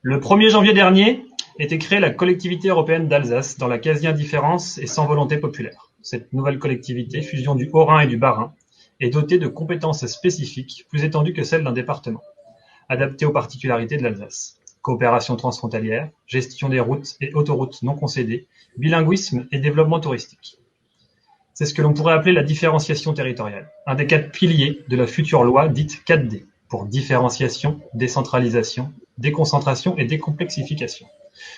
Le 1er janvier dernier était créée la Collectivité européenne d'Alsace dans la quasi-indifférence et sans volonté populaire. Cette nouvelle collectivité, fusion du Haut-Rhin et du Bas-Rhin, est dotée de compétences spécifiques plus étendues que celles d'un département, adaptées aux particularités de l'Alsace. Coopération transfrontalière, gestion des routes et autoroutes non concédées, bilinguisme et développement touristique. C'est ce que l'on pourrait appeler la différenciation territoriale, un des 4 piliers de la future loi dite 4D, pour différenciation, décentralisation, déconcentration et décomplexification.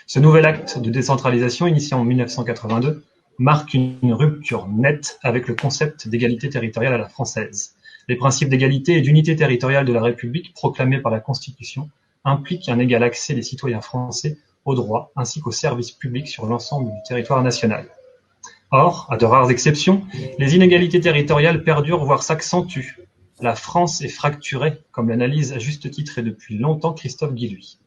Ce nouvel acte de décentralisation, initié en 1982, marque une rupture nette avec le concept d'égalité territoriale à la française. Les principes d'égalité et d'unité territoriale de la République, proclamés par la Constitution, impliquent un égal accès des citoyens français aux droits ainsi qu'aux services publics sur l'ensemble du territoire national. Or, à de rares exceptions, les inégalités territoriales perdurent voire s'accentuent. La France est fracturée, comme l'analyse à juste titre et depuis longtemps Christophe Guilluy.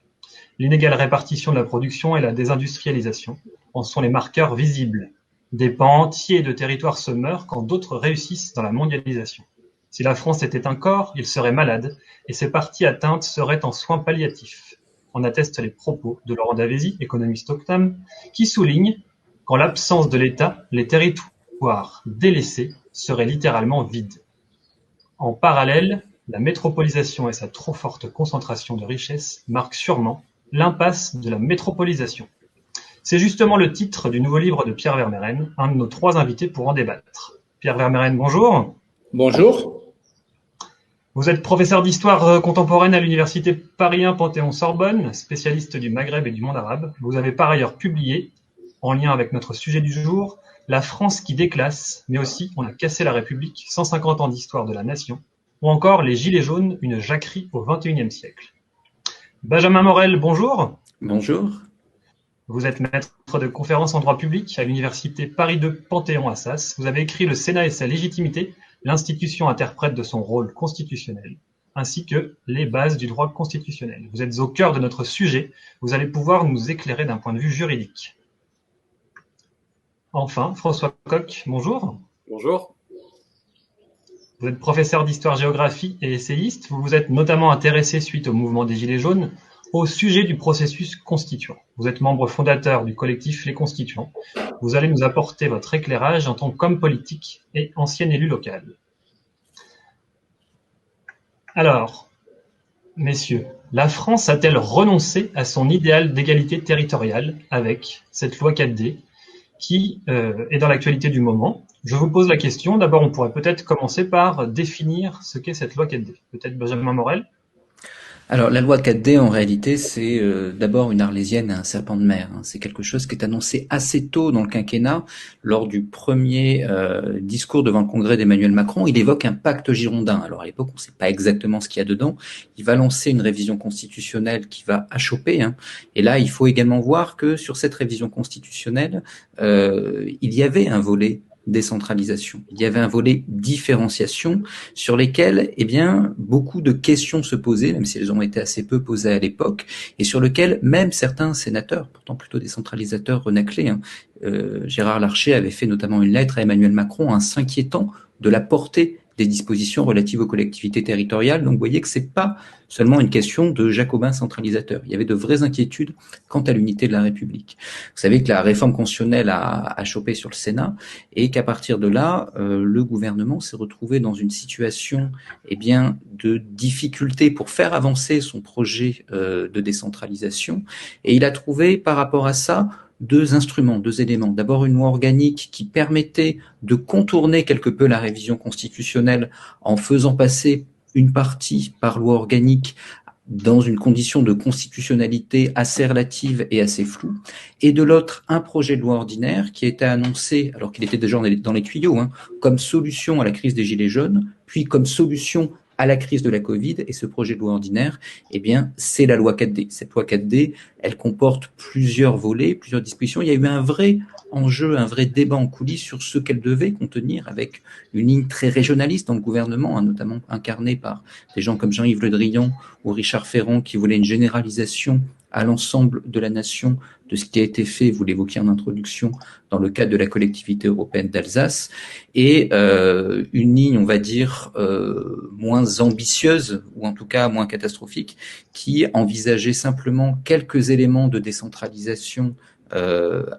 L'inégale répartition de la production et la désindustrialisation en sont les marqueurs visibles. Des pans entiers de territoires se meurent quand d'autres réussissent dans la mondialisation. Si la France était un corps, il serait malade, et ses parties atteintes seraient en soins palliatifs. En attestent les propos de Laurent Davésy, économiste Octam, qui souligne qu'en l'absence de l'État, les territoires délaissés seraient littéralement vides. En parallèle, la métropolisation et sa trop forte concentration de richesses marquent sûrement l'impasse de la métropolisation. C'est justement le titre du nouveau livre de Pierre Vermeyren, un de nos 3 invités pour en débattre. Pierre Vermeyren, bonjour. Bonjour. Vous êtes professeur d'histoire contemporaine à l'université Paris 1 Panthéon-Sorbonne, spécialiste du Maghreb et du monde arabe. Vous avez par ailleurs publié, en lien avec notre sujet du jour, La France qui déclasse, mais aussi On a cassé la République, 150 ans d'histoire de la nation, ou encore Les Gilets jaunes, une jacquerie au XXIe siècle. Benjamin Morel, bonjour. Bonjour. Vous êtes maître de conférences en droit public à l'université Paris 2 Panthéon-Assas. Vous avez écrit Le Sénat et sa légitimité, l'institution interprète de son rôle constitutionnel, ainsi que les bases du droit constitutionnel. Vous êtes au cœur de notre sujet. Vous allez pouvoir nous éclairer d'un point de vue juridique. Enfin, François Coq, bonjour. Bonjour. Vous êtes professeur d'histoire-géographie et essayiste. Vous vous êtes notamment intéressé, suite au mouvement des Gilets jaunes, au sujet du processus constituant. Vous êtes membre fondateur du collectif Les Constituants. Vous allez nous apporter votre éclairage en tant qu'homme politique et ancien élu local. Alors, messieurs, la France a-t-elle renoncé à son idéal d'égalité territoriale avec cette loi 4D qui est dans l'actualité du moment? Je vous pose la question. D'abord, on pourrait peut-être commencer par définir ce qu'est cette loi 4D. Peut-être Benjamin Morel? Alors, la loi 4D, en réalité, c'est d'abord une arlésienne et un serpent de mer. C'est quelque chose qui est annoncé assez tôt dans le quinquennat. Lors du premier discours devant le Congrès d'Emmanuel Macron, il évoque un pacte girondin. Alors, à l'époque, on ne sait pas exactement ce qu'il y a dedans. Il va lancer une révision constitutionnelle qui va achoper. Et là, il faut également voir que sur cette révision constitutionnelle, il y avait un volet décentralisation. Il y avait un volet différenciation sur lesquels, beaucoup de questions se posaient, même si elles ont été assez peu posées à l'époque, et sur lesquelles même certains sénateurs, pourtant plutôt décentralisateurs renâclés, Gérard Larcher avait fait notamment une lettre à Emmanuel Macron en s'inquiétant de la portée des dispositions relatives aux collectivités territoriales. Donc, vous voyez que c'est pas seulement une question de jacobins centralisateurs. Il y avait de vraies inquiétudes quant à l'unité de la République. Vous savez que la réforme constitutionnelle a chopé sur le Sénat et qu'à partir de là, le gouvernement s'est retrouvé dans une situation, de difficulté pour faire avancer son projet de décentralisation. Et il a trouvé, par rapport à ça, 2 instruments, 2 éléments. D'abord, une loi organique qui permettait de contourner quelque peu la révision constitutionnelle en faisant passer une partie par loi organique dans une condition de constitutionnalité assez relative et assez floue, et de l'autre, un projet de loi ordinaire qui a été annoncé, alors qu'il était déjà dans les tuyaux, comme solution à la crise des Gilets jaunes, puis comme solution à la crise de la Covid, et ce projet de loi ordinaire, c'est la loi 4D. Cette loi 4D, elle comporte plusieurs volets, plusieurs dispositions. Il y a eu un vrai enjeu, un vrai débat en coulisses sur ce qu'elle devait contenir, avec une ligne très régionaliste dans le gouvernement, notamment incarnée par des gens comme Jean-Yves Le Drian ou Richard Ferrand, qui voulaient une généralisation à l'ensemble de la nation de ce qui a été fait, vous l'évoquiez en introduction, dans le cadre de la collectivité européenne d'Alsace, et une ligne, on va dire, moins ambitieuse, ou en tout cas moins catastrophique, qui envisageait simplement quelques éléments de décentralisation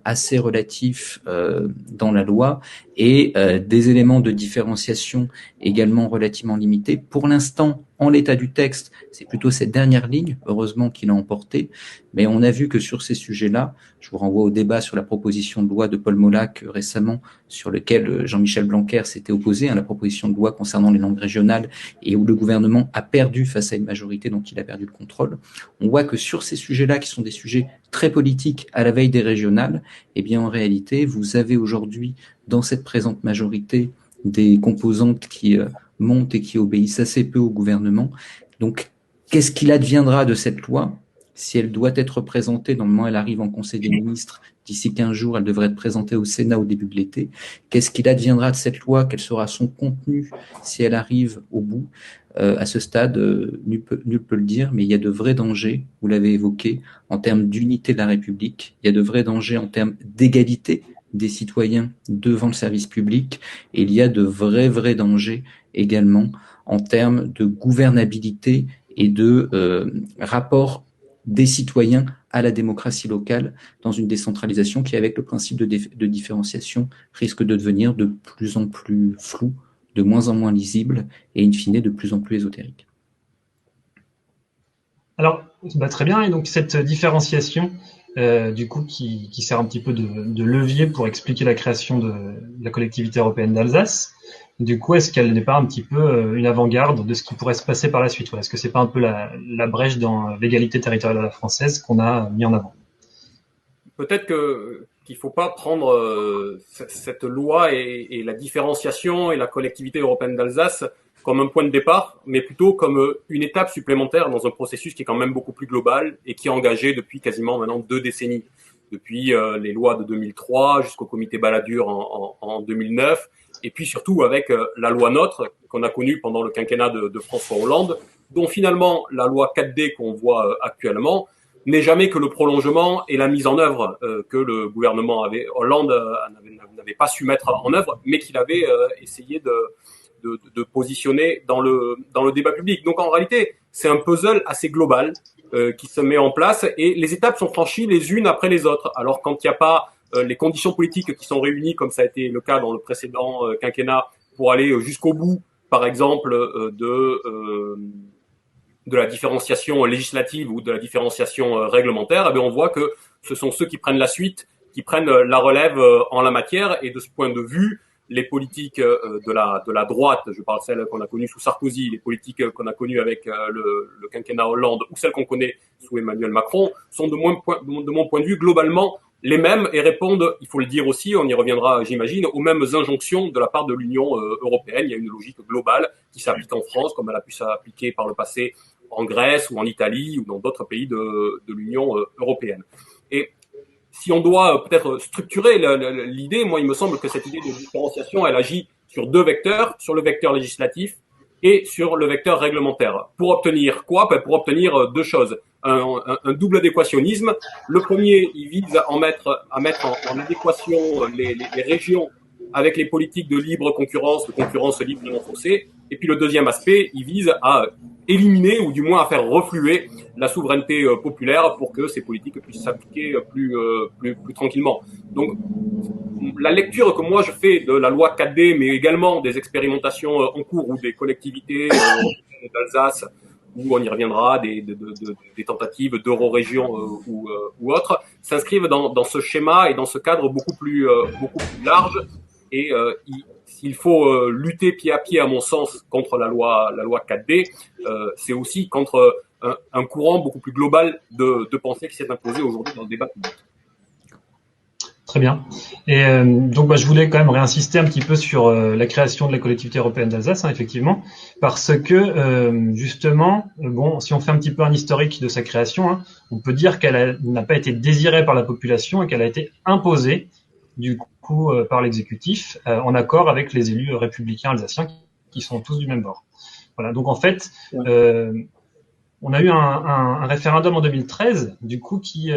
assez relatifs dans la loi et des éléments de différenciation également relativement limités. Pour l'instant, en l'état du texte, c'est plutôt cette dernière ligne, heureusement, qu'il a emporté, mais on a vu que sur ces sujets-là, je vous renvoie au débat sur la proposition de loi de Paul Molac récemment, sur lequel Jean-Michel Blanquer s'était opposé, la proposition de loi concernant les langues régionales, et où le gouvernement a perdu face à une majorité, donc il a perdu le contrôle. On voit que sur ces sujets-là, qui sont des sujets très politiques à la veille des régionales, eh bien en réalité, vous avez aujourd'hui, dans cette présente majorité, des composantes qui montent et qui obéissent assez peu au gouvernement. Donc, qu'est-ce qu'il adviendra de cette loi? Si elle doit être présentée, dans le moment où elle arrive en Conseil des ministres, d'ici 15 jours, elle devrait être présentée au Sénat au début de l'été. Qu'est-ce qu'il adviendra de cette loi? Quel sera son contenu si elle arrive au bout? À ce stade, nul peut le dire, mais il y a de vrais dangers, vous l'avez évoqué, en termes d'unité de la République. Il y a de vrais dangers en termes d'égalité des citoyens devant le service public, et il y a de vrais dangers également en termes de gouvernabilité et de rapport des citoyens à la démocratie locale dans une décentralisation qui, avec le principe de différenciation, risque de devenir de plus en plus flou, de moins en moins lisible et in fine de plus en plus ésotérique. Alors, très bien, et donc cette différenciation, du coup, qui sert un petit peu de levier pour expliquer la création de la collectivité européenne d'Alsace. Du coup, est-ce qu'elle n'est pas un petit peu une avant-garde de ce qui pourrait se passer par la suite? Est-ce que c'est pas un peu la brèche dans l'égalité territoriale à la française qu'on a mis en avant? Peut-être qu'il faut pas prendre cette loi et la différenciation et la collectivité européenne d'Alsace comme un point de départ, mais plutôt comme une étape supplémentaire dans un processus qui est quand même beaucoup plus global et qui est engagé depuis quasiment maintenant 2 décennies, depuis les lois de 2003 jusqu'au comité Balladur en 2009, et puis surtout avec la loi NOTRe qu'on a connue pendant le quinquennat de François Hollande, dont finalement la loi 4D qu'on voit actuellement n'est jamais que le prolongement et la mise en œuvre que le gouvernement Hollande n'avait pas su mettre en œuvre, mais qu'il avait essayé de positionner dans le débat public. Donc en réalité, c'est un puzzle assez global qui se met en place et les étapes sont franchies les unes après les autres. Alors quand il n'y a pas les conditions politiques qui sont réunies, comme ça a été le cas dans le précédent quinquennat, pour aller jusqu'au bout, par exemple, de la différenciation législative ou de la différenciation réglementaire, eh bien on voit que ce sont ceux qui prennent la suite, qui prennent la relève en la matière. Et de ce point de vue, les politiques de la droite, je parle de celles qu'on a connues sous Sarkozy, les politiques qu'on a connues avec le quinquennat Hollande ou celles qu'on connaît sous Emmanuel Macron, sont de mon point de vue globalement les mêmes et répondent, il faut le dire aussi, on y reviendra j'imagine, aux mêmes injonctions de la part de l'Union européenne. Il y a une logique globale qui s'applique en France comme elle a pu s'appliquer par le passé en Grèce ou en Italie ou dans d'autres pays de l'Union européenne. Et si on doit peut-être structurer l'idée, moi il me semble que cette idée de différenciation, elle agit sur 2 vecteurs, sur le vecteur législatif et sur le vecteur réglementaire. Pour obtenir quoi? Pour obtenir 2 choses. Un double adéquationnisme. Le premier, il vise à mettre en adéquation les régions avec les politiques de libre concurrence, de concurrence libre et non faussée. Et puis le deuxième aspect, il vise à éliminer ou du moins à faire refluer la souveraineté populaire pour que ces politiques puissent s'appliquer plus tranquillement. Donc la lecture que moi je fais de la loi 4D, mais également des expérimentations en cours ou des collectivités d'Alsace, où on y reviendra, des tentatives d'euro-région ou autres, s'inscrivent dans ce schéma et dans ce cadre beaucoup plus large. Et s'il faut lutter pied à pied, à mon sens, contre la loi 4D, c'est aussi contre un courant beaucoup plus global de pensée qui s'est imposé aujourd'hui dans le débat public. Très bien. Et donc, je voulais quand même réinsister un petit peu sur la création de la collectivité européenne d'Alsace, effectivement, parce que justement, si on fait un petit peu un historique de sa création, on peut dire qu'elle n'a pas été désirée par la population et qu'elle a été imposée, du coup, par l'exécutif, en accord avec les élus républicains alsaciens qui sont tous du même bord. Voilà. Donc, en fait, On a eu un référendum en 2013, du coup, qui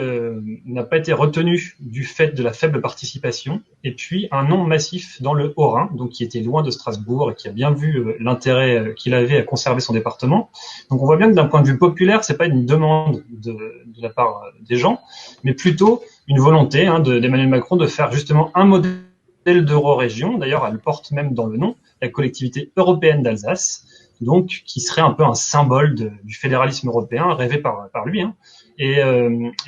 n'a pas été retenu du fait de la faible participation, et puis un non massif dans le Haut-Rhin, donc qui était loin de Strasbourg et qui a bien vu l'intérêt qu'il avait à conserver son département. Donc on voit bien que d'un point de vue populaire, c'est pas une demande de la part des gens, mais plutôt une volonté d'Emmanuel Macron de faire justement un modèle d'euro-région. D'ailleurs, elle porte même dans le nom la collectivité européenne d'Alsace, donc qui serait un peu un symbole du fédéralisme européen rêvé par lui. Et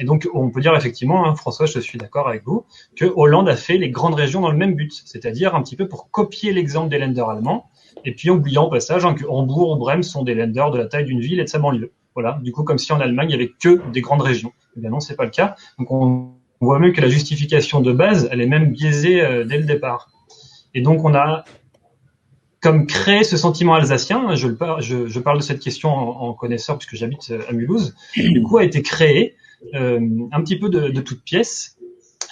donc on peut dire effectivement, François, je suis d'accord avec vous, que Hollande a fait les grandes régions dans le même but, c'est-à-dire un petit peu pour copier l'exemple des Länder allemands, et puis oubliant au passage que Hambourg ou Brême sont des Länder de la taille d'une ville et de sa banlieue. Voilà, du coup comme si en Allemagne il y avait que des grandes régions. Eh bien non, c'est pas le cas. Donc on voit même que la justification de base, elle est même biaisée dès le départ. Et donc on a comme créer ce sentiment alsacien, je parle de cette question en connaisseur puisque j'habite à Mulhouse, du coup a été créé un petit peu de toutes pièces.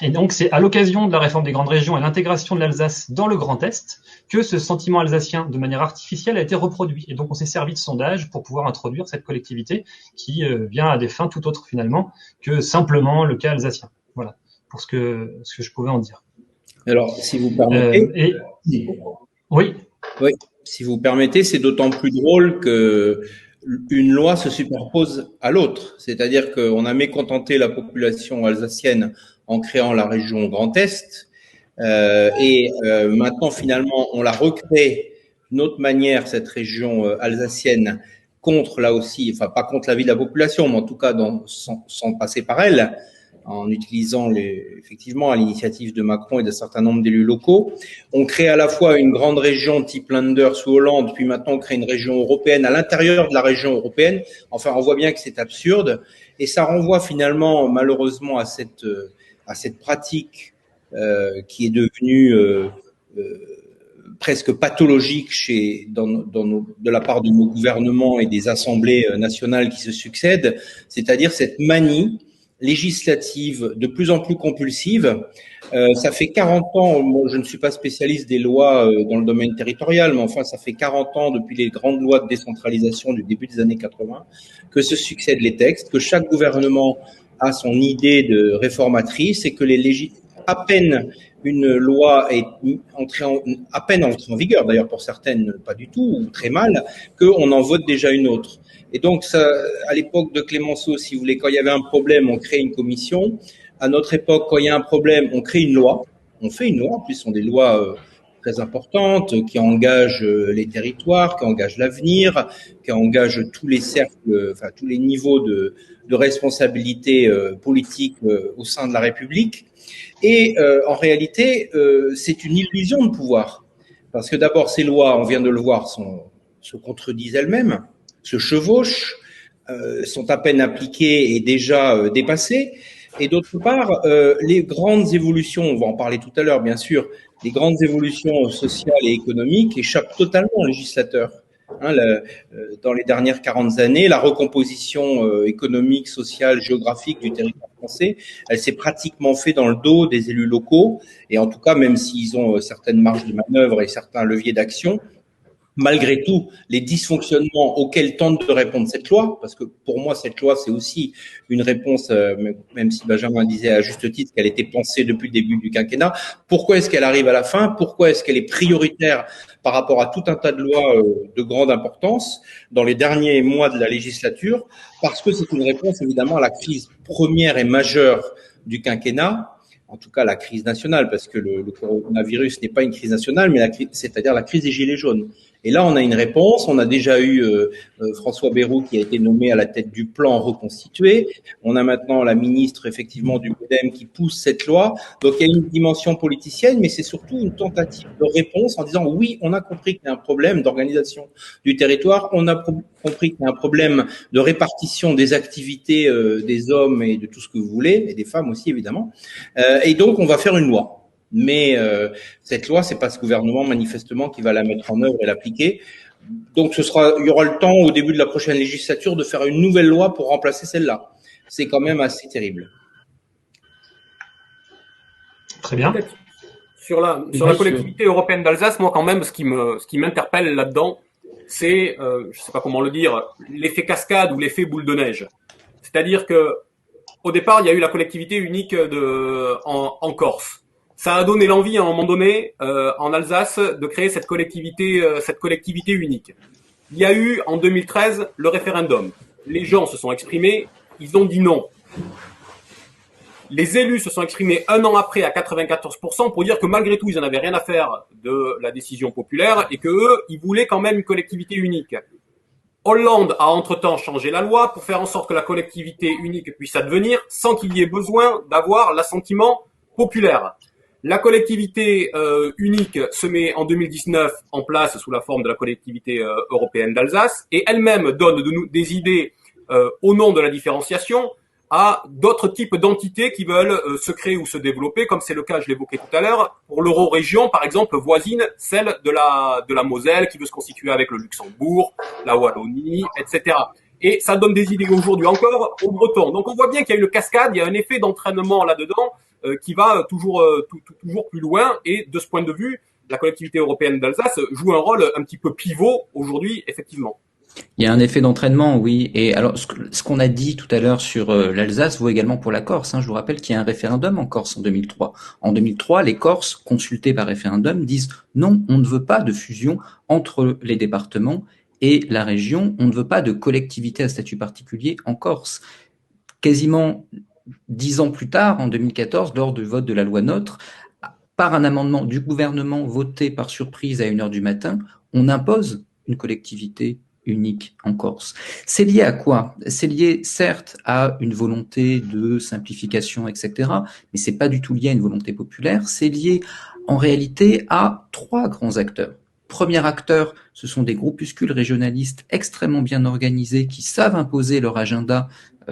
Et donc c'est à l'occasion de la réforme des grandes régions et l'intégration de l'Alsace dans le Grand Est que ce sentiment alsacien de manière artificielle a été reproduit. Et donc on s'est servi de sondage pour pouvoir introduire cette collectivité qui vient à des fins tout autres finalement que simplement le cas alsacien. Voilà pour ce que je pouvais en dire. Alors si vous permettez, oui. Oui, si vous permettez, c'est d'autant plus drôle que une loi se superpose à l'autre. C'est-à-dire qu'on a mécontenté la population alsacienne en créant la région Grand Est, et maintenant finalement on la recrée d'une autre manière, cette région alsacienne, contre là aussi, enfin pas contre l'avis de la population, mais en tout cas sans passer par elle, en utilisant effectivement à l'initiative de Macron et d'un certain nombre d'élus locaux. On crée à la fois une grande région type Länder sous Hollande, puis maintenant on crée une région européenne à l'intérieur de la région européenne. Enfin, on voit bien que c'est absurde et ça renvoie finalement malheureusement à cette pratique qui est devenue presque pathologique de la part de nos gouvernements et des assemblées nationales qui se succèdent, c'est-à-dire cette manie législative de plus en plus compulsive. Ça fait 40 ans, moi je ne suis pas spécialiste des lois dans le domaine territorial, mais enfin ça fait 40 ans depuis les grandes lois de décentralisation du début des années 80 que se succèdent les textes, que chaque gouvernement a son idée de réformatrice et que à peine une loi est à peine entrée en vigueur, d'ailleurs pour certaines pas du tout, ou très mal, qu'on en vote déjà une autre. Et donc, ça, à l'époque de Clémenceau, si vous voulez, quand il y avait un problème, on crée une commission. À notre époque, quand il y a un problème, on crée une loi. On fait une loi. En plus, ce sont des lois très importantes qui engagent les territoires, qui engagent l'avenir, qui engagent tous les cercles, enfin tous les niveaux de responsabilité politique au sein de la République. Et en réalité, c'est une illusion de pouvoir. Parce que d'abord, ces lois, on vient de le voir, se contredisent elles-mêmes, se chevauchent, sont à peine appliquées et déjà dépassées. Et d'autre part, les grandes évolutions, on va en parler tout à l'heure bien sûr, les grandes évolutions sociales et économiques échappent totalement au législateur. Dans les dernières 40 années, la recomposition économique, sociale, géographique du territoire français, elle s'est pratiquement faite dans le dos des élus locaux. Et en tout cas, même s'ils ont certaines marges de manœuvre et certains leviers d'action, malgré tout, les dysfonctionnements auxquels tente de répondre cette loi, parce que pour moi, cette loi, c'est aussi une réponse, même si Benjamin disait à juste titre qu'elle était pensée depuis le début du quinquennat, pourquoi est-ce qu'elle arrive à la fin? Pourquoi est-ce qu'elle est prioritaire par rapport à tout un tas de lois de grande importance dans les derniers mois de la législature? Parce que c'est une réponse, évidemment, à la crise première et majeure du quinquennat, en tout cas la crise nationale, parce que le coronavirus n'est pas une crise nationale, mais c'est-à-dire la crise des Gilets jaunes. Et là, on a une réponse. On a déjà eu François Bayrou qui a été nommé à la tête du plan reconstitué. On a maintenant la ministre, effectivement, du MoDem qui pousse cette loi. Donc, il y a une dimension politicienne, mais c'est surtout une tentative de réponse en disant oui, on a compris qu'il y a un problème d'organisation du territoire. On a compris qu'il y a un problème de répartition des activités des hommes et de tout ce que vous voulez, et des femmes aussi, évidemment. Et donc, on va faire une loi. Mais cette loi, c'est pas ce gouvernement manifestement qui va la mettre en œuvre et l'appliquer. Donc il y aura le temps au début de la prochaine législature de faire une nouvelle loi pour remplacer celle-là. C'est quand même assez terrible. Très bien. Sur la collectivité européenne d'Alsace, moi quand même, ce qui m'interpelle là-dedans, c'est, je sais pas comment le dire, l'effet cascade ou l'effet boule de neige. C'est-à-dire que au départ, il y a eu la collectivité unique en Corse. Ça a donné l'envie à un moment donné en Alsace de créer cette collectivité unique. Il y a eu en 2013 le référendum. Les gens se sont exprimés, ils ont dit non. Les élus se sont exprimés un an après à 94% pour dire que malgré tout, ils n'en avaient rien à faire de la décision populaire et que eux, ils voulaient quand même une collectivité unique. Hollande a entre-temps changé la loi pour faire en sorte que la collectivité unique puisse advenir sans qu'il y ait besoin d'avoir l'assentiment populaire. La collectivité unique se met en 2019 en place sous la forme de la collectivité européenne d'Alsace et elle-même donne des idées au nom de la différenciation à d'autres types d'entités qui veulent se créer ou se développer, comme c'est le cas, je l'évoquais tout à l'heure, pour l'euro-région, par exemple, voisine, celle de la Moselle, qui veut se constituer avec le Luxembourg, la Wallonie, etc. Et ça donne des idées aujourd'hui encore aux Bretons. Donc on voit bien qu'il y a une cascade, il y a un effet d'entraînement là-dedans qui va toujours plus loin. Et de ce point de vue, la collectivité européenne d'Alsace joue un rôle un petit peu pivot aujourd'hui, effectivement. Il y a un effet d'entraînement, oui. Et alors, ce qu'on a dit tout à l'heure sur l'Alsace vaut également pour la Corse. Je vous rappelle qu'il y a un référendum en Corse en 2003. En 2003, les Corses, consultés par référendum, disent non, on ne veut pas de fusion entre les départements et la région. On ne veut pas de collectivité à statut particulier en Corse. Quasiment 10 ans plus tard, en 2014, lors du vote de la loi NOTRe, par un amendement du gouvernement voté par surprise à 1h du matin, on impose une collectivité unique en Corse. C'est lié à quoi? C'est lié certes à une volonté de simplification, etc., mais c'est pas du tout lié à une volonté populaire, c'est lié en réalité à 3 grands acteurs. Premier acteur, ce sont des groupuscules régionalistes extrêmement bien organisés qui savent imposer leur agenda.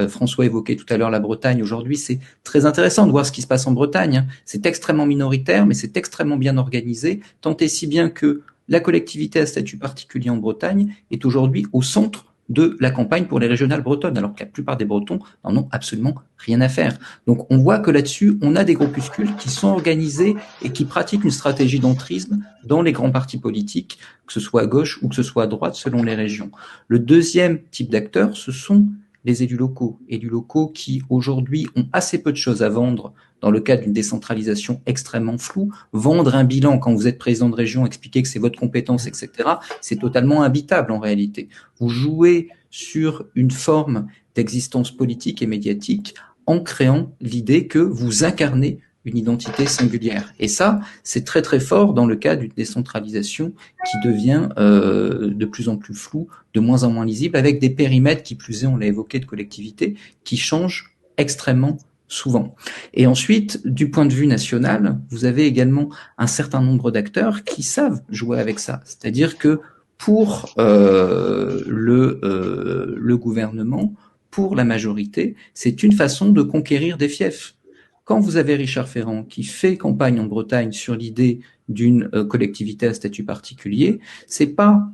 François évoquait tout à l'heure la Bretagne. Aujourd'hui, c'est très intéressant de voir ce qui se passe en Bretagne. C'est extrêmement minoritaire, mais c'est extrêmement bien organisé, tant et si bien que la collectivité à statut particulier en Bretagne est aujourd'hui au centre de la campagne pour les régionales bretonnes, alors que la plupart des Bretons n'en ont absolument rien à faire. Donc on voit que là-dessus, on a des groupuscules qui sont organisés et qui pratiquent une stratégie d'entrisme dans les grands partis politiques, que ce soit à gauche ou que ce soit à droite, selon les régions. Le deuxième type d'acteurs, ce sont les élus locaux qui aujourd'hui ont assez peu de choses à vendre dans le cadre d'une décentralisation extrêmement floue. Vendre un bilan quand vous êtes président de région, expliquer que c'est votre compétence, etc., c'est totalement imbitable en réalité. Vous jouez sur une forme d'existence politique et médiatique en créant l'idée que vous incarnez une identité singulière. Et ça, c'est très très fort dans le cas d'une décentralisation qui devient de plus en plus floue, de moins en moins lisible, avec des périmètres qui plus est, on l'a évoqué, de collectivités, qui changent extrêmement souvent. Et ensuite, du point de vue national, vous avez également un certain nombre d'acteurs qui savent jouer avec ça. C'est-à-dire que pour le gouvernement, pour la majorité, c'est une façon de conquérir des fiefs. Quand vous avez Richard Ferrand qui fait campagne en Bretagne sur l'idée d'une collectivité à statut particulier, c'est pas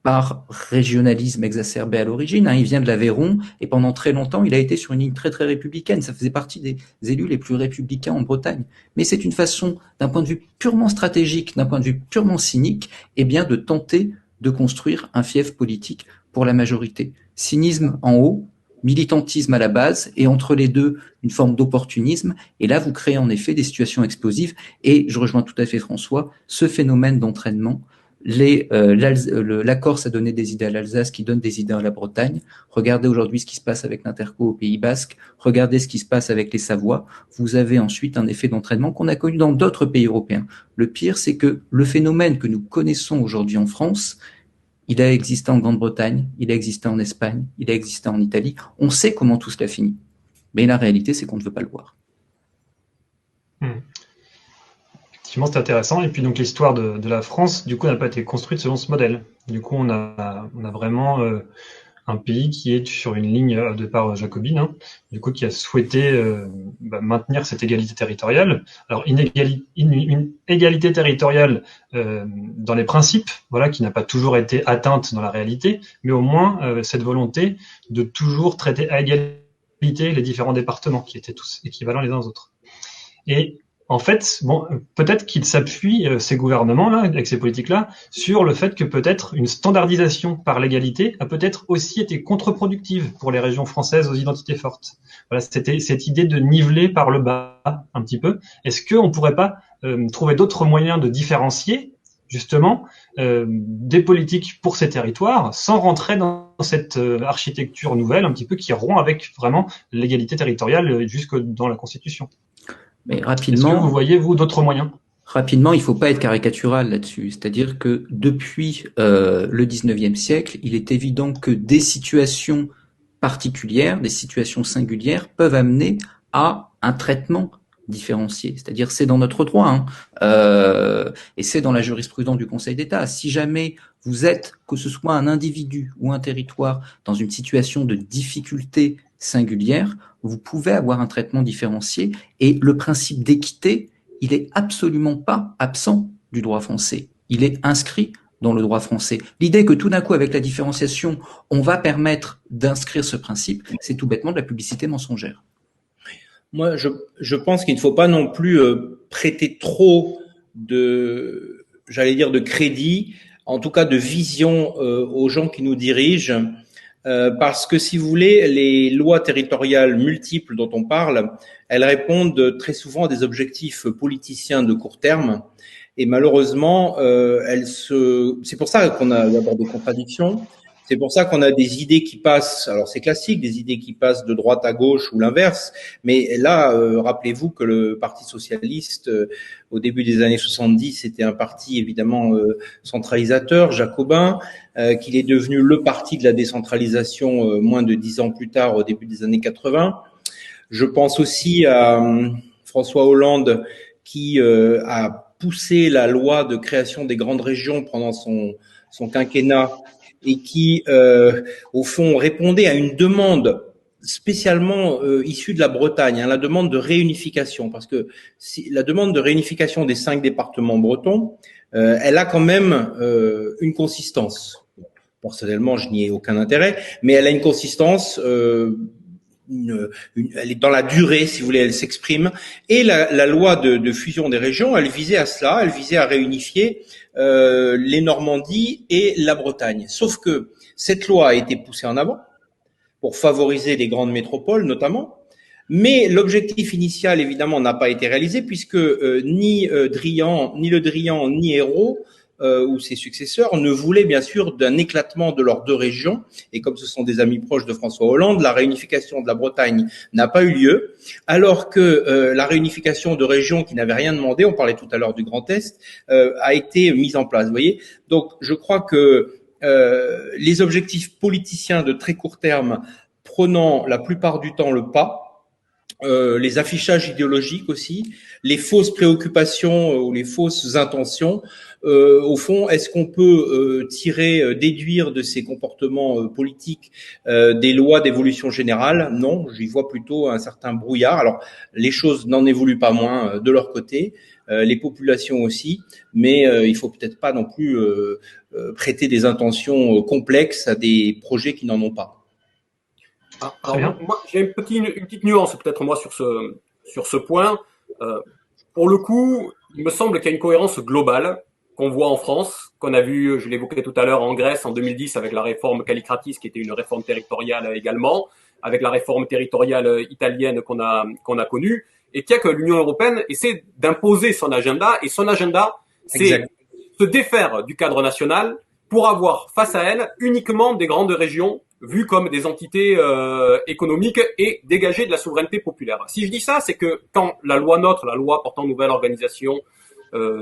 par régionalisme exacerbé à l'origine. Il vient de l'Aveyron et pendant très longtemps, il a été sur une ligne très très républicaine. Ça faisait partie des élus les plus républicains en Bretagne. Mais c'est une façon, d'un point de vue purement stratégique, d'un point de vue purement cynique, de tenter de construire un fief politique pour la majorité. Cynisme en haut, militantisme à la base, et entre les deux, une forme d'opportunisme. Et là, vous créez en effet des situations explosives. Et je rejoins tout à fait François, ce phénomène d'entraînement. La Corse a donné des idées à l'Alsace qui donnent des idées à la Bretagne. Regardez aujourd'hui ce qui se passe avec l'Interco au Pays Basque. Regardez ce qui se passe avec les Savoies. Vous avez ensuite un effet d'entraînement qu'on a connu dans d'autres pays européens. Le pire, c'est que le phénomène que nous connaissons aujourd'hui en France, il a existé en Grande-Bretagne, il a existé en Espagne, il a existé en Italie. On sait comment tout cela finit. Mais la réalité, c'est qu'on ne veut pas le voir. Effectivement, c'est intéressant. Et puis donc l'histoire de la France, du coup, n'a pas été construite selon ce modèle. Du coup, on a vraiment un pays qui est sur une ligne de part jacobine, du coup, qui a souhaité maintenir cette égalité territoriale. Alors, une égalité territoriale dans les principes, voilà, qui n'a pas toujours été atteinte dans la réalité, mais au moins cette volonté de toujours traiter à égalité les différents départements qui étaient tous équivalents les uns aux autres. Et En fait, bon, peut-être qu'ils s'appuient, ces gouvernements-là, avec ces politiques-là, sur le fait que peut-être une standardisation par l'égalité a peut-être aussi été contre-productive pour les régions françaises aux identités fortes. Voilà, c'était cette idée de niveler par le bas un petit peu. Est-ce qu'on pourrait pas trouver d'autres moyens de différencier justement des politiques pour ces territoires sans rentrer dans cette architecture nouvelle un petit peu qui rompt avec vraiment l'égalité territoriale jusque dans la Constitution? Mais Est-ce que vous voyez, vous, d'autres moyens? rapidement, il faut pas être caricatural là-dessus. C'est-à-dire que depuis le 19e siècle, il est évident que des situations particulières, des situations singulières peuvent amener à un traitement différencié. C'est-à-dire, c'est dans notre droit, hein, et c'est dans la jurisprudence du Conseil d'État. Si jamais vous êtes, que ce soit un individu ou un territoire, dans une situation de difficulté singulière, vous pouvez avoir un traitement différencié, et le principe d'équité, il est absolument pas absent du droit français. Il est inscrit dans le droit français. L'idée que tout d'un coup, avec la différenciation, on va permettre d'inscrire ce principe, c'est tout bêtement de la publicité mensongère. Moi, je pense qu'il ne faut pas non plus prêter trop j'allais dire, de crédit, en tout cas de vision aux gens qui nous dirigent, parce que si vous voulez, les lois territoriales multiples dont on parle, elles répondent très souvent à des objectifs politiciens de court terme, et malheureusement, c'est pour ça qu'on a d'abord des contradictions. C'est pour ça qu'on a des idées qui passent, alors c'est classique, des idées qui passent de droite à gauche ou l'inverse, mais là, rappelez-vous que le Parti socialiste, au début des années 70, c'était un parti évidemment centralisateur, jacobin, qu'il est devenu le parti de la décentralisation moins de 10 ans plus tard, au début des années 80. Je pense aussi à François Hollande qui a poussé la loi de création des grandes régions pendant son quinquennat, et qui, au fond, répondait à une demande spécialement issue de la Bretagne, hein, la demande de réunification, parce que la demande de réunification des 5 départements bretons, elle a quand même une consistance. Personnellement, je n'y ai aucun intérêt, mais elle a une consistance, elle est dans la durée, si vous voulez, elle s'exprime. Et la loi de fusion des régions, elle visait à cela, elle visait à réunifier les Normandies et la Bretagne. Sauf que cette loi a été poussée en avant pour favoriser les grandes métropoles notamment, mais l'objectif initial évidemment n'a pas été réalisé puisque ni Drian, ni Le Drian, ni Ayrault ou ses successeurs ne voulaient bien sûr d'un éclatement de leurs 2 régions, et comme ce sont des amis proches de François Hollande, la réunification de la Bretagne n'a pas eu lieu, alors que la réunification de régions qui n'avaient rien demandé, on parlait tout à l'heure du Grand Est, a été mise en place. Vous voyez, donc je crois que les objectifs politiciens de très court terme prenant la plupart du temps le pas, les affichages idéologiques aussi, les fausses préoccupations ou les fausses intentions. Au fond, est-ce qu'on peut déduire de ces comportements politiques des lois d'évolution générale? Non, j'y vois plutôt un certain brouillard. Alors, les choses n'en évoluent pas moins de leur côté, les populations aussi, mais il faut peut-être pas non plus prêter des intentions complexes à des projets qui n'en ont pas. Alors, moi, j'ai une petite nuance peut-être moi sur ce point. Pour le coup, il me semble qu'il y a une cohérence globale qu'on voit en France, qu'on a vu, je l'évoquais tout à l'heure, en Grèce en 2010 avec la réforme Kallikratis, qui était une réforme territoriale également, avec la réforme territoriale italienne qu'on a connue, et qu'il y a que l'Union européenne essaie d'imposer son agenda, et son agenda, c'est se défaire du cadre national pour avoir face à elle uniquement des grandes régions vues comme des entités économiques et dégager de la souveraineté populaire. Si je dis ça, c'est que quand la loi NOTRe, la loi portant nouvelle organisation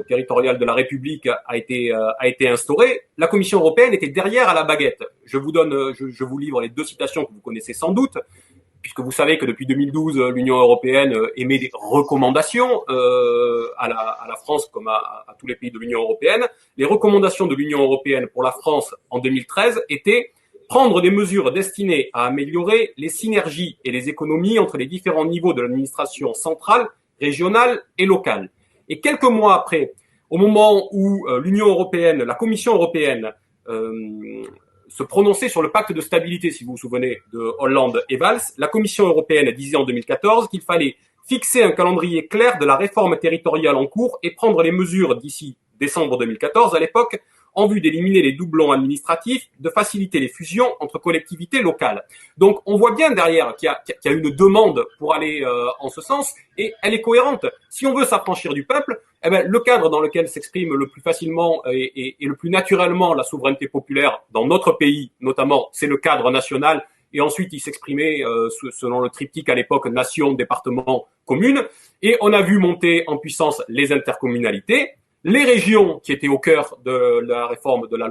territoriale de la République a été instaurée, la Commission européenne était derrière à la baguette. Je vous livre les 2 citations que vous connaissez sans doute, puisque vous savez que depuis 2012, l'Union européenne émet des recommandations à la France comme à tous les pays de l'Union européenne. Les recommandations de l'Union européenne pour la France en 2013 étaient prendre des mesures destinées à améliorer les synergies et les économies entre les différents niveaux de l'administration centrale, régionale et locale. Et quelques mois après, au moment où l'Union européenne, la Commission européenne se prononçait sur le pacte de stabilité, si vous vous souvenez, de Hollande et Valls, la Commission européenne disait en 2014 qu'il fallait fixer un calendrier clair de la réforme territoriale en cours et prendre les mesures d'ici décembre 2014 à l'époque en vue d'éliminer les doublons administratifs, de faciliter les fusions entre collectivités locales. Donc on voit bien derrière qu'il y a une demande pour aller en ce sens, et elle est cohérente. Si on veut s'affranchir du peuple, eh ben, le cadre dans lequel s'exprime le plus facilement et le plus naturellement la souveraineté populaire dans notre pays, notamment, c'est le cadre national. Et ensuite, il s'exprimait selon le triptyque à l'époque nation, département, commune. Et on a vu monter en puissance les intercommunalités, les régions qui étaient au cœur de la réforme de la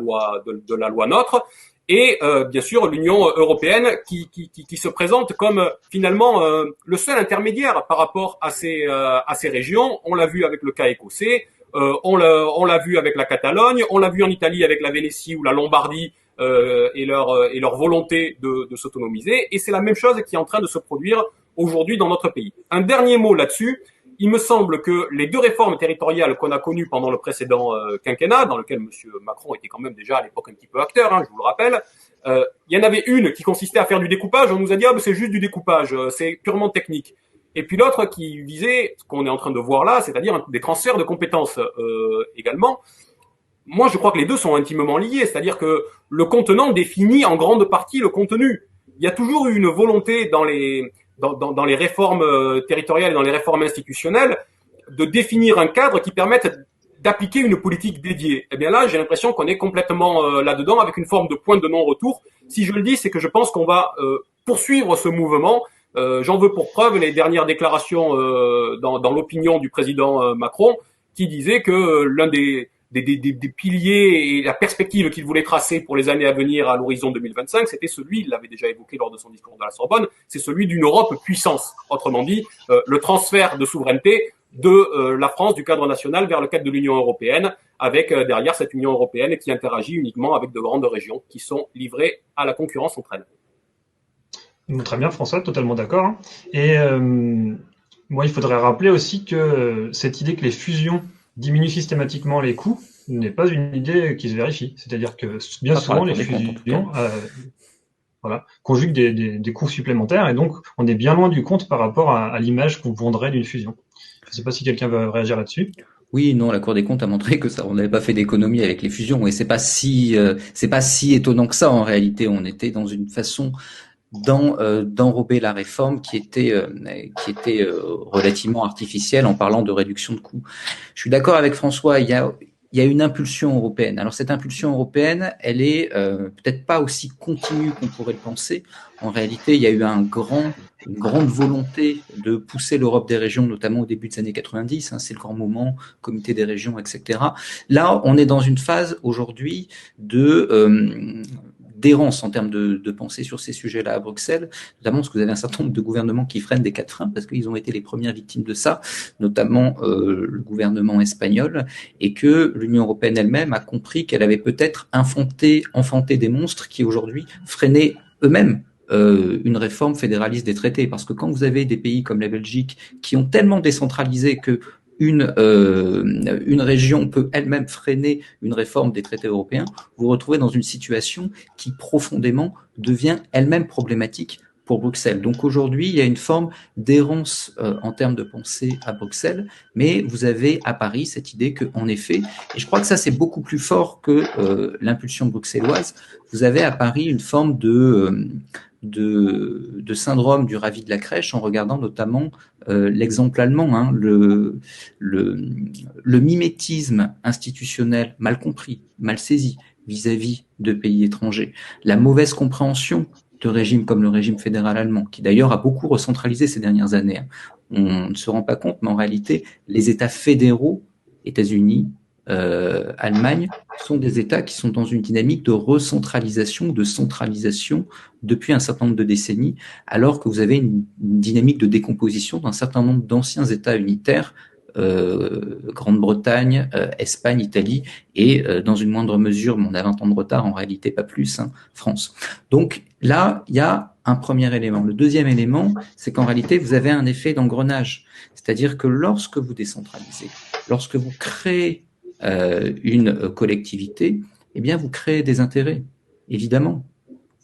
loi NOTRe, et bien sûr l'Union européenne qui se présente comme finalement le seul intermédiaire par rapport à ces régions. On l'a vu avec le cas écossais, on l'a vu avec la Catalogne, on l'a vu en Italie avec la Vénétie ou la Lombardie et leur volonté de s'autonomiser, et c'est la même chose qui est en train de se produire aujourd'hui dans notre pays. Un dernier mot là-dessus. Il me semble que les deux réformes territoriales qu'on a connues pendant le précédent quinquennat, dans lequel M. Macron était quand même déjà à l'époque un petit peu acteur, je vous le rappelle, il y en avait une qui consistait à faire du découpage. On nous a dit c'est juste du découpage, c'est purement technique. Et puis l'autre qui visait ce qu'on est en train de voir là, c'est-à-dire des transferts de compétences également. Moi, je crois que les deux sont intimement liés, c'est-à-dire que le contenant définit en grande partie le contenu. Il y a toujours eu une volonté dans les réformes territoriales et dans les réformes institutionnelles, de définir un cadre qui permette d'appliquer une politique dédiée. Eh bien là, j'ai l'impression qu'on est complètement là-dedans, avec une forme de point de non-retour. Si je le dis, c'est que je pense qu'on va poursuivre ce mouvement. J'en veux pour preuve les dernières déclarations dans l'opinion du président Macron, qui disait que l'un des piliers et la perspective qu'il voulait tracer pour les années à venir à l'horizon 2025, c'était celui, il l'avait déjà évoqué lors de son discours de la Sorbonne, c'est celui d'une Europe puissance. Autrement dit, le transfert de souveraineté de la France, du cadre national, vers le cadre de l'Union européenne, avec derrière cette Union européenne qui interagit uniquement avec de grandes régions qui sont livrées à la concurrence entre elles. Très bien, François, totalement d'accord. Et moi, il faudrait rappeler aussi que cette idée que les fusions diminue systématiquement les coûts n'est pas une idée qui se vérifie. C'est-à-dire que bien souvent, les fusions conjuguent des coûts supplémentaires, et donc on est bien loin du compte par rapport à l'image qu'on vendrait d'une fusion. Je ne sais pas si quelqu'un veut réagir là-dessus. Oui, non, la Cour des comptes a montré que on n'avait pas fait d'économie avec les fusions, et c'est pas si étonnant que ça en réalité. On était dans une façon d'enrober la réforme qui était relativement artificielle en parlant de réduction de coûts. Je suis d'accord avec François, il y a une impulsion européenne. Alors cette impulsion européenne, elle est peut-être pas aussi continue qu'on pourrait le penser. En réalité, il y a eu une grande volonté de pousser l'Europe des régions, notamment au début des années 90, c'est le grand moment, comité des régions, etc. Là, on est dans une phase aujourd'hui d'errance en termes de pensée sur ces sujets-là à Bruxelles, notamment parce que vous avez un certain nombre de gouvernements qui freinent des quatre freins, parce qu'ils ont été les premières victimes de ça, notamment le gouvernement espagnol, et que l'Union européenne elle-même a compris qu'elle avait peut-être enfanté des monstres qui aujourd'hui freinaient eux-mêmes une réforme fédéraliste des traités. Parce que quand vous avez des pays comme la Belgique qui ont tellement décentralisé que une région peut elle-même freiner une réforme des traités européens, vous vous retrouvez dans une situation qui profondément devient elle-même problématique pour Bruxelles. Donc aujourd'hui, il y a une forme d'errance en termes de pensée à Bruxelles, mais vous avez à Paris cette idée que, en effet, et je crois que ça c'est beaucoup plus fort que l'impulsion bruxelloise, vous avez à Paris une forme de syndrome du ravi de la crèche, en regardant notamment l'exemple allemand, le mimétisme institutionnel mal compris, mal saisi vis-à-vis de pays étrangers, la mauvaise compréhension de régimes comme le régime fédéral allemand, qui d'ailleurs a beaucoup recentralisé ces dernières années. On ne se rend pas compte, mais en réalité, les États fédéraux, États-Unis, Allemagne, sont des États qui sont dans une dynamique de recentralisation, de centralisation depuis un certain nombre de décennies, alors que vous avez une dynamique de décomposition d'un certain nombre d'anciens États unitaires, Grande-Bretagne, Espagne, Italie, et dans une moindre mesure, mais on a 20 ans de retard, en réalité pas plus, France. Donc là, il y a un premier élément. Le deuxième élément, c'est qu'en réalité, vous avez un effet d'engrenage. C'est-à-dire que lorsque vous décentralisez, lorsque vous créez une collectivité, eh bien, vous créez des intérêts, évidemment.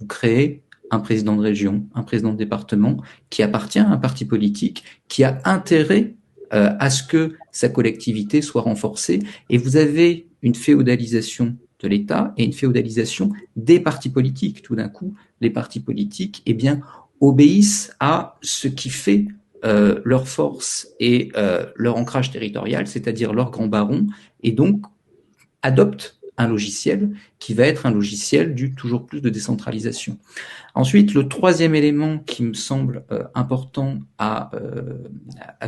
Vous créez un président de région, un président de département, qui appartient à un parti politique, qui a intérêt à ce que sa collectivité soit renforcée. Et vous avez une féodalisation de l'État et une féodalisation des partis politiques. Tout d'un coup, les partis politiques, eh bien, obéissent à ce qui fait leur force et leur ancrage territorial, c'est-à-dire leur grand baron, et donc adoptent un logiciel qui va être un logiciel du toujours plus de décentralisation. Ensuite, le troisième élément qui me semble important à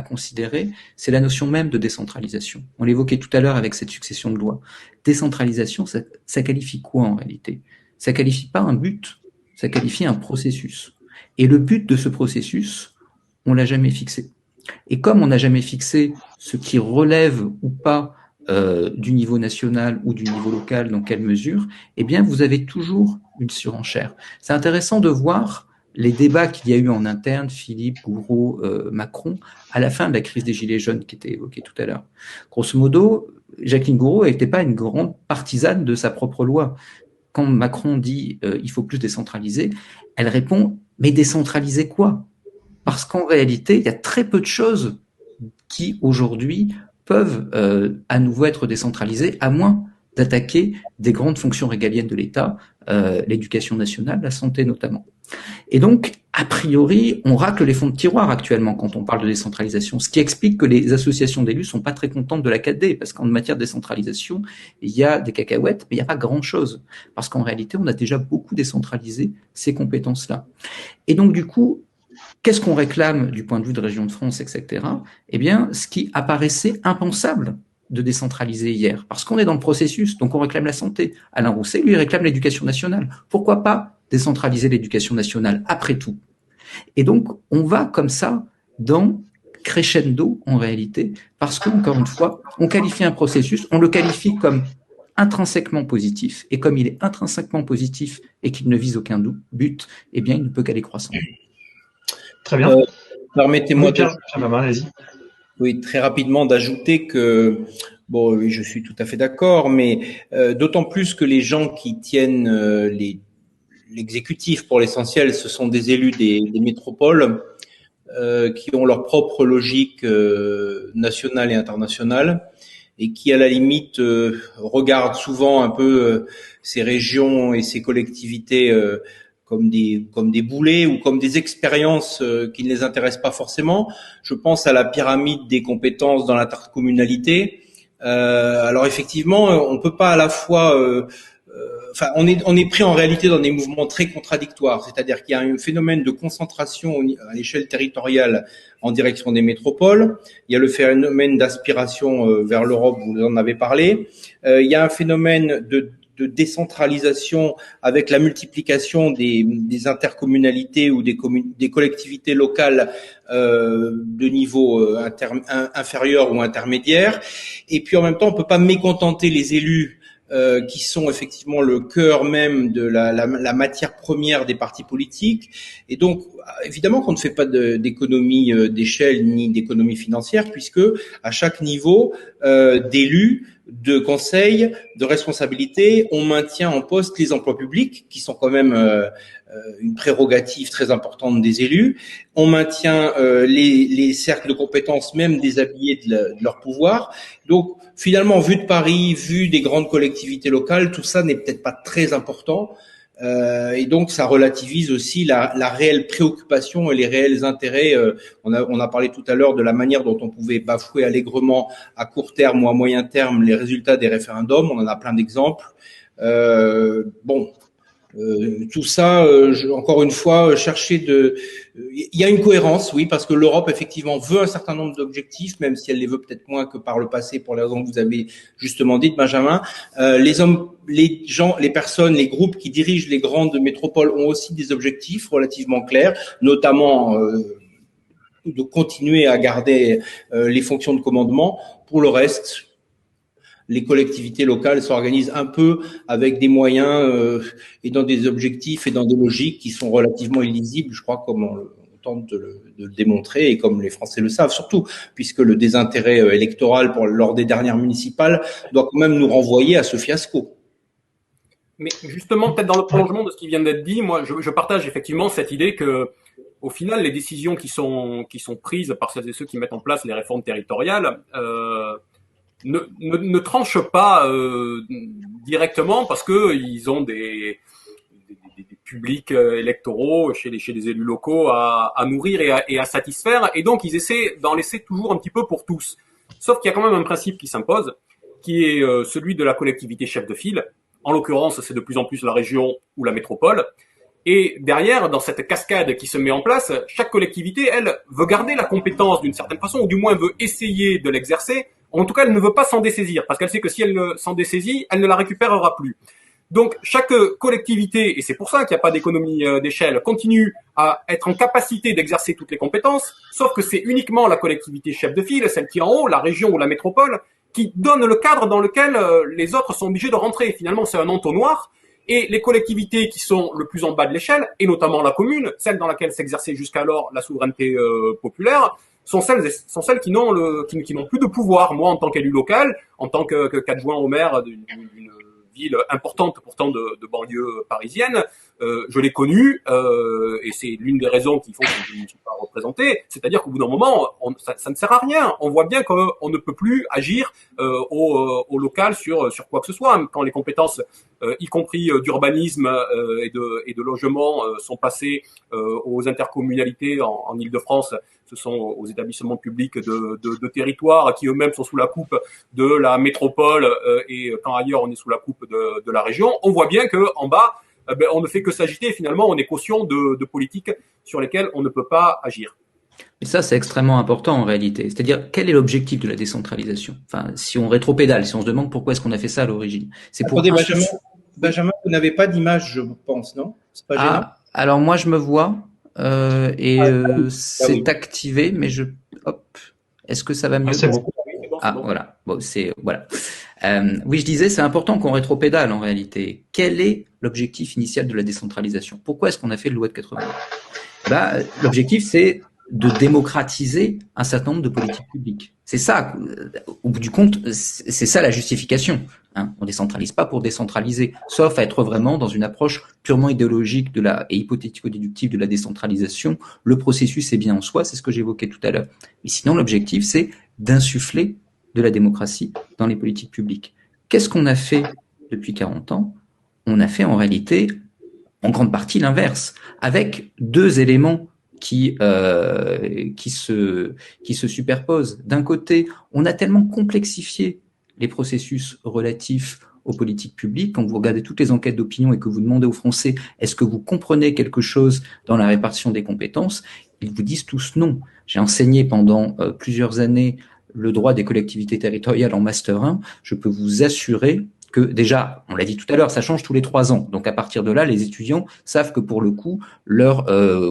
considérer, c'est la notion même de décentralisation. On l'évoquait tout à l'heure avec cette succession de lois. Décentralisation, ça qualifie quoi en réalité? Ça qualifie pas un but, ça qualifie un processus. Et le but de ce processus, on l'a jamais fixé. Et comme on n'a jamais fixé ce qui relève ou pas du niveau national ou du niveau local, dans quelle mesure, eh bien, vous avez toujours une surenchère. C'est intéressant de voir les débats qu'il y a eu en interne, Philippe, Gouraud, Macron, à la fin de la crise des Gilets jaunes qui était évoquée tout à l'heure. Grosso modo, Jacqueline Gouraud n'était pas une grande partisane de sa propre loi. Quand Macron dit il faut plus décentraliser, elle répond mais décentraliser quoi? Parce qu'en réalité, il y a très peu de choses qui aujourd'hui peuvent à nouveau être décentralisées, à moins d'attaquer des grandes fonctions régaliennes de l'État, l'éducation nationale, la santé notamment. Et donc, a priori, on racle les fonds de tiroir actuellement quand on parle de décentralisation, ce qui explique que les associations d'élus sont pas très contentes de la 4D, parce qu'en matière de décentralisation, il y a des cacahuètes, mais il n'y a pas grand-chose, parce qu'en réalité, on a déjà beaucoup décentralisé ces compétences-là. Et donc, du coup, qu'est-ce qu'on réclame du point de vue de Région de France, etc. Eh bien, ce qui apparaissait impensable de décentraliser hier, parce qu'on est dans le processus, donc on réclame la santé. Alain Rousset, lui, réclame l'éducation nationale. Pourquoi pas décentraliser l'éducation nationale, après tout? Et donc, on va comme ça dans crescendo, en réalité, parce qu'encore une fois, on qualifie un processus, on le qualifie comme intrinsèquement positif, et comme il est intrinsèquement positif et qu'il ne vise aucun but, eh bien, il ne peut qu'aller croissant. Très bien. Permettez-moi oui, très rapidement d'ajouter que, bon, oui, je suis tout à fait d'accord, mais d'autant plus que les gens qui tiennent l'exécutif, pour l'essentiel, ce sont des élus des métropoles qui ont leur propre logique nationale et internationale, et qui, à la limite, regardent souvent un peu ces régions et ces collectivités comme des boulets ou comme des expériences qui ne les intéressent pas forcément. Je pense à la pyramide des compétences dans l'intercommunalité. Alors effectivement, on peut pas à la fois on est pris en réalité dans des mouvements très contradictoires, c'est-à-dire qu'il y a un phénomène de concentration à l'échelle territoriale en direction des métropoles, il y a le phénomène d'aspiration vers l'Europe, vous en avez parlé, il y a un phénomène de décentralisation avec la multiplication des intercommunalités ou des collectivités locales de niveau inférieur ou intermédiaire, et puis en même temps on peut pas mécontenter les élus qui sont effectivement le cœur même de la matière première des partis politiques. Et donc, évidemment qu'on ne fait pas d'économie d'échelle ni d'économie financière, puisque à chaque niveau d'élus, de conseils, de responsabilités, on maintient en poste les emplois publics, qui sont quand même une prérogative très importante des élus. On maintient les cercles de compétences même déshabillés de leur pouvoir. Donc, finalement, vu de Paris, vu des grandes collectivités locales, tout ça n'est peut-être pas très important. Et donc, ça relativise aussi la réelle préoccupation et les réels intérêts. On a parlé tout à l'heure de la manière dont on pouvait bafouer allègrement à court terme ou à moyen terme les résultats des référendums. On en a plein d'exemples. Tout ça, encore une fois, il y a une cohérence, oui, parce que l'Europe effectivement veut un certain nombre d'objectifs, même si elle les veut peut-être moins que par le passé, pour les raisons que vous avez justement dites, Benjamin. Les personnes, les groupes qui dirigent les grandes métropoles ont aussi des objectifs relativement clairs, notamment de continuer à garder les fonctions de commandement. Pour le reste, les collectivités locales s'organisent un peu avec des moyens et dans des objectifs et dans des logiques qui sont relativement illisibles, je crois, comme on tente de le démontrer et comme les Français le savent, surtout puisque le désintérêt électoral lors des dernières municipales doit quand même nous renvoyer à ce fiasco. Mais justement, peut-être dans le prolongement de ce qui vient d'être dit, moi, je partage effectivement cette idée que, au final, les décisions qui sont prises par celles et ceux qui mettent en place les réformes territoriales ne tranchent pas directement parce que ils ont des publics électoraux chez les élus locaux à nourrir et à satisfaire, et donc ils essaient d'en laisser toujours un petit peu pour tous. Sauf qu'il y a quand même un principe qui s'impose, qui est celui de la collectivité chef de file. En l'occurrence, c'est de plus en plus la région ou la métropole. Et derrière, dans cette cascade qui se met en place, chaque collectivité, elle, veut garder la compétence d'une certaine façon, ou du moins veut essayer de l'exercer. En tout cas, elle ne veut pas s'en dessaisir, parce qu'elle sait que si elle s'en dessaisit, elle ne la récupérera plus. Donc, chaque collectivité, et c'est pour ça qu'il n'y a pas d'économie d'échelle, continue à être en capacité d'exercer toutes les compétences, sauf que c'est uniquement la collectivité chef de file, celle qui est en haut, la région ou la métropole, qui donne le cadre dans lequel les autres sont obligés de rentrer. Finalement, c'est un entonnoir. Et les collectivités qui sont le plus en bas de l'échelle, et notamment la commune, celle dans laquelle s'exerçait jusqu'alors la souveraineté populaire, sont celles qui n'ont plus de pouvoir. Moi, en tant qu'élu local, en tant qu'adjoint au maire d'une ville importante pourtant de banlieue parisienne, je l'ai connu, et c'est l'une des raisons qui font que je ne suis pas représenté. C'est-à-dire qu'au bout d'un moment, ça ne sert à rien. On voit bien qu'on ne peut plus agir au local sur quoi que ce soit. Quand les compétences, y compris d'urbanisme et de logement, sont passées aux intercommunalités en Île-de-France, ce sont aux établissements publics de territoire qui eux-mêmes sont sous la coupe de la métropole, et quand ailleurs on est sous la coupe de la région. On voit bien que en bas, on ne fait que s'agiter et finalement on est caution de politiques sur lesquelles on ne peut pas agir. Et ça, c'est extrêmement important en réalité. C'est-à-dire, quel est l'objectif de la décentralisation? Enfin, si on rétropédale, si on se demande pourquoi est-ce qu'on a fait ça à l'origine, c'est pour. Attendez, Benjamin, vous n'avez pas d'image, je pense, non? C'est pas gênant? Alors moi, je me vois c'est activé, mais hop. Est-ce que ça va mieux? C'est bon. Voilà. Bon, voilà. Oui, je disais, c'est important qu'on rétropédale en réalité. Quel est l'objectif initial de la décentralisation? Pourquoi est-ce qu'on a fait le loi de 80? L'objectif, c'est de démocratiser un certain nombre de politiques publiques. C'est ça, au bout du compte, c'est ça la justification. Hein. On décentralise pas pour décentraliser, sauf à être vraiment dans une approche purement idéologique et hypothético-déductive de la décentralisation. Le processus est bien en soi, c'est ce que j'évoquais tout à l'heure. Mais sinon, l'objectif, c'est d'insuffler de la démocratie dans les politiques publiques. Qu'est-ce qu'on a fait depuis 40 ans? On a fait en réalité, en grande partie, l'inverse, avec deux éléments qui se superposent. D'un côté, on a tellement complexifié les processus relatifs aux politiques publiques. Quand vous regardez toutes les enquêtes d'opinion et que vous demandez aux Français est-ce que vous comprenez quelque chose dans la répartition des compétences, ils vous disent tous non. J'ai enseigné pendant plusieurs années le droit des collectivités territoriales en Master 1. Je peux vous assurer que déjà, on l'a dit tout à l'heure, ça change tous les 3 ans. Donc à partir de là, les étudiants savent que pour le coup, leurs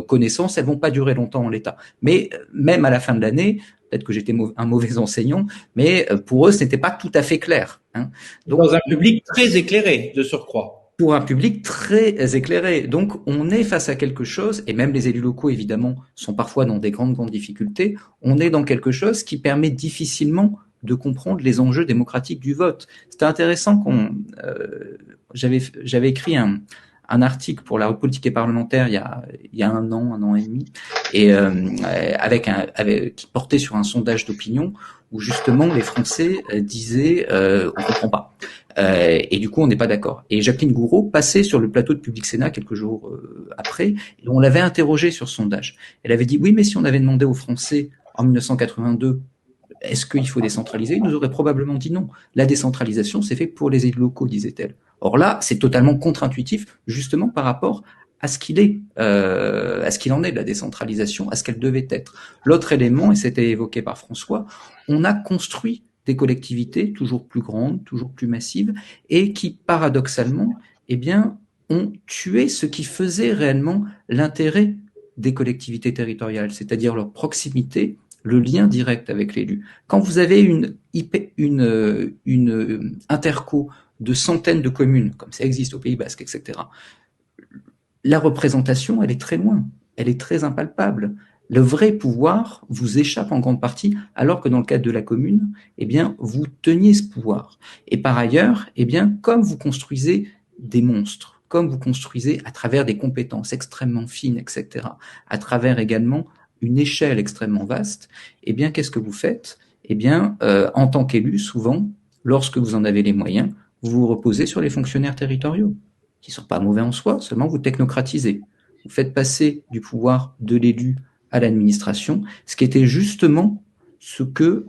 connaissances, elles vont pas durer longtemps en l'état. Mais même à la fin de l'année, peut-être que j'étais un mauvais enseignant, mais pour eux, ce n'était pas tout à fait clair. Hein. Donc, dans un public très éclairé, de surcroît. Pour un public très éclairé. Donc, on est face à quelque chose, et même les élus locaux, évidemment, sont parfois dans des grandes difficultés. On est dans quelque chose qui permet difficilement de comprendre les enjeux démocratiques du vote. C'était intéressant j'avais écrit un article pour la politique et parlementaire il y a un an et demi, et qui portait sur un sondage d'opinion où justement les Français disaient on comprend pas. Et du coup, on n'est pas d'accord. Et Jacqueline Gouraud passait sur le plateau de Public Sénat quelques jours après, et on l'avait interrogée sur ce sondage. Elle avait dit oui, mais si on avait demandé aux Français en 1982 est-ce qu'il faut décentraliser? Ils nous auraient probablement dit non. La décentralisation, c'est fait pour les élus locaux, disait-elle. Or là, c'est totalement contre-intuitif, justement par rapport à ce qu'il est, à ce qu'il en est de la décentralisation, à ce qu'elle devait être. L'autre élément, et c'était évoqué par François, on a construit des collectivités toujours plus grandes, toujours plus massives, et qui, paradoxalement, ont tué ce qui faisait réellement l'intérêt des collectivités territoriales, c'est-à-dire leur proximité, le lien direct avec l'élu. Quand vous avez une interco de centaines de communes, comme ça existe au Pays Basque, etc., la représentation, elle est très loin, elle est très impalpable. Le vrai pouvoir vous échappe en grande partie, alors que dans le cadre de la commune, vous teniez ce pouvoir. Et par ailleurs, comme vous construisez des monstres, comme vous construisez à travers des compétences extrêmement fines, etc., à travers également une échelle extrêmement vaste, eh bien, qu'est-ce que vous faites? Eh bien, en tant qu'élu, souvent, lorsque vous en avez les moyens, vous vous reposez sur les fonctionnaires territoriaux, qui ne sont pas mauvais en soi, seulement vous technocratisez. Vous faites passer du pouvoir de l'élu à l'administration, ce qui était justement ce que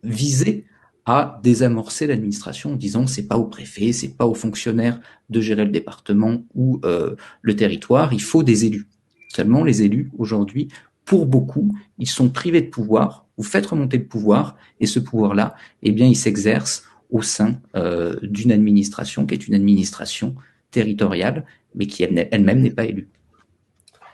visait à désamorcer l'administration en disant c'est pas au préfet, c'est pas aux fonctionnaires de gérer le département ou le territoire, il faut des élus. Seulement les élus aujourd'hui, pour beaucoup, ils sont privés de pouvoir, vous faites remonter le pouvoir et ce pouvoir-là, eh bien il s'exerce au sein d'une administration qui est une administration territoriale, mais qui elle-même n'est pas élue.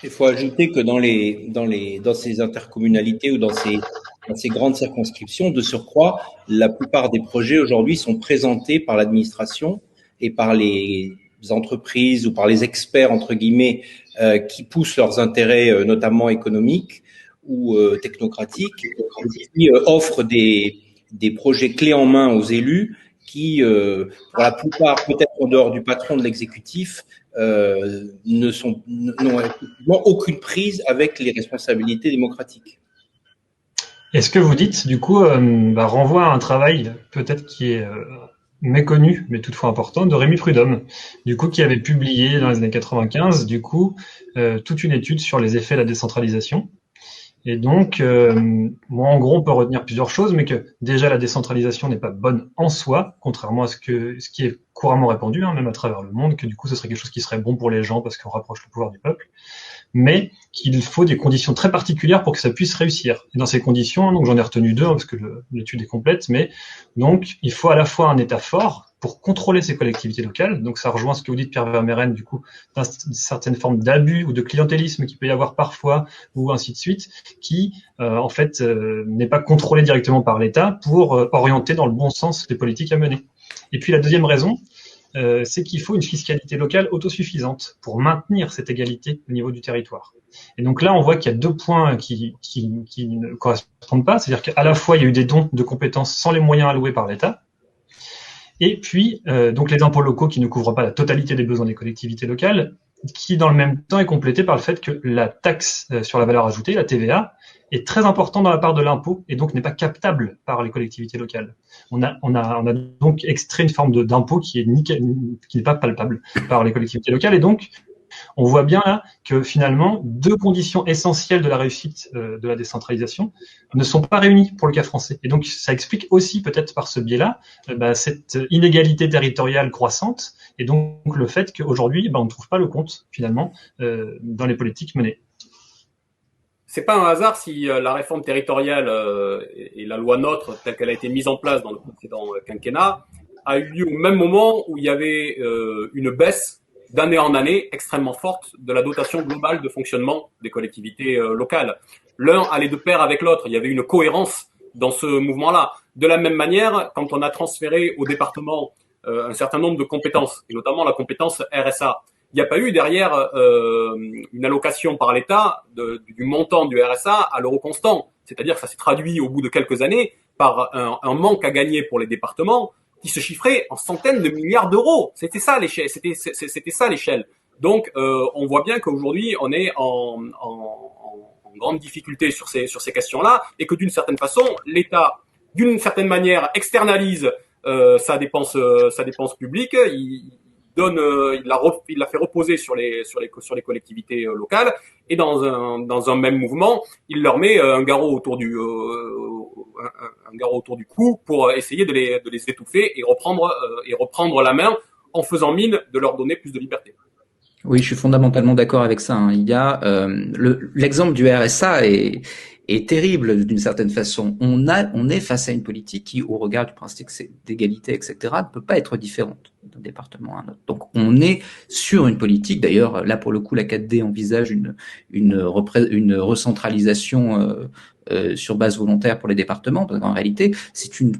Il faut ajouter que dans ces intercommunalités ou dans ces grandes circonscriptions, de surcroît, la plupart des projets aujourd'hui sont présentés par l'administration et par les entreprises ou par les experts, entre guillemets, qui poussent leurs intérêts, notamment économiques ou technocratiques, qui offrent des projets clés en main aux élus qui, pour la plupart, peut-être en dehors du patron de l'exécutif, n'ont aucune prise avec les responsabilités démocratiques. Et ce que vous dites, du coup, renvoie à un travail peut-être qui est méconnu, mais toutefois important, de Rémi Prudhomme, du coup, qui avait publié dans les années 95, du coup, toute une étude sur les effets de la décentralisation. Et donc, moi, en gros, on peut retenir plusieurs choses, mais que déjà la décentralisation n'est pas bonne en soi, contrairement à ce qui est couramment répandu, hein, même à travers le monde, que du coup, ce serait quelque chose qui serait bon pour les gens parce qu'on rapproche le pouvoir du peuple, mais qu'il faut des conditions très particulières pour que ça puisse réussir. Et dans ces conditions, donc j'en ai retenu deux, hein, parce que l'étude est complète, mais donc il faut à la fois un État fort pour contrôler ces collectivités locales. Donc ça rejoint ce que vous dites, Pierre Vermeyren, du coup, d'une certaine forme d'abus ou de clientélisme qu'il peut y avoir parfois, ou ainsi de suite, qui en fait n'est pas contrôlé directement par l'État pour orienter dans le bon sens les politiques à mener. Et puis la deuxième raison, c'est qu'il faut une fiscalité locale autosuffisante pour maintenir cette égalité au niveau du territoire. Et donc là, on voit qu'il y a deux points qui ne correspondent pas, c'est-à-dire qu'à la fois, il y a eu des dons de compétences sans les moyens alloués par l'État, et puis donc les impôts locaux qui ne couvrent pas la totalité des besoins des collectivités locales, qui dans le même temps est complété par le fait que la taxe sur la valeur ajoutée, la TVA, est très importante dans la part de l'impôt et donc n'est pas captable par les collectivités locales. On a donc extrait une forme d'impôt qui n'est pas palpable par les collectivités locales, et donc on voit bien là que finalement deux conditions essentielles de la réussite de la décentralisation ne sont pas réunies pour le cas français. Et donc ça explique aussi peut-être par ce biais-là cette inégalité territoriale croissante, et donc le fait qu'aujourd'hui on ne trouve pas le compte finalement dans les politiques menées. C'est pas un hasard si la réforme territoriale et la loi NOTRe telle qu'elle a été mise en place dans le précédent quinquennat a eu lieu au même moment où il y avait une baisse d'année en année extrêmement forte de la dotation globale de fonctionnement des collectivités locales. L'un allait de pair avec l'autre. Il y avait une cohérence dans ce mouvement-là. De la même manière, quand on a transféré au département un certain nombre de compétences, et notamment la compétence RSA, il n'y a pas eu derrière une allocation par l'État du montant du RSA à l'euro constant. C'est-à-dire que ça s'est traduit au bout de quelques années par un manque à gagner pour les départements qui se chiffrait en centaines de milliards d'euros. C'était ça l'échelle. C'était ça l'échelle. Donc on voit bien qu'aujourd'hui on est en grande difficulté sur ces questions-là, et que d'une certaine façon l'État, d'une certaine manière, externalise sa dépense publique. Il la fait reposer sur les collectivités locales, et dans un même mouvement, il leur met un garrot autour du cou pour essayer de les étouffer et reprendre la main en faisant mine de leur donner plus de liberté. Oui, je suis fondamentalement d'accord avec ça, hein. Il y a l'exemple du RSA est terrible d'une certaine façon. On est face à une politique qui, au regard du principe d'égalité, etc., ne peut pas être différente d'un département à un autre. Donc, on est sur une politique. D'ailleurs, là, pour le coup, la 4D envisage une recentralisation sur base volontaire pour les départements, parce qu'en réalité, c'est une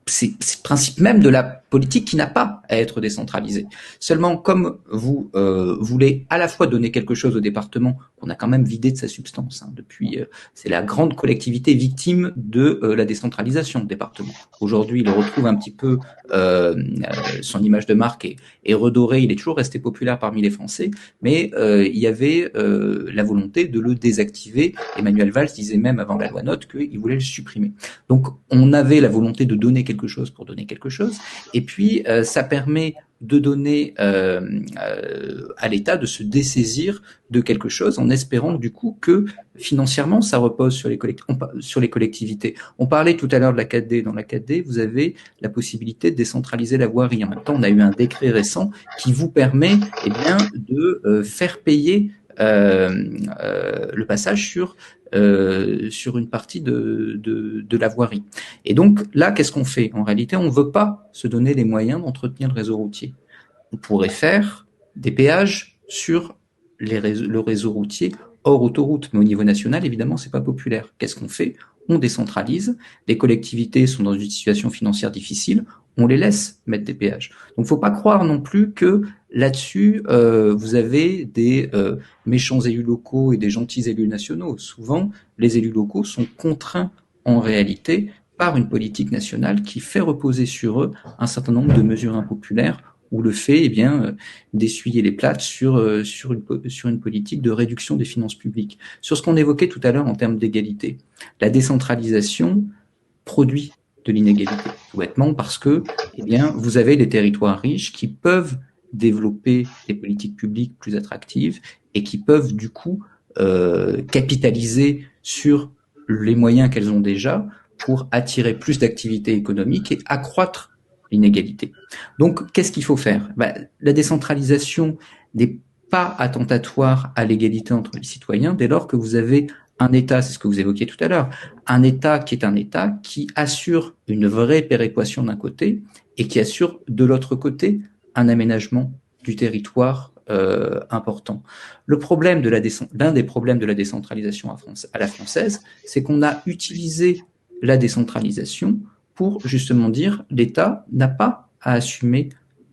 c'est le principe même de la politique qui n'a pas à être décentralisée. Seulement, comme vous voulez à la fois donner quelque chose au département, qu'on a quand même vidé de sa substance, hein, depuis, c'est la grande collectivité victime de la décentralisation du département. Aujourd'hui, il retrouve un petit peu son image de marque est redoré, il est toujours resté populaire parmi les Français, mais il y avait la volonté de le désactiver. Emmanuel Valls disait même avant la loi NOTE qu'il voulait le supprimer. Donc on avait la volonté de donner quelque chose pour donner quelque chose, et puis ça permet de donner à l'État de se dessaisir de quelque chose en espérant du coup que financièrement ça repose sur les collectivités. On parlait tout à l'heure de la 4D. Dans la 4D, vous avez la possibilité de décentraliser la voirie. En même temps, on a eu un décret récent qui vous permet de faire payer le passage sur une partie de la voirie. Et donc là, qu'est-ce qu'on fait? En réalité, on ne veut pas se donner les moyens d'entretenir le réseau routier. On pourrait faire des péages sur le réseau routier hors autoroute, mais au niveau national, évidemment, c'est pas populaire. Qu'est-ce qu'on fait? On décentralise. Les collectivités sont dans une situation financière difficile. On les laisse mettre des péages. Donc, faut pas croire non plus que là-dessus, vous avez des méchants élus locaux et des gentils élus nationaux. Souvent, les élus locaux sont contraints en réalité par une politique nationale qui fait reposer sur eux un certain nombre de mesures impopulaires ou le fait d'essuyer les plâtres sur une politique de réduction des finances publiques. Sur ce qu'on évoquait tout à l'heure en termes d'égalité, la décentralisation produit de l'inégalité, tout bêtement parce que vous avez des territoires riches qui peuvent développer des politiques publiques plus attractives et qui peuvent du coup capitaliser sur les moyens qu'elles ont déjà pour attirer plus d'activités économiques et accroître l'inégalité. Donc, qu'est-ce qu'il faut faire? La décentralisation n'est pas attentatoire à l'égalité entre les citoyens dès lors que vous avez un État, c'est ce que vous évoquiez tout à l'heure, un État qui assure une vraie péréquation d'un côté et qui assure de l'autre côté un aménagement du territoire important. L'un des problèmes de la décentralisation à la française, c'est qu'on a utilisé la décentralisation pour justement dire l'État n'a pas à assumer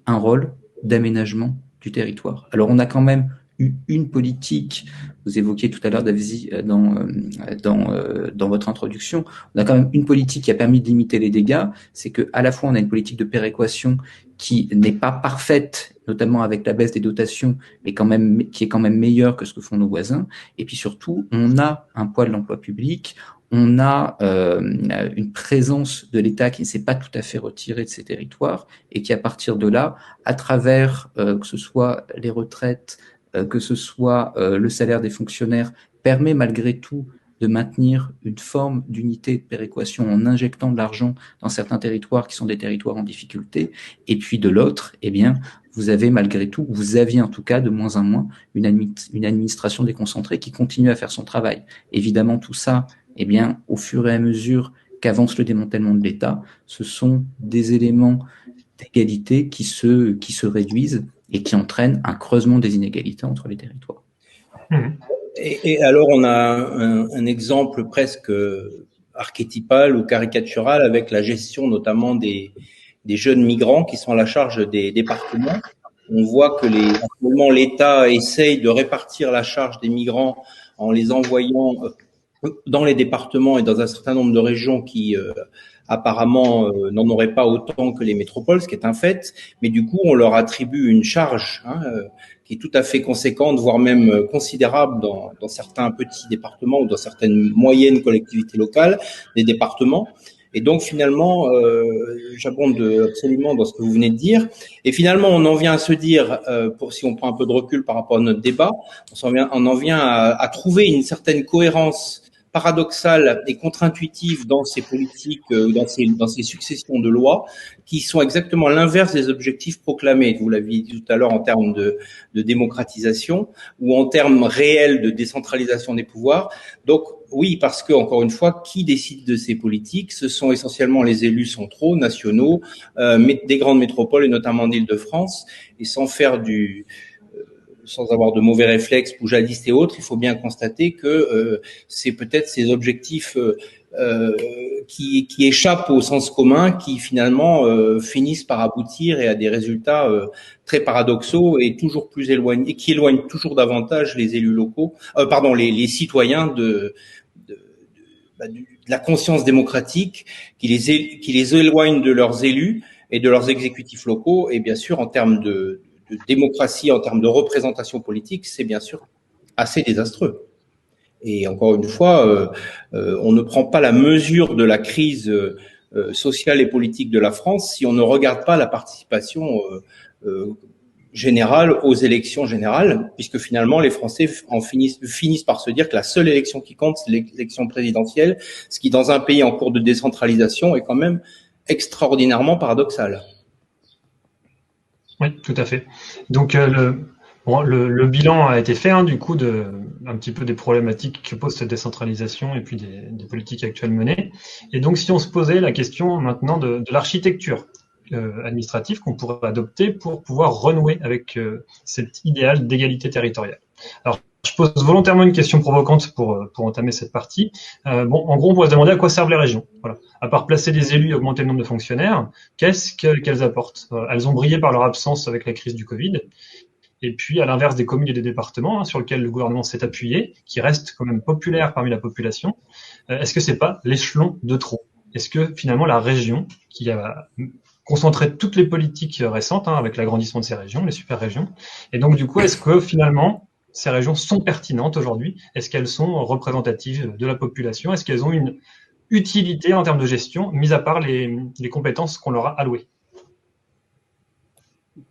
un rôle d'aménagement du territoire. Alors on a quand même eu une politique, vous évoquiez tout à l'heure Davzi dans votre introduction, on a quand même une politique qui a permis de limiter les dégâts, c'est que à la fois on a une politique de péréquation qui n'est pas parfaite, notamment avec la baisse des dotations, mais qui est quand même meilleure que ce que font nos voisins, et puis surtout on a un poids de l'emploi public, on a une présence de l'État qui ne s'est pas tout à fait retirée de ces territoires et qui, à partir de là, à travers que ce soit les retraites, que ce soit le salaire des fonctionnaires, permet malgré tout de maintenir une forme d'unité de péréquation en injectant de l'argent dans certains territoires qui sont des territoires en difficulté. Et puis de l'autre, vous avez malgré tout, vous aviez en tout cas de moins en moins une administration déconcentrée qui continue à faire son travail. Évidemment, tout ça, au fur et à mesure qu'avance le démantèlement de l'État, ce sont des éléments d'égalité qui se réduisent et qui entraînent un creusement des inégalités entre les territoires. Et alors, on a un exemple presque archétypal ou caricatural avec la gestion notamment des jeunes migrants qui sont à la charge des départements. On voit que actuellement, l'État essaye de répartir la charge des migrants en les envoyant dans les départements et dans un certain nombre de régions qui apparemment n'en auraient pas autant que les métropoles, ce qui est un fait, mais du coup on leur attribue une charge qui est tout à fait conséquente, voire même considérable dans certains petits départements ou dans certaines moyennes collectivités locales des départements. Et donc finalement, j'abonde absolument dans ce que vous venez de dire. Et finalement, on en vient à se dire, si on prend un peu de recul par rapport à notre débat, on en vient à trouver une certaine cohérence paradoxale et contre-intuitive dans ces politiques, dans ces successions de lois, qui sont exactement l'inverse des objectifs proclamés. Vous l'aviez dit tout à l'heure en termes de démocratisation ou en termes réels de décentralisation des pouvoirs. Donc oui, parce que encore une fois, qui décide de ces politiques? Ce sont essentiellement les élus centraux, nationaux, des grandes métropoles et notamment d'Île-de-France. Et sans avoir de mauvais réflexes poujadistes et autres, il faut bien constater que c'est peut-être ces objectifs qui échappent au sens commun, qui finalement finissent par aboutir et à des résultats très paradoxaux et toujours plus éloignés, qui éloignent toujours davantage les élus locaux, les citoyens de la conscience démocratique, qui les éloignent de leurs élus et de leurs exécutifs locaux. Et bien sûr, en termes de démocratie, en termes de représentation politique, c'est bien sûr assez désastreux. Et encore une fois, on ne prend pas la mesure de la crise sociale et politique de la France si on ne regarde pas la participation générale aux élections générales, puisque finalement les Français finissent par se dire que la seule élection qui compte, c'est l'élection présidentielle, ce qui dans un pays en cours de décentralisation est quand même extraordinairement paradoxal. Oui, tout à fait. Donc le bilan a été fait, hein, du coup, un petit peu des problématiques que pose cette décentralisation et puis des politiques actuelles menées. Et donc, si on se posait la question maintenant de l'architecture administrative qu'on pourrait adopter pour pouvoir renouer avec cet idéal d'égalité territoriale. Alors, je pose volontairement une question provocante pour entamer cette partie. En gros, on pourrait se demander à quoi servent les régions. Voilà. À part placer des élus et augmenter le nombre de fonctionnaires, qu'est-ce qu'elles apportent? Elles ont brillé par leur absence avec la crise du Covid. Et puis, à l'inverse des communes et des départements, hein, sur lesquels le gouvernement s'est appuyé, qui restent quand même populaires parmi la population, est-ce que c'est pas l'échelon de trop? Est-ce que finalement la région, qui a concentré toutes les politiques récentes, hein, avec l'agrandissement de ces régions, les super-régions, et donc du coup, est-ce que finalement ces régions sont pertinentes aujourd'hui? Est-ce qu'elles sont représentatives de la population? Est-ce qu'elles ont une utilité en termes de gestion, mis à part les compétences qu'on leur a allouées?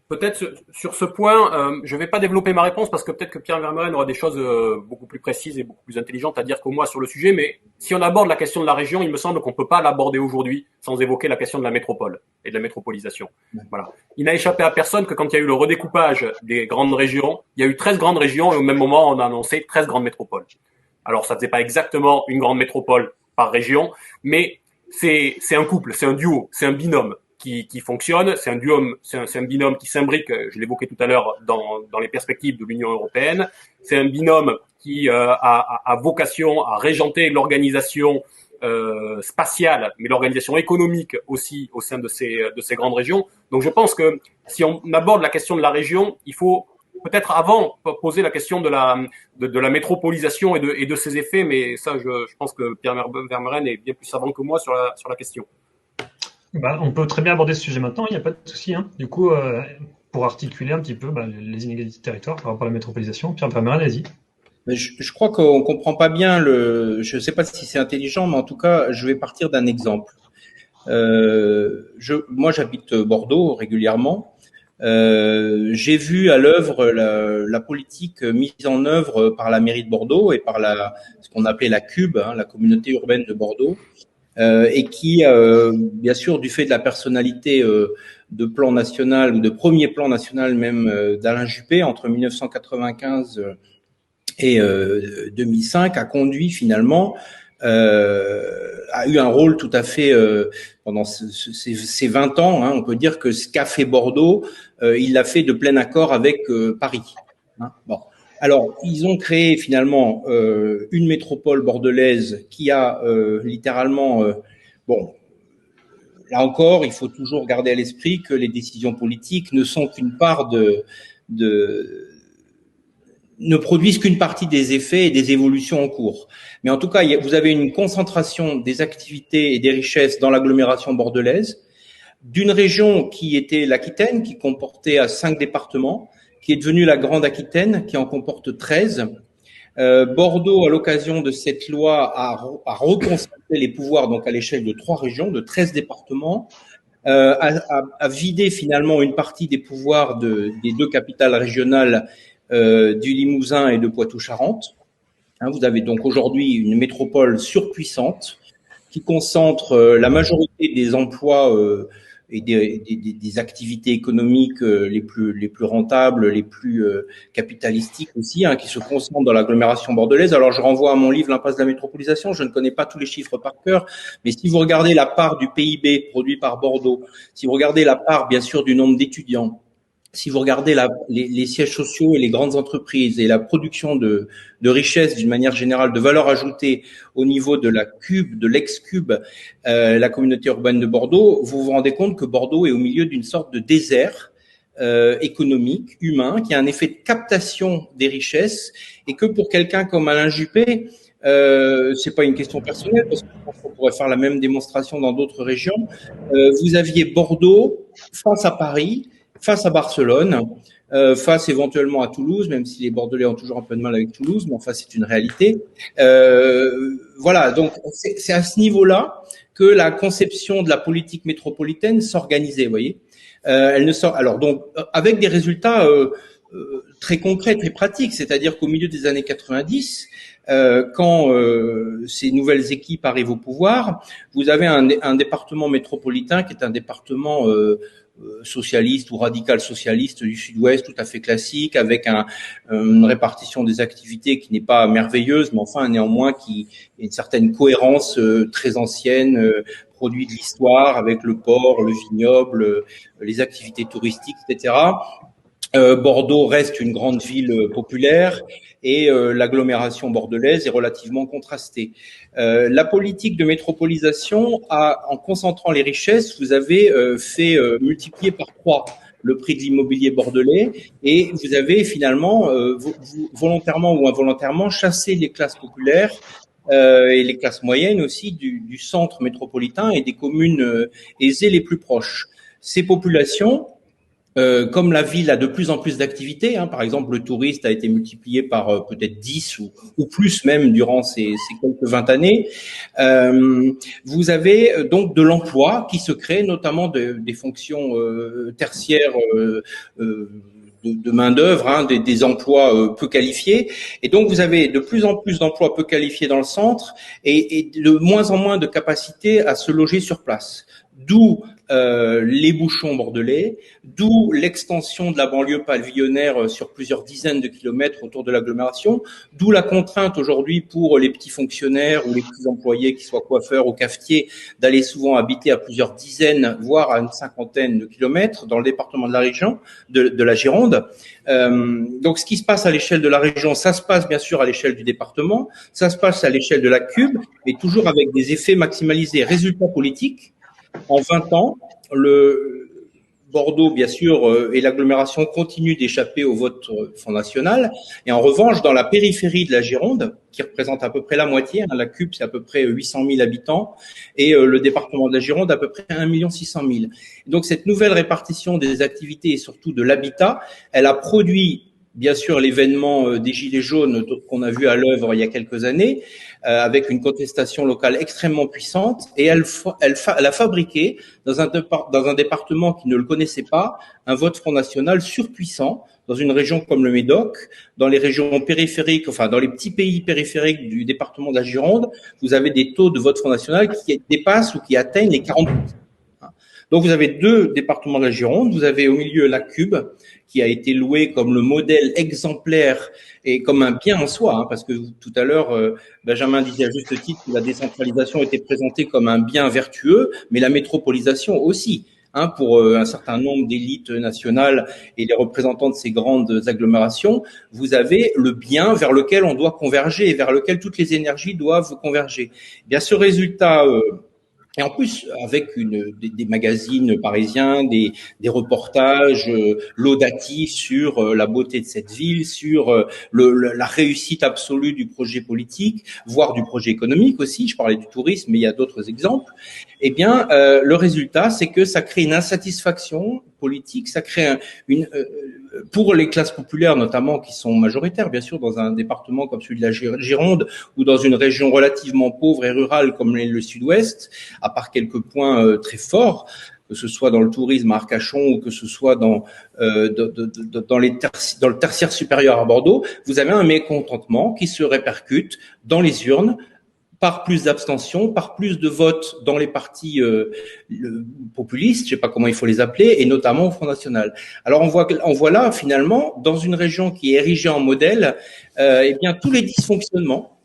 Peut-être sur ce point, je ne vais pas développer ma réponse parce que peut-être que Pierre Vermeuren aura des choses beaucoup plus précises et beaucoup plus intelligentes à dire que moi sur le sujet. Mais si on aborde la question de la région, il me semble qu'on ne peut pas l'aborder aujourd'hui sans évoquer la question de la métropole et de la métropolisation. Voilà. Il n'a échappé à personne que quand il y a eu le redécoupage des grandes régions, il y a eu 13 grandes régions et au même moment, on a annoncé 13 grandes métropoles. Alors, ça ne faisait pas exactement une grande métropole par région, mais c'est un couple, c'est un duo, c'est un binôme qui fonctionne. C'est un binôme qui s'imbrique, je l'évoquais tout à l'heure, dans les perspectives de l'Union européenne. C'est un binôme qui a vocation à régenter l'organisation spatiale, mais l'organisation économique aussi au sein de ces grandes régions. Donc je pense que si on aborde la question de la région, il faut peut-être avant poser la question de la métropolisation et de ses effets, mais ça je pense que Pierre Vermeuren est bien plus savant que moi sur la question. On peut très bien aborder ce sujet maintenant, il n'y a pas de souci. Hein. Du coup, pour articuler un petit peu les inégalités de territoire par rapport à la métropolisation, Pierre Vermeuren, allez-y. Je crois qu'on comprend pas bien je ne sais pas si c'est intelligent, mais en tout cas, je vais partir d'un exemple. Moi, j'habite Bordeaux régulièrement. J'ai vu à l'œuvre la politique mise en œuvre par la mairie de Bordeaux et par ce qu'on appelait la CUB, hein, la communauté urbaine de Bordeaux. Et qui, bien sûr, du fait de la personnalité de plan national ou de premier plan national même d'Alain Juppé entre 1995 et 2005, a conduit finalement, a eu un rôle tout à fait pendant ces 20 ans. Hein, on peut dire que ce qu'a fait Bordeaux, il l'a fait de plein accord avec Paris. Hein, bon. Alors, ils ont créé finalement une métropole bordelaise qui a littéralement, là encore, il faut toujours garder à l'esprit que les décisions politiques ne sont qu'une part ne produisent qu'une partie des effets et des évolutions en cours. Mais en tout cas, vous avez une concentration des activités et des richesses dans l'agglomération bordelaise, d'une région qui était l'Aquitaine, qui comportait 5 départements, qui est devenue la Grande Aquitaine, qui en comporte 13. Bordeaux, à l'occasion de cette loi, a reconcentré les pouvoirs donc à l'échelle de 3 régions, de 13 départements, a vidé finalement une partie des pouvoirs des 2 capitales régionales du Limousin et de Poitou-Charentes. Hein, vous avez donc aujourd'hui une métropole surpuissante qui concentre la majorité des emplois et des activités économiques les plus rentables, les plus capitalistiques aussi, hein, qui se concentrent dans l'agglomération bordelaise. Alors, je renvoie à mon livre L'impasse de la métropolisation. Je ne connais pas tous les chiffres par cœur, mais si vous regardez la part du PIB produit par Bordeaux, si vous regardez la part, bien sûr, du nombre d'étudiants, si vous regardez les sièges sociaux et les grandes entreprises et la production de richesses d'une manière générale, de valeur ajoutée au niveau de la Cube, de l'ex-Cube, la communauté urbaine de Bordeaux, vous vous rendez compte que Bordeaux est au milieu d'une sorte de désert économique, humain, qui a un effet de captation des richesses, et que pour quelqu'un comme Alain Juppé, c'est pas une question personnelle, parce que je pense qu'on pourrait faire la même démonstration dans d'autres régions. Vous aviez Bordeaux face à Paris, face à Barcelone, face éventuellement à Toulouse, même si les Bordelais ont toujours un peu de mal avec Toulouse, mais enfin c'est une réalité. Voilà, donc c'est à ce niveau-là que la conception de la politique métropolitaine s'organisait, vous voyez. Elle ne sort alors donc avec des résultats très concrets, très pratiques, c'est-à-dire qu'au milieu des années 90, quand ces nouvelles équipes arrivent au pouvoir, vous avez un département métropolitain qui est un département socialiste ou radical socialiste du Sud-Ouest, tout à fait classique, avec une répartition des activités qui n'est pas merveilleuse, mais enfin néanmoins qui a une certaine cohérence très ancienne, produit de l'histoire, avec le port, le vignoble, les activités touristiques, etc. Bordeaux reste une grande ville populaire et l'agglomération bordelaise est relativement contrastée. La politique de métropolisation en concentrant les richesses, vous avez fait multiplier par 3 le prix de l'immobilier bordelais et vous avez finalement, volontairement ou involontairement, chassé les classes populaires et les classes moyennes aussi du centre métropolitain et des communes aisées les plus proches. Ces populations, comme la ville a de plus en plus d'activités, par exemple le touriste a été multiplié par peut-être 10 ou plus même durant ces quelques 20 années, vous avez donc de l'emploi qui se crée, notamment des fonctions tertiaires de main-d'œuvre, des emplois peu qualifiés, et donc vous avez de plus en plus d'emplois peu qualifiés dans le centre et de moins en moins de capacité à se loger sur place. D'où les bouchons bordelais, d'où l'extension de la banlieue pavillonnaire sur plusieurs dizaines de kilomètres autour de l'agglomération, d'où la contrainte aujourd'hui pour les petits fonctionnaires ou les petits employés, qui soient coiffeurs ou cafetiers, d'aller souvent habiter à plusieurs dizaines, voire à une cinquantaine de kilomètres dans le département de la région, de la Gironde. Donc ce qui se passe à l'échelle de la région, ça se passe bien sûr à l'échelle du département, ça se passe à l'échelle de la Cube, mais toujours avec des effets maximalisés. Résultat politique, en 20 ans, le Bordeaux, bien sûr, et l'agglomération continuent d'échapper au vote Front National. Et en revanche, dans la périphérie de la Gironde, qui représente à peu près la moitié, la Cube, c'est à peu près 800 000 habitants, et le département de la Gironde, à peu près 1 600 000. Donc, cette nouvelle répartition des activités et surtout de l'habitat, elle a produit bien sûr l'événement des Gilets jaunes qu'on a vu à l'œuvre il y a quelques années, avec une contestation locale extrêmement puissante, et elle a fabriqué dans un département qui ne le connaissait pas un vote Front National surpuissant dans une région comme le Médoc, dans les régions périphériques, enfin dans les petits pays périphériques du département de la Gironde, vous avez des taux de vote Front National qui dépassent ou qui atteignent les 40%. Donc vous avez 2 départements de la Gironde, vous avez au milieu la Cube, qui a été loué comme le modèle exemplaire et comme un bien en soi, parce que tout à l'heure, Benjamin disait à juste titre que la décentralisation était présentée comme un bien vertueux, mais la métropolisation aussi, pour un certain nombre d'élites nationales et les représentants de ces grandes agglomérations, vous avez le bien vers lequel on doit converger et vers lequel toutes les énergies doivent converger. Eh bien, ce résultat... Et en plus, avec des magazines parisiens, des reportages laudatifs sur la beauté de cette ville, sur la réussite absolue du projet politique, voire du projet économique aussi. Je parlais du tourisme, mais il y a d'autres exemples. Eh bien, le résultat, c'est que ça crée une insatisfaction politique, ça crée pour les classes populaires notamment, qui sont majoritaires bien sûr dans un département comme celui de la Gironde ou dans une région relativement pauvre et rurale comme le Sud-Ouest, à part quelques points très forts, que ce soit dans le tourisme à Arcachon ou que ce soit dans le tertiaire supérieur à Bordeaux, vous avez un mécontentement qui se répercute dans les urnes par plus d'abstention, par plus de votes dans les partis populistes, je ne sais pas comment il faut les appeler, et notamment au Front National. Alors on voit là finalement, dans une région qui est érigée en modèle, eh bien tous les dysfonctionnements,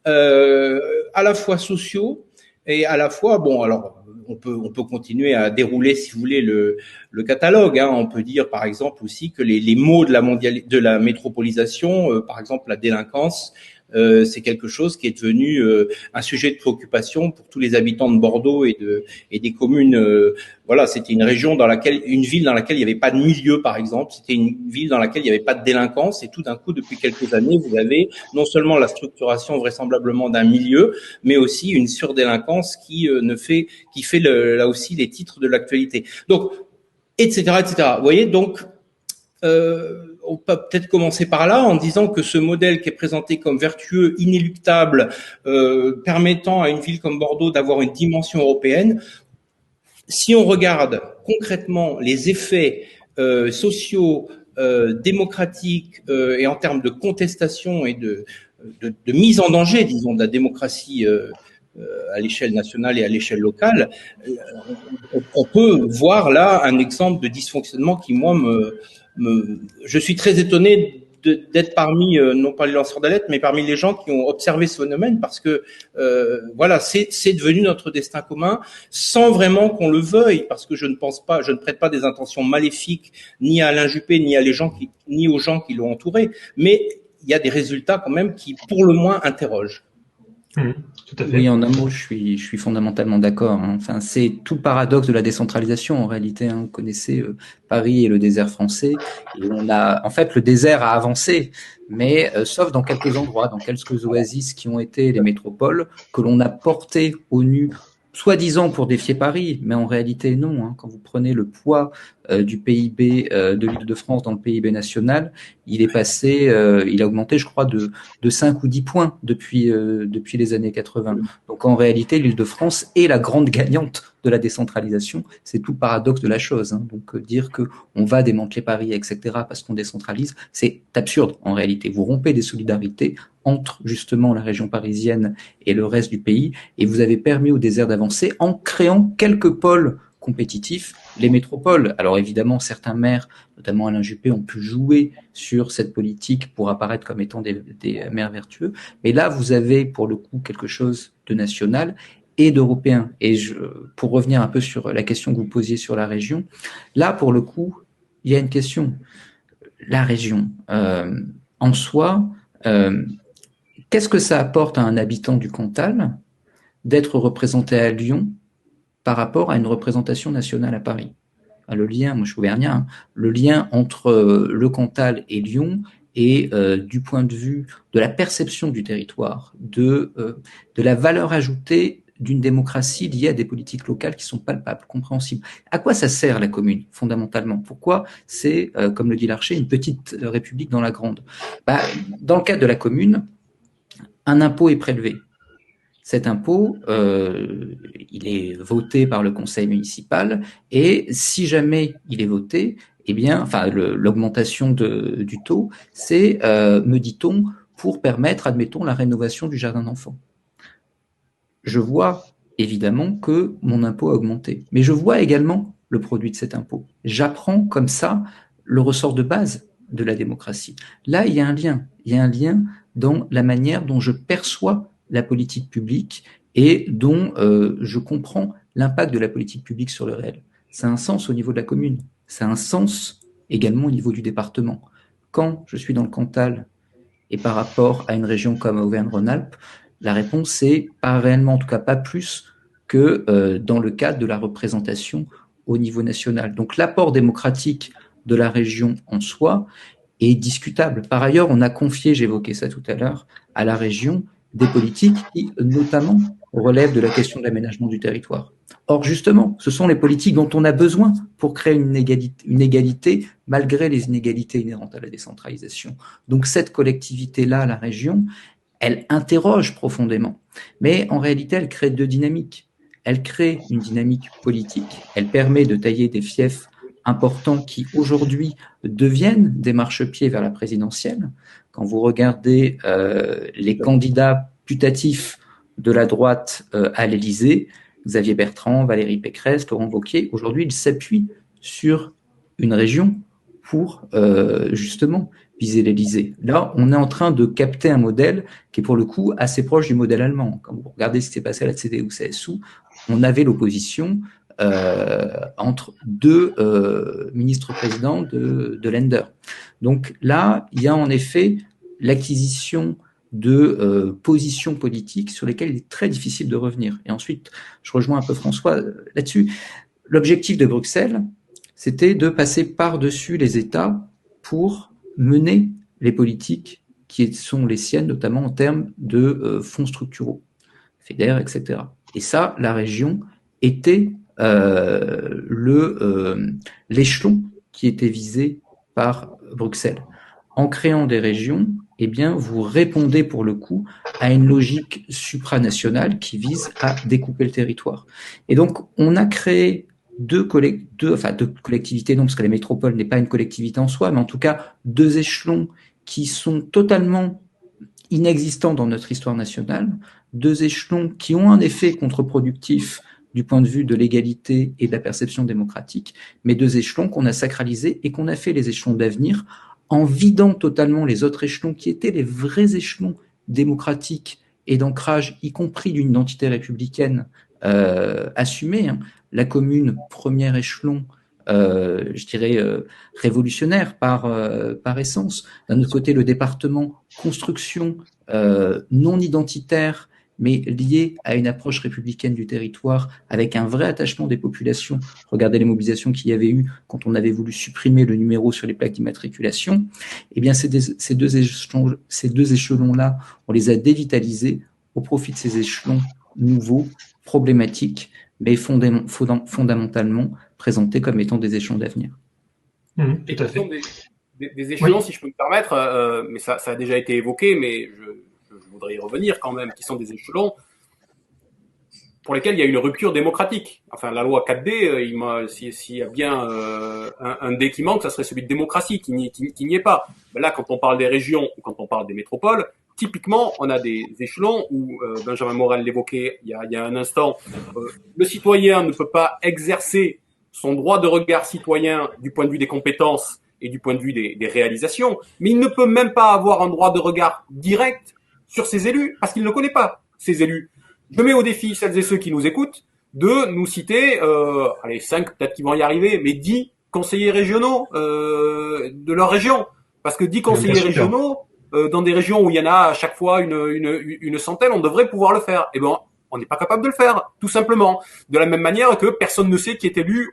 à la fois sociaux, Et à la fois, bon, alors on peut continuer à dérouler, si vous voulez, le catalogue. Hein. On peut dire, par exemple, aussi que les maux de la métropolisation, par exemple la délinquance, c'est quelque chose qui est devenu un sujet de préoccupation pour tous les habitants de Bordeaux et des communes. Voilà, c'était une ville dans laquelle il n'y avait pas de milieu, par exemple. C'était une ville dans laquelle il n'y avait pas de délinquance. Et tout d'un coup, depuis quelques années, vous avez non seulement la structuration vraisemblablement d'un milieu, mais aussi une surdélinquance qui fait là aussi les titres de l'actualité. Donc, etc., etc. Vous voyez, donc. On peut peut-être commencer par là en disant que ce modèle qui est présenté comme vertueux, inéluctable, permettant à une ville comme Bordeaux d'avoir une dimension européenne, si on regarde concrètement les effets sociaux, démocratiques et en termes de contestation et de mise en danger, disons, de la démocratie à l'échelle nationale et à l'échelle locale, on peut voir là un exemple de dysfonctionnement qui, moi, je suis très étonné d'être parmi, non pas les lanceurs d'alerte, mais parmi les gens qui ont observé ce phénomène, parce que voilà, c'est devenu notre destin commun, sans vraiment qu'on le veuille, parce que je ne prête pas des intentions maléfiques ni à Alain Juppé, ni aux gens qui l'ont entouré, mais il y a des résultats quand même qui, pour le moins, interrogent. Tout à fait. Oui, en un mot, je suis fondamentalement d'accord. Hein. Enfin, c'est tout le paradoxe de la décentralisation en réalité. Hein. Vous connaissez Paris et le désert français. Et en fait, le désert a avancé, mais sauf dans quelques endroits, dans quelques oasis qui ont été les métropoles, que l'on a porté au nu, soi-disant pour défier Paris, mais en réalité non. Hein. Quand vous prenez le poids du PIB de l'Île-de-France dans le PIB national, il a augmenté, je crois, de 5 ou 10 points depuis les années 80. Donc en réalité, l'Île-de-France est la grande gagnante de la décentralisation. C'est tout le paradoxe de la chose. Hein. Donc dire que on va démanteler Paris, etc., parce qu'on décentralise, c'est absurde en réalité. Vous rompez des solidarités entre justement la région parisienne et le reste du pays, et vous avez permis au désert d'avancer en créant quelques pôles compétitifs, les métropoles. Alors évidemment, certains maires, notamment Alain Juppé, ont pu jouer sur cette politique pour apparaître comme étant des maires vertueux. Mais là, vous avez pour le coup quelque chose de national et d'européen. Et pour revenir un peu sur la question que vous posiez sur la région, là, pour le coup, il y a une question. La région, en soi, qu'est-ce que ça apporte à un habitant du Cantal d'être représenté à Lyon par rapport à une représentation nationale à Paris? Le lien, moi je suis auvergnat, hein, le lien entre le Cantal et Lyon et du point de vue de la perception du territoire, de la valeur ajoutée d'une démocratie liée à des politiques locales qui sont palpables, compréhensibles. À quoi ça sert la commune, fondamentalement? Pourquoi c'est, comme le dit Larcher, une petite république dans la grande? Dans le cadre de la commune, un impôt est prélevé. Cet impôt, il est voté par le conseil municipal et si jamais il est voté, eh bien, enfin, l'augmentation du taux, c'est, me dit-on, pour permettre, admettons, la rénovation du jardin d'enfants. Je vois évidemment que mon impôt a augmenté, mais je vois également le produit de cet impôt. J'apprends comme ça le ressort de base de la démocratie. Là, il y a un lien. Il y a un lien dans la manière dont je perçois la politique publique et dont je comprends l'impact de la politique publique sur le réel. Ça a un sens au niveau de la commune, ça a un sens également au niveau du département. Quand je suis dans le Cantal et par rapport à une région comme Auvergne-Rhône-Alpes, la réponse c'est pas réellement, en tout cas pas plus que dans le cadre de la représentation au niveau national. Donc l'apport démocratique de la région en soi est discutable. Par ailleurs, on a confié, j'évoquais ça tout à l'heure, à la région des politiques qui, notamment, relèvent de la question de l'aménagement du territoire. Or, justement, ce sont les politiques dont on a besoin pour créer une égalité malgré les inégalités inhérentes à la décentralisation. Donc, cette collectivité-là, la région, elle interroge profondément. Mais en réalité, elle crée deux dynamiques. Elle crée une dynamique politique. Elle permet de tailler des fiefs importants qui, aujourd'hui, deviennent des marchepieds vers la présidentielle. Quand vous regardez les candidats putatifs de la droite à l'Élysée, Xavier Bertrand, Valérie Pécresse, Laurent Wauquiez, aujourd'hui, ils s'appuient sur une région pour justement viser l'Élysée. Là, on est en train de capter un modèle qui est pour le coup assez proche du modèle allemand. Quand vous regardez ce qui s'est passé à la CDU-CSU, on avait l'opposition entre deux ministres-présidents de Länder. Donc là, il y a en effet l'acquisition de positions politiques sur lesquelles il est très difficile de revenir. Et ensuite, je rejoins un peu François là-dessus. L'objectif de Bruxelles, c'était de passer par-dessus les États pour mener les politiques qui sont les siennes, notamment en termes de fonds structuraux, FEDER, etc. Et ça, la région était l'échelon qui était visé par Bruxelles. En créant des régions, eh bien, vous répondez pour le coup à une logique supranationale qui vise à découper le territoire. Et donc, on a créé deux collectivités, non, parce que la métropole n'est pas une collectivité en soi, mais en tout cas, deux échelons qui sont totalement inexistants dans notre histoire nationale, deux échelons qui ont un effet contre-productif du point de vue de l'égalité et de la perception démocratique, mais deux échelons qu'on a sacralisés et qu'on a fait les échelons d'avenir en vidant totalement les autres échelons qui étaient les vrais échelons démocratiques et d'ancrage, y compris d'une identité républicaine assumée. Hein. La commune, premier échelon, je dirais révolutionnaire par essence. D'un autre côté, le département, construction non identitaire, mais lié à une approche républicaine du territoire, avec un vrai attachement des populations. Regardez les mobilisations qu'il y avait eu quand on avait voulu supprimer le numéro sur les plaques d'immatriculation. Eh bien, ces deux échelons-là, on les a dévitalisés au profit de ces échelons nouveaux, problématiques, mais fondamentalement présentés comme étant des échelons d'avenir. Tout à fait. Des échelons, oui. Si je peux me permettre, mais ça a déjà été évoqué, mais je voudrais y revenir quand même, qui sont des échelons pour lesquels il y a une rupture démocratique. Enfin, la loi 4D, s'il y a bien un D qui manque, ça serait celui de démocratie, qui n'y est pas. Mais là, quand on parle des régions ou quand on parle des métropoles, typiquement, on a des échelons où, Benjamin Morel l'évoquait il y a un instant, le citoyen ne peut pas exercer son droit de regard citoyen du point de vue des compétences et du point de vue des réalisations, mais il ne peut même pas avoir un droit de regard direct sur ses élus, parce qu'il ne connaît pas ses élus. Je mets au défi celles et ceux qui nous écoutent de nous citer, 5 peut-être qui vont y arriver, mais 10 conseillers régionaux de leur région. Parce que 10 conseillers régionaux, dans des régions où il y en a à chaque fois une centaine, on devrait pouvoir le faire. Eh ben, on n'est pas capable de le faire, tout simplement. De la même manière que personne ne sait qui est élu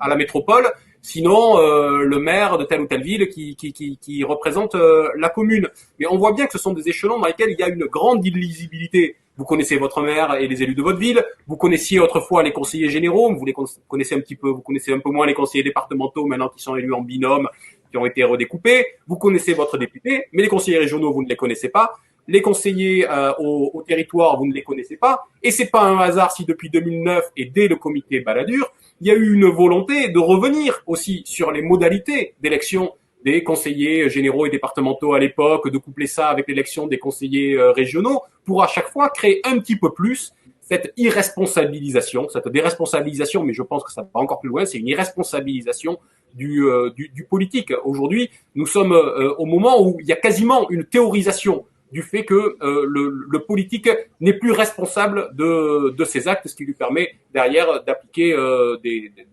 à la métropole, sinon le maire de telle ou telle ville qui représente la commune. Mais on voit bien que ce sont des échelons dans lesquels il y a une grande illisibilité. Vous connaissez votre maire et les élus de votre ville, vous connaissiez autrefois les conseillers généraux, vous les connaissez un petit peu, vous connaissez un peu moins les conseillers départementaux maintenant qui sont élus en binôme, qui ont été redécoupés, vous connaissez votre député, mais les conseillers régionaux, vous ne les connaissez pas. Les conseillers au territoire, vous ne les connaissez pas. Et c'est pas un hasard si depuis 2009 et dès le comité Balladur, il y a eu une volonté de revenir aussi sur les modalités d'élection des conseillers généraux et départementaux à l'époque, de coupler ça avec l'élection des conseillers régionaux, pour à chaque fois créer un petit peu plus cette irresponsabilisation, cette déresponsabilisation, mais je pense que ça va encore plus loin, c'est une irresponsabilisation du politique. Aujourd'hui, nous sommes au moment où il y a quasiment une théorisation du fait que le politique n'est plus responsable de ses actes, ce qui lui permet derrière d'appliquer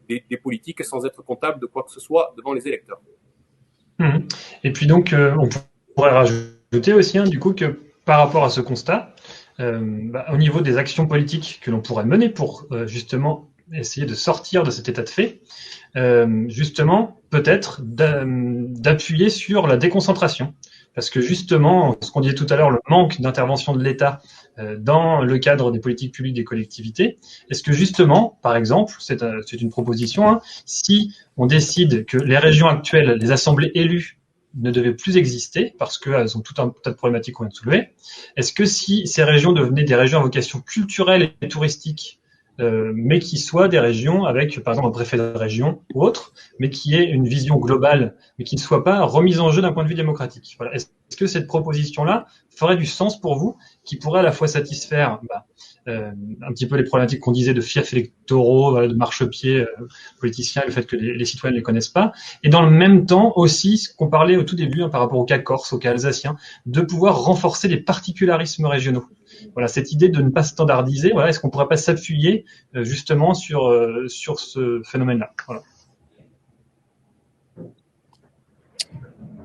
des politiques sans être comptable de quoi que ce soit devant les électeurs. Et puis donc, on pourrait rajouter aussi, du coup, que par rapport à ce constat, au niveau des actions politiques que l'on pourrait mener pour justement essayer de sortir de cet état de fait, justement, peut-être d'appuyer sur la déconcentration. Parce que justement, ce qu'on disait tout à l'heure, le manque d'intervention de l'État dans le cadre des politiques publiques des collectivités, est-ce que justement, par exemple, c'est une proposition, si on décide que les régions actuelles, les assemblées élues, ne devaient plus exister parce qu'elles ont tout un tas de problématiques qu'on vient de soulever, est-ce que si ces régions devenaient des régions à vocation culturelle et touristique, mais qui soient des régions avec, par exemple, un préfet de région ou autre, mais qui ait une vision globale, mais qui ne soit pas remise en jeu d'un point de vue démocratique. Voilà. Est-ce est-ce que cette proposition-là ferait du sens pour vous, qui pourrait à la fois satisfaire un petit peu les problématiques qu'on disait de fiefs électoraux, voilà, de marchepieds politiciens, le fait que les citoyens ne les connaissent pas, et dans le même temps aussi, ce qu'on parlait au tout début par rapport au cas corse, au cas alsacien, de pouvoir renforcer les particularismes régionaux. Voilà, cette idée de ne pas standardiser, voilà, est-ce qu'on pourrait pas s'appuyer justement sur ce phénomène-là, voilà.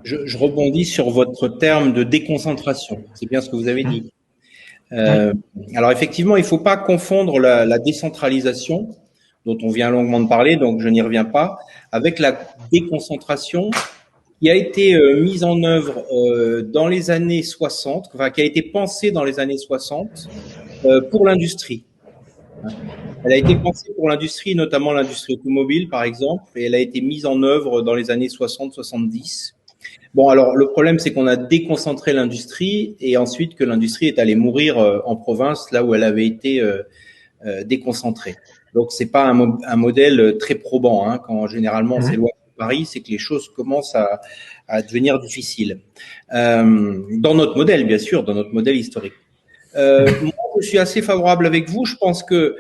Je rebondis sur votre terme de déconcentration. C'est bien ce que vous avez dit. Alors effectivement, il ne faut pas confondre la décentralisation, dont on vient longuement de parler, donc je n'y reviens pas, avec la déconcentration qui a été mise en œuvre dans les années 60, enfin qui a été pensée dans les années 60 pour l'industrie. Elle a été pensée pour l'industrie, notamment l'industrie automobile par exemple, et elle a été mise en œuvre dans les années 60-70. Bon, alors le problème, c'est qu'on a déconcentré l'industrie et ensuite que l'industrie est allée mourir en province, là où elle avait été déconcentrée. Donc, c'est pas un modèle très probant. Hein, quand généralement on s'éloigne de Paris, c'est que les choses commencent à devenir difficiles. Dans notre modèle, bien sûr, dans notre modèle historique. Moi, je suis assez favorable avec vous. Je pense que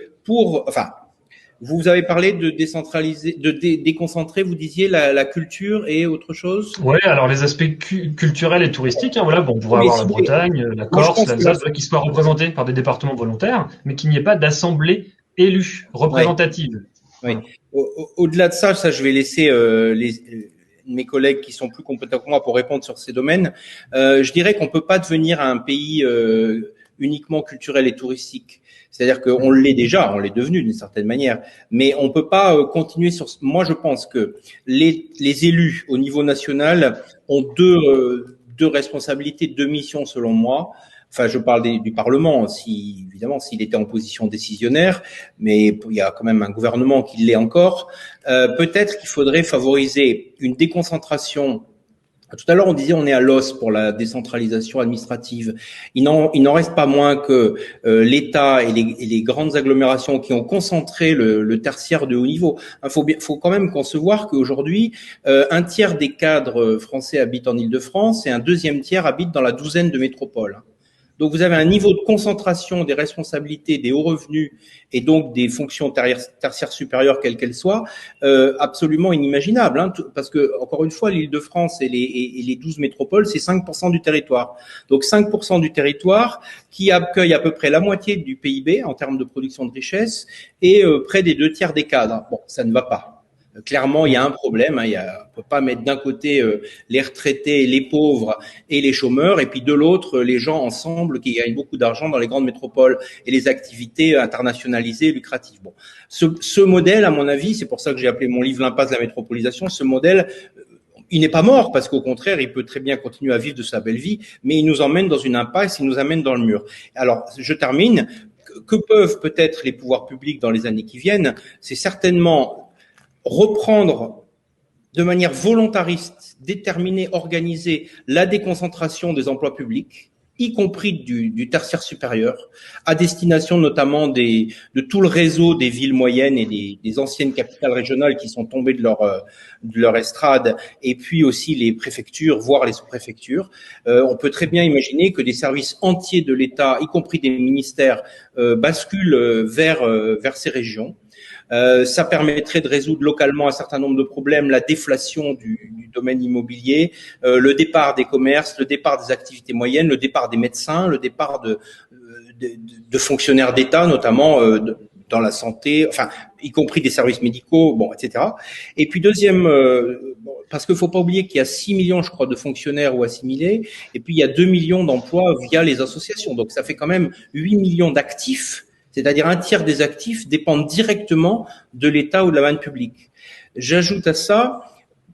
vous avez parlé de décentraliser, de déconcentrer, vous disiez la culture et autre chose. Oui, alors les aspects culturels et touristiques, hein, voilà, bon, on pourrait avoir la Bretagne, la Corse, l'Alsace, qui soient représentés par des départements volontaires, mais qu'il n'y ait pas d'assemblée élue, représentative. Oui. Au-delà de ça, je vais laisser mes collègues qui sont plus compétents que moi pour répondre sur ces domaines. Je dirais qu'on peut pas devenir un pays uniquement culturel et touristique. C'est-à-dire qu'on l'est déjà, on l'est devenu d'une certaine manière, mais on peut pas continuer sur. Moi, je pense que les élus au niveau national ont deux responsabilités, deux missions selon moi. Enfin, je parle du Parlement, évidemment, s'il était en position décisionnaire, mais il y a quand même un gouvernement qui l'est encore. Peut-être qu'il faudrait favoriser une déconcentration. Tout à l'heure, on disait on est à l'os pour la décentralisation administrative. Il n'en reste pas moins que l'État et les grandes agglomérations qui ont concentré le tertiaire de haut niveau. Il faut quand même concevoir qu'aujourd'hui, un tiers des cadres français habitent en Île-de-France et un deuxième tiers habite dans la douzaine de métropoles. Donc, vous avez un niveau de concentration des responsabilités, des hauts revenus et donc des fonctions tertiaires supérieures, quelles qu'elles soient, absolument inimaginable. Hein, parce que, encore une fois, l'Île-de-France et les 12 métropoles, c'est 5% du territoire. Donc, 5% du territoire qui accueille à peu près la moitié du PIB en termes de production de richesse et près des 2 tiers des cadres. Bon, ça ne va pas. Clairement, il y a un problème. Hein, on peut pas mettre d'un côté les retraités, les pauvres et les chômeurs, et puis de l'autre les gens ensemble qui gagnent beaucoup d'argent dans les grandes métropoles et les activités internationalisées, lucratives. Bon, ce modèle, à mon avis, c'est pour ça que j'ai appelé mon livre L'impasse de la métropolisation. Ce modèle, il n'est pas mort parce qu'au contraire, il peut très bien continuer à vivre de sa belle vie, mais il nous emmène dans une impasse, il nous amène dans le mur. Alors, je termine. Que peuvent peut-être les pouvoirs publics dans les années qui viennent? C'est certainement reprendre de manière volontariste, déterminée, organisée, la déconcentration des emplois publics, y compris du tertiaire supérieur, à destination notamment de tout le réseau des villes moyennes et des anciennes capitales régionales qui sont tombées de leur estrade, et puis aussi les préfectures, voire les sous-préfectures. On peut très bien imaginer que des services entiers de l'État, y compris des ministères, basculent vers ces régions. Ça permettrait de résoudre localement un certain nombre de problèmes, la déflation du domaine immobilier, le départ des commerces, le départ des activités moyennes, le départ des médecins, le départ de fonctionnaires d'État, notamment dans la santé, enfin, y compris des services médicaux, bon, etc. Et puis deuxième, parce qu'il faut pas oublier qu'il y a 6 millions, je crois, de fonctionnaires ou assimilés, et puis il y a 2 millions d'emplois via les associations. Donc ça fait quand même 8 millions d'actifs. C'est-à-dire un tiers des actifs dépendent directement de l'État ou de la manne publique. J'ajoute à ça,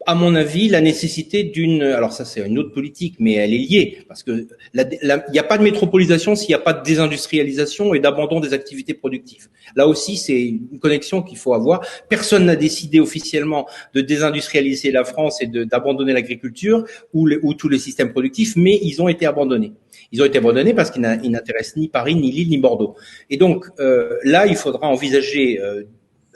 à mon avis, la nécessité alors ça c'est une autre politique, mais elle est liée, parce que il n'y a pas de métropolisation s'il n'y a pas de désindustrialisation et d'abandon des activités productives. Là aussi, c'est une connexion qu'il faut avoir. Personne n'a décidé officiellement de désindustrialiser la France et d'abandonner l'agriculture ou tous les systèmes productifs, mais ils ont été abandonnés. Ils ont été abandonnés parce qu'ils n'intéressent ni Paris, ni Lille, ni Bordeaux. Et donc là, il faudra envisager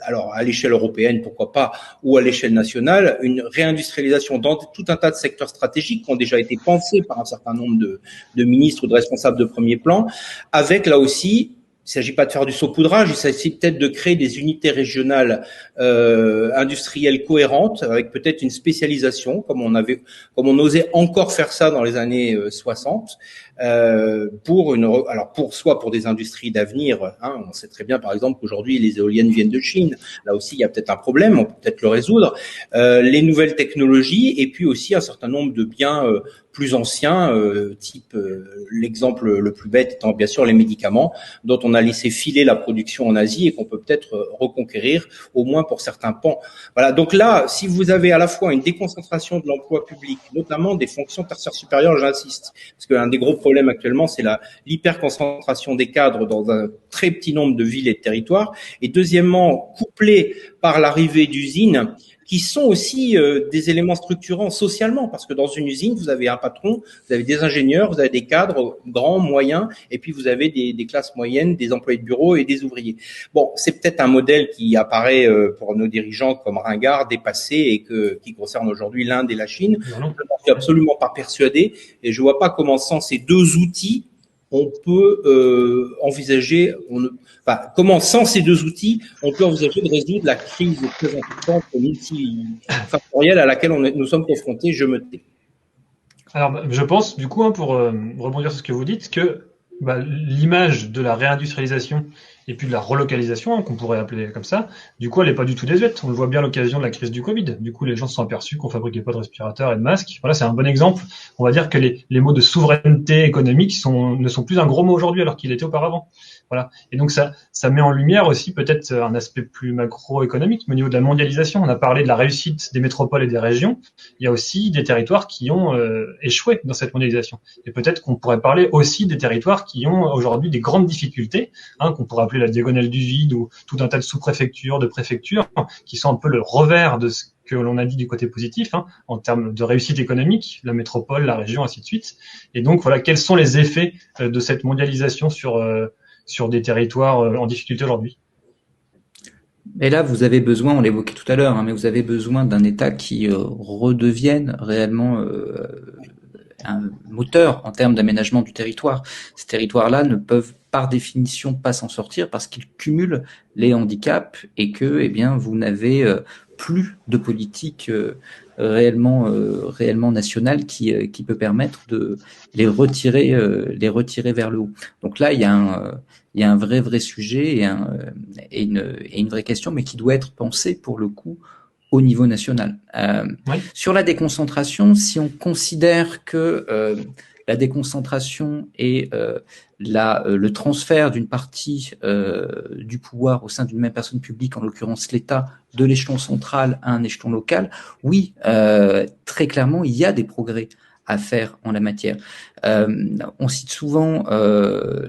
alors à l'échelle européenne, pourquoi pas, ou à l'échelle nationale, une réindustrialisation dans tout un tas de secteurs stratégiques qui ont déjà été pensés par un certain nombre de ministres ou de responsables de premier plan, avec là aussi, il ne s'agit pas de faire du saupoudrage, il s'agit peut-être de créer des unités régionales industrielles cohérentes, avec peut-être une spécialisation, comme on osait encore faire ça dans les années 60, soit pour des industries d'avenir. Hein, on sait très bien, par exemple, qu'aujourd'hui les éoliennes viennent de Chine. Là aussi, il y a peut-être un problème, on peut peut-être le résoudre. Les nouvelles technologies, et puis aussi un certain nombre de biens plus anciens, type l'exemple le plus bête étant bien sûr les médicaments, dont on a laissé filer la production en Asie et qu'on peut peut-être reconquérir, au moins pour certains pans. Voilà. Donc là, si vous avez à la fois une déconcentration de l'emploi public, notamment des fonctions tertiaires supérieures, j'insiste, parce qu'un des gros problèmes actuellement, c'est l'hyperconcentration des cadres dans un très petit nombre de villes et de territoires, et deuxièmement, couplé par l'arrivée d'usines qui sont aussi des éléments structurants socialement, parce que dans une usine, vous avez un patron, vous avez des ingénieurs, vous avez des cadres grands, moyens, et puis vous avez des classes moyennes, des employés de bureau et des ouvriers. Bon, c'est peut-être un modèle qui apparaît pour nos dirigeants comme ringard, dépassé, et qui concerne aujourd'hui l'Inde et la Chine. Je ne suis absolument pas persuadé, et je vois pas comment sans ces deux outils, on peut envisager, comment sans ces deux outils, on peut envisager de résoudre la crise très importante multifactorielle à laquelle nous sommes confrontés, je me tais. Alors, je pense, du coup, pour rebondir sur ce que vous dites, que l'image de la réindustrialisation et puis de la relocalisation, qu'on pourrait appeler comme ça, du coup, elle n'est pas du tout désuète. On le voit bien à l'occasion de la crise du Covid. Du coup, les gens se sont aperçus qu'on fabriquait pas de respirateurs et de masques. Voilà, c'est un bon exemple. On va dire que les mots de souveraineté économique ne sont plus un gros mot aujourd'hui alors qu'il était auparavant. Voilà. Et donc ça met en lumière aussi peut-être un aspect plus macroéconomique, mais au niveau de la mondialisation. On a parlé de la réussite des métropoles et des régions. Il y a aussi des territoires qui ont échoué dans cette mondialisation. Et peut-être qu'on pourrait parler aussi des territoires qui ont aujourd'hui des grandes difficultés, qu'on pourrait appeler la diagonale du vide ou tout un tas de sous-préfectures, de préfectures, qui sont un peu le revers de ce que l'on a dit du côté positif, en termes de réussite économique, la métropole, la région, ainsi de suite. Et donc voilà, quels sont les effets de cette mondialisation sur des territoires en difficulté aujourd'hui? Et là, vous avez besoin, on l'évoquait tout à l'heure, mais vous avez besoin d'un État qui redevienne réellement un moteur en termes d'aménagement du territoire. Ces territoires-là ne peuvent par définition pas s'en sortir parce qu'ils cumulent les handicaps et que, vous n'avez plus de politique réellement nationale qui peut permettre de les retirer vers le haut. Donc là, il y a un vrai sujet et une vraie question, mais qui doit être pensée pour le coup au niveau national. Oui. Sur la déconcentration, si on considère que la déconcentration et le transfert d'une partie du pouvoir au sein d'une même personne publique, en l'occurrence l'État, de l'échelon central à un échelon local, oui, très clairement, il y a des progrès à faire en la matière. On cite souvent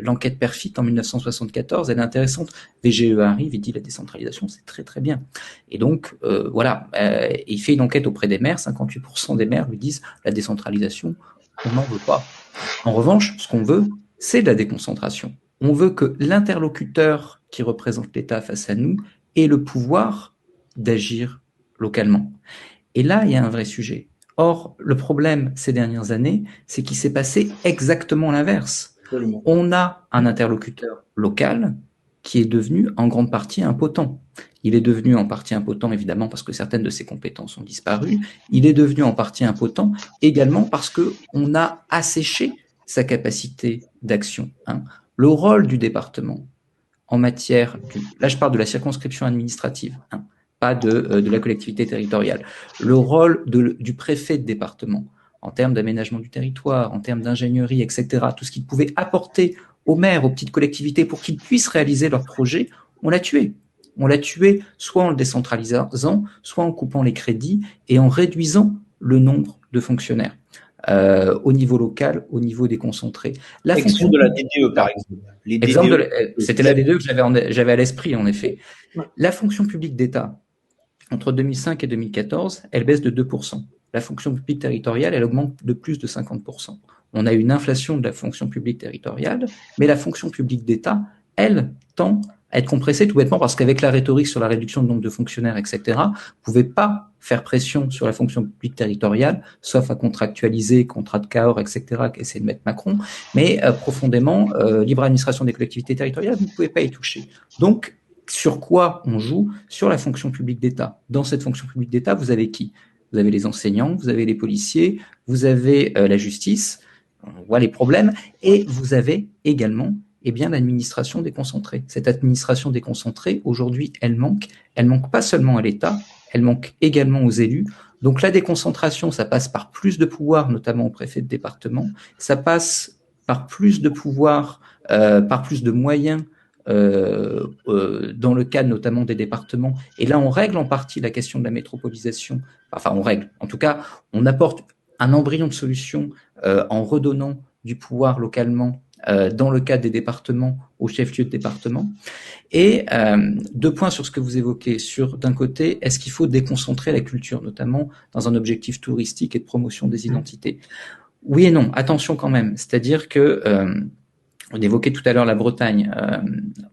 l'enquête Perfit en 1974, elle est intéressante. VGE arrive, il dit la décentralisation, c'est très très bien. Et donc, il fait une enquête auprès des maires, 58% des maires lui disent la décentralisation, on n'en veut pas. En revanche, ce qu'on veut, c'est de la déconcentration. On veut que l'interlocuteur qui représente l'État face à nous ait le pouvoir d'agir localement. Et là, il y a un vrai sujet. Or, le problème ces dernières années, c'est qu'il s'est passé exactement l'inverse. Absolument. On a un interlocuteur local qui est devenu en grande partie impotent. Il est devenu en partie impotent, évidemment, parce que certaines de ses compétences ont disparu. Il est devenu en partie impotent également parce qu'on a asséché sa capacité d'action. Le rôle du département en matière là je parle de la circonscription administrative, pas de la collectivité territoriale. Le rôle du préfet de département en termes d'aménagement du territoire, en termes d'ingénierie, etc., tout ce qu'il pouvait apporter aux maires, aux petites collectivités pour qu'ils puissent réaliser leurs projets, on l'a tué. On l'a tué soit en le décentralisant, soit en coupant les crédits et en réduisant le nombre de fonctionnaires au niveau local, au niveau déconcentré. La fonction de la DDE, par exemple. C'était la DDE que j'avais à l'esprit, en effet. La fonction publique d'État, entre 2005 et 2014, elle baisse de 2%. La fonction publique territoriale, elle augmente de plus de 50%. On a une inflation de la fonction publique territoriale, mais la fonction publique d'État, elle, tend être compressé tout bêtement parce qu'avec la rhétorique sur la réduction du nombre de fonctionnaires, etc., vous pouvez pas faire pression sur la fonction publique territoriale, sauf à contractualiser, contrat de Cahors, etc., qu'essaie de mettre Macron, mais profondément, libre administration des collectivités territoriales, vous ne pouvez pas y toucher. Donc, sur quoi on joue? Sur la fonction publique d'État. Dans cette fonction publique d'État, vous avez qui? Vous avez les enseignants, vous avez les policiers, vous avez la justice, on voit les problèmes, et vous avez également l'administration déconcentrée. Cette administration déconcentrée, aujourd'hui, elle manque pas seulement à l'État, elle manque également aux élus. Donc la déconcentration, ça passe par plus de pouvoir, notamment au préfet de département, ça passe par plus de pouvoir, par plus de moyens dans le cadre notamment des départements. Et là, on règle en partie la question de la métropolisation. Enfin, on règle. En tout cas, on apporte un embryon de solution en redonnant du pouvoir localement dans le cadre des départements aux chefs-lieux de département. Et 2 points sur ce que vous évoquez. Sur, d'un côté, est-ce qu'il faut déconcentrer la culture, notamment dans un objectif touristique et de promotion des identités? Oui et non. Attention quand même. C'est-à-dire que on évoquait tout à l'heure la Bretagne.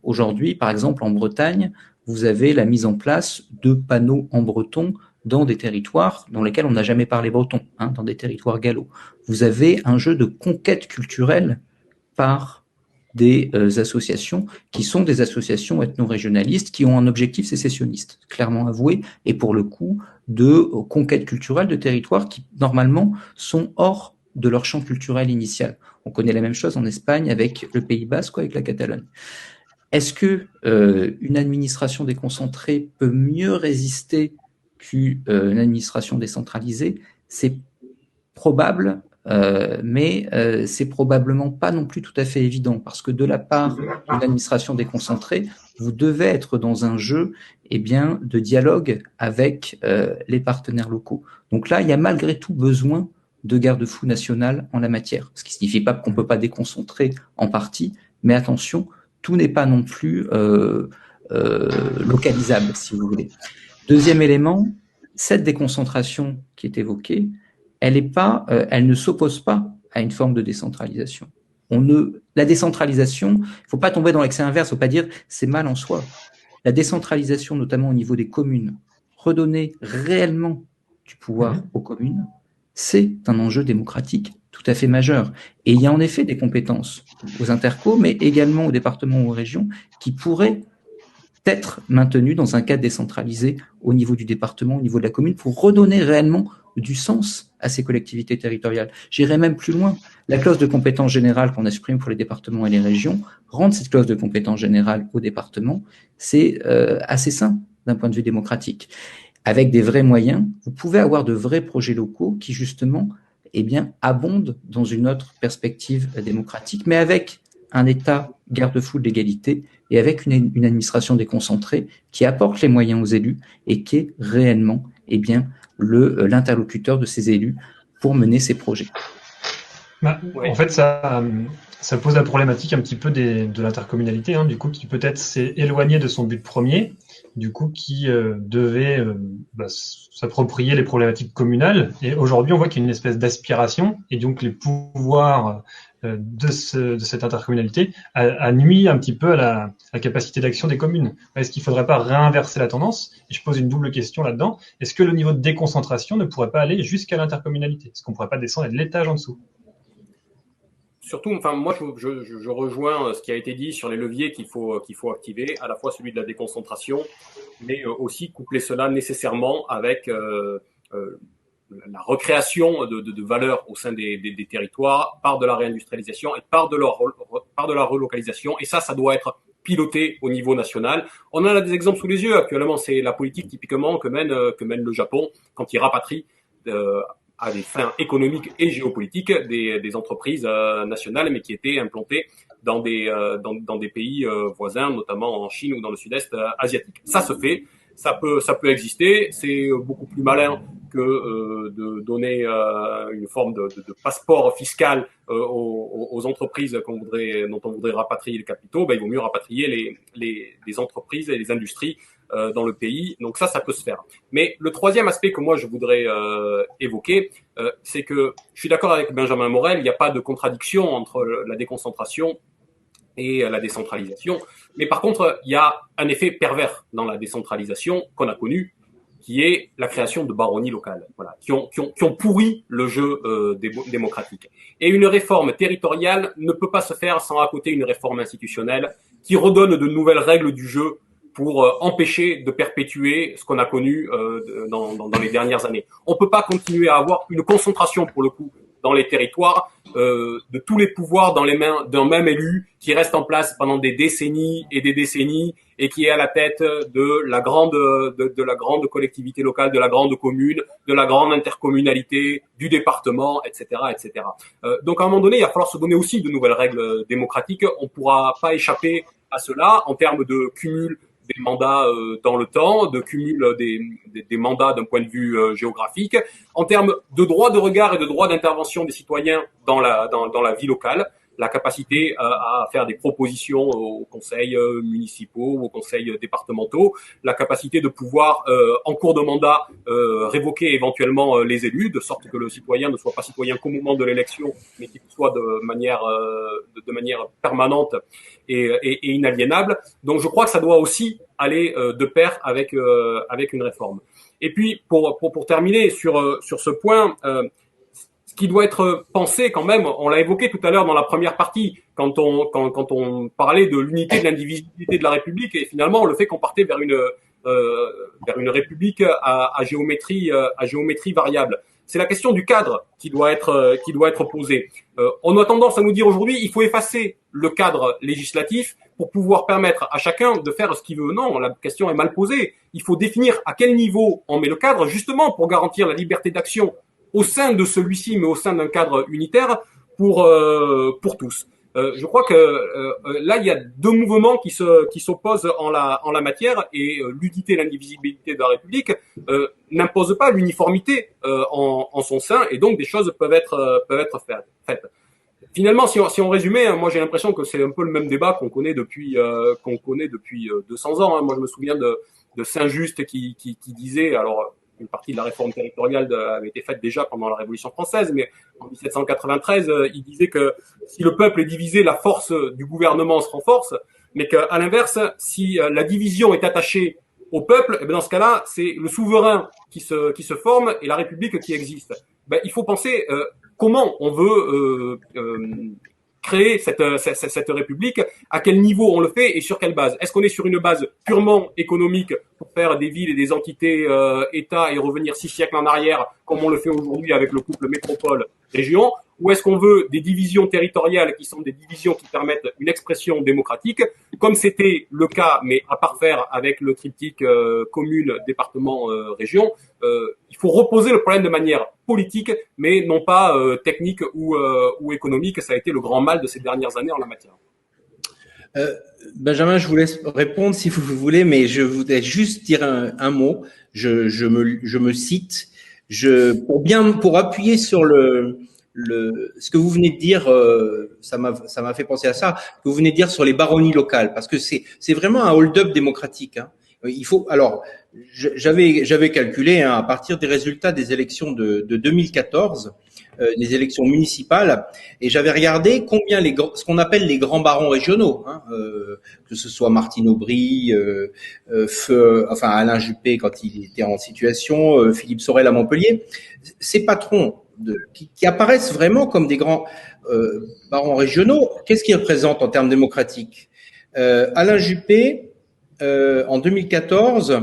Aujourd'hui, par exemple, en Bretagne, vous avez la mise en place de panneaux en breton dans des territoires dans lesquels on n'a jamais parlé breton, dans des territoires gallo. Vous avez un jeu de conquête culturelle par des associations qui sont des associations ethno-régionalistes qui ont un objectif sécessionniste, clairement avoué, et pour le coup, de conquête culturelle de territoires qui, normalement, sont hors de leur champ culturel initial. On connaît la même chose en Espagne avec le Pays Basque, avec la Catalogne. Est-ce que une administration déconcentrée peut mieux résister qu'une administration décentralisée? C'est probable, mais c'est probablement pas non plus tout à fait évident, parce que de la part d'une administration déconcentrée, vous devez être dans un jeu de dialogue avec les partenaires locaux. Donc là, il y a malgré tout besoin de garde-fou national en la matière, ce qui signifie pas qu'on peut pas déconcentrer en partie, mais attention, tout n'est pas non plus localisable, si vous voulez. Deuxième élément, cette déconcentration qui est évoquée, elle ne s'oppose pas à une forme de décentralisation. La décentralisation, il faut pas tomber dans l'excès inverse, faut pas dire c'est mal en soi. La décentralisation, notamment au niveau des communes, redonner réellement du pouvoir aux communes, c'est un enjeu démocratique tout à fait majeur. Et il y a en effet des compétences aux intercos, mais également aux départements ou aux régions qui pourraient être maintenues dans un cadre décentralisé au niveau du département, au niveau de la commune, pour redonner réellement du sens à ces collectivités territoriales. J'irai même plus loin. La clause de compétence générale qu'on a supprimée pour les départements et les régions, rendre cette clause de compétence générale au département, c'est assez sain d'un point de vue démocratique. Avec des vrais moyens, vous pouvez avoir de vrais projets locaux qui, justement, abondent dans une autre perspective démocratique, mais avec un État garde-fou de l'égalité et avec une administration déconcentrée qui apporte les moyens aux élus et qui est réellement l'interlocuteur de ces élus pour mener ces projets. En fait, ça pose la problématique un petit peu de l'intercommunalité, du coup, qui peut-être s'est éloigné de son but premier, du coup, qui devait s'approprier les problématiques communales. Et aujourd'hui, on voit qu'il y a une espèce d'aspiration, et donc les pouvoirs de cette intercommunalité a nuit un petit peu à la capacité d'action des communes. Est-ce qu'il ne faudrait pas réinverser la tendance? Et je pose une double question là-dedans. Est-ce que le niveau de déconcentration ne pourrait pas aller jusqu'à l'intercommunalité? Est-ce qu'on ne pourrait pas descendre à de l'étage en dessous? Surtout, moi, je rejoins ce qui a été dit sur les leviers qu'il faut activer, à la fois celui de la déconcentration, mais aussi coupler cela nécessairement avec la recréation de valeur au sein des territoires par de la réindustrialisation et par de la relocalisation. Et ça doit être piloté au niveau national. On en a des exemples sous les yeux actuellement. C'est la politique typiquement que mène le Japon quand il rapatrie à des fins économiques et géopolitiques des entreprises nationales, mais qui étaient implantées dans des pays voisins, notamment en Chine ou dans le sud-est asiatique. Ça se fait, ça peut exister. C'est beaucoup plus malin que de donner une forme de passeport fiscal aux entreprises dont on voudrait rapatrier les capitaux. Il vaut mieux rapatrier les entreprises et les industries dans le pays. Donc ça peut se faire. Mais le troisième aspect que moi je voudrais évoquer, c'est que je suis d'accord avec Benjamin Morel, il n'y a pas de contradiction entre la déconcentration et la décentralisation. Mais par contre, il y a un effet pervers dans la décentralisation qu'on a connu, qui est la création de baronnies locales, voilà, qui ont pourri le jeu démocratique. Et une réforme territoriale ne peut pas se faire sans à côté une réforme institutionnelle qui redonne de nouvelles règles du jeu pour empêcher de perpétuer ce qu'on a connu dans les dernières années. On peut pas continuer à avoir une concentration, pour le coup, dans les territoires, de tous les pouvoirs dans les mains d'un même élu qui reste en place pendant des décennies et des décennies et qui est à la tête de la grande collectivité locale, de la grande commune, de la grande intercommunalité, du département, etc., etc. Donc à un moment donné, il va falloir se donner aussi de nouvelles règles démocratiques. On pourra pas échapper à cela en termes de cumul des mandats dans le temps, de cumul des mandats d'un point de vue géographique, en termes de droit de regard et de droit d'intervention des citoyens dans la vie locale, la capacité à faire des propositions aux conseils municipaux, aux conseils départementaux, la capacité de pouvoir, en cours de mandat, révoquer éventuellement les élus, de sorte que le citoyen ne soit pas citoyen qu'au moment de l'élection, mais qu'il soit de manière permanente et inaliénable. Donc je crois que ça doit aussi aller de pair avec une réforme. Et puis pour terminer sur ce point, ce qui doit être pensé quand même, on l'a évoqué tout à l'heure dans la première partie, quand on parlait de l'unité de l'indivisibilité de la République, et finalement le fait qu'on partait vers une République à géométrie variable. C'est la question du cadre qui doit être posée. On a tendance à nous dire aujourd'hui, il faut effacer le cadre législatif pour pouvoir permettre à chacun de faire ce qu'il veut. Non, la question est mal posée. Il faut définir à quel niveau on met le cadre, justement pour garantir la liberté d'action au sein de celui-ci, mais au sein d'un cadre unitaire pour tous. Je crois que là, il y a deux mouvements qui s'opposent en la matière, et l'unité et l'indivisibilité de la République n'impose pas l'uniformité en son sein, et donc des choses peuvent être faites. Finalement, si on résumait, moi j'ai l'impression que c'est un peu le même débat qu'on connaît depuis 200 ans. Moi je me souviens de Saint-Just qui disait, alors une partie de la réforme territoriale avait été faite déjà pendant la Révolution française, mais en 1793, il disait que si le peuple est divisé, la force du gouvernement se renforce, mais qu'à l'inverse, si la division est attachée au peuple, et bien dans ce cas-là, c'est le souverain qui se forme et la République qui existe. Ben, il faut penser comment on veut créer cette République, à quel niveau on le fait et sur quelle base. Est-ce qu'on est sur une base purement économique pour faire des villes et des entités État et revenir 6 siècles en arrière, comme on le fait aujourd'hui avec le couple métropole-région, ou est-ce qu'on veut des divisions territoriales qui sont des divisions qui permettent une expression démocratique, comme c'était le cas, mais à parfaire avec le triptyque commune, département, région. Il faut reposer le problème de manière politique, mais non pas technique ou économique. Ça a été le grand mal de ces dernières années en la matière. Benjamin, je vous laisse répondre si vous voulez, mais je voudrais juste dire un mot. Je me cite. Pour appuyer sur ce que vous venez de dire, ça m'a fait penser à ça, que vous venez de dire sur les baronnies locales, parce que c'est vraiment un hold-up démocratique, hein. Il faut, alors, j'avais calculé, hein, à partir des résultats des élections de 2014, des élections municipales, et j'avais regardé combien ce qu'on appelle les grands barons régionaux, hein, que ce soit Martine Aubry, Alain Juppé quand il était en situation, Philippe Sorel à Montpellier, ces patrons qui apparaissent vraiment comme des grands barons régionaux, qu'est-ce qu'ils représentent en termes démocratiques? Alain Juppé, en 2014,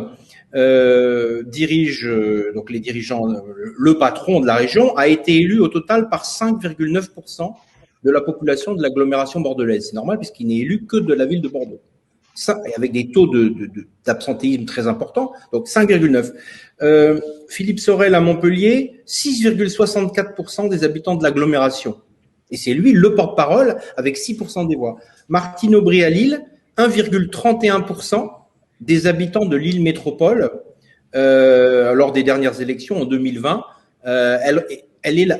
dirige donc les dirigeants, le patron de la région a été élu au total par 5,9% de la population de l'agglomération bordelaise. C'est normal puisqu'il n'est élu que de la ville de Bordeaux. Ça, et avec des taux d'absentéisme très importants, donc 5,9. Philippe Sorel à Montpellier, 6,64% des habitants de l'agglomération. Et c'est lui le porte-parole avec 6% des voix. Martine Aubry à Lille, 1,31% des habitants de Lille Métropole lors des dernières élections en 2020. Elle est là,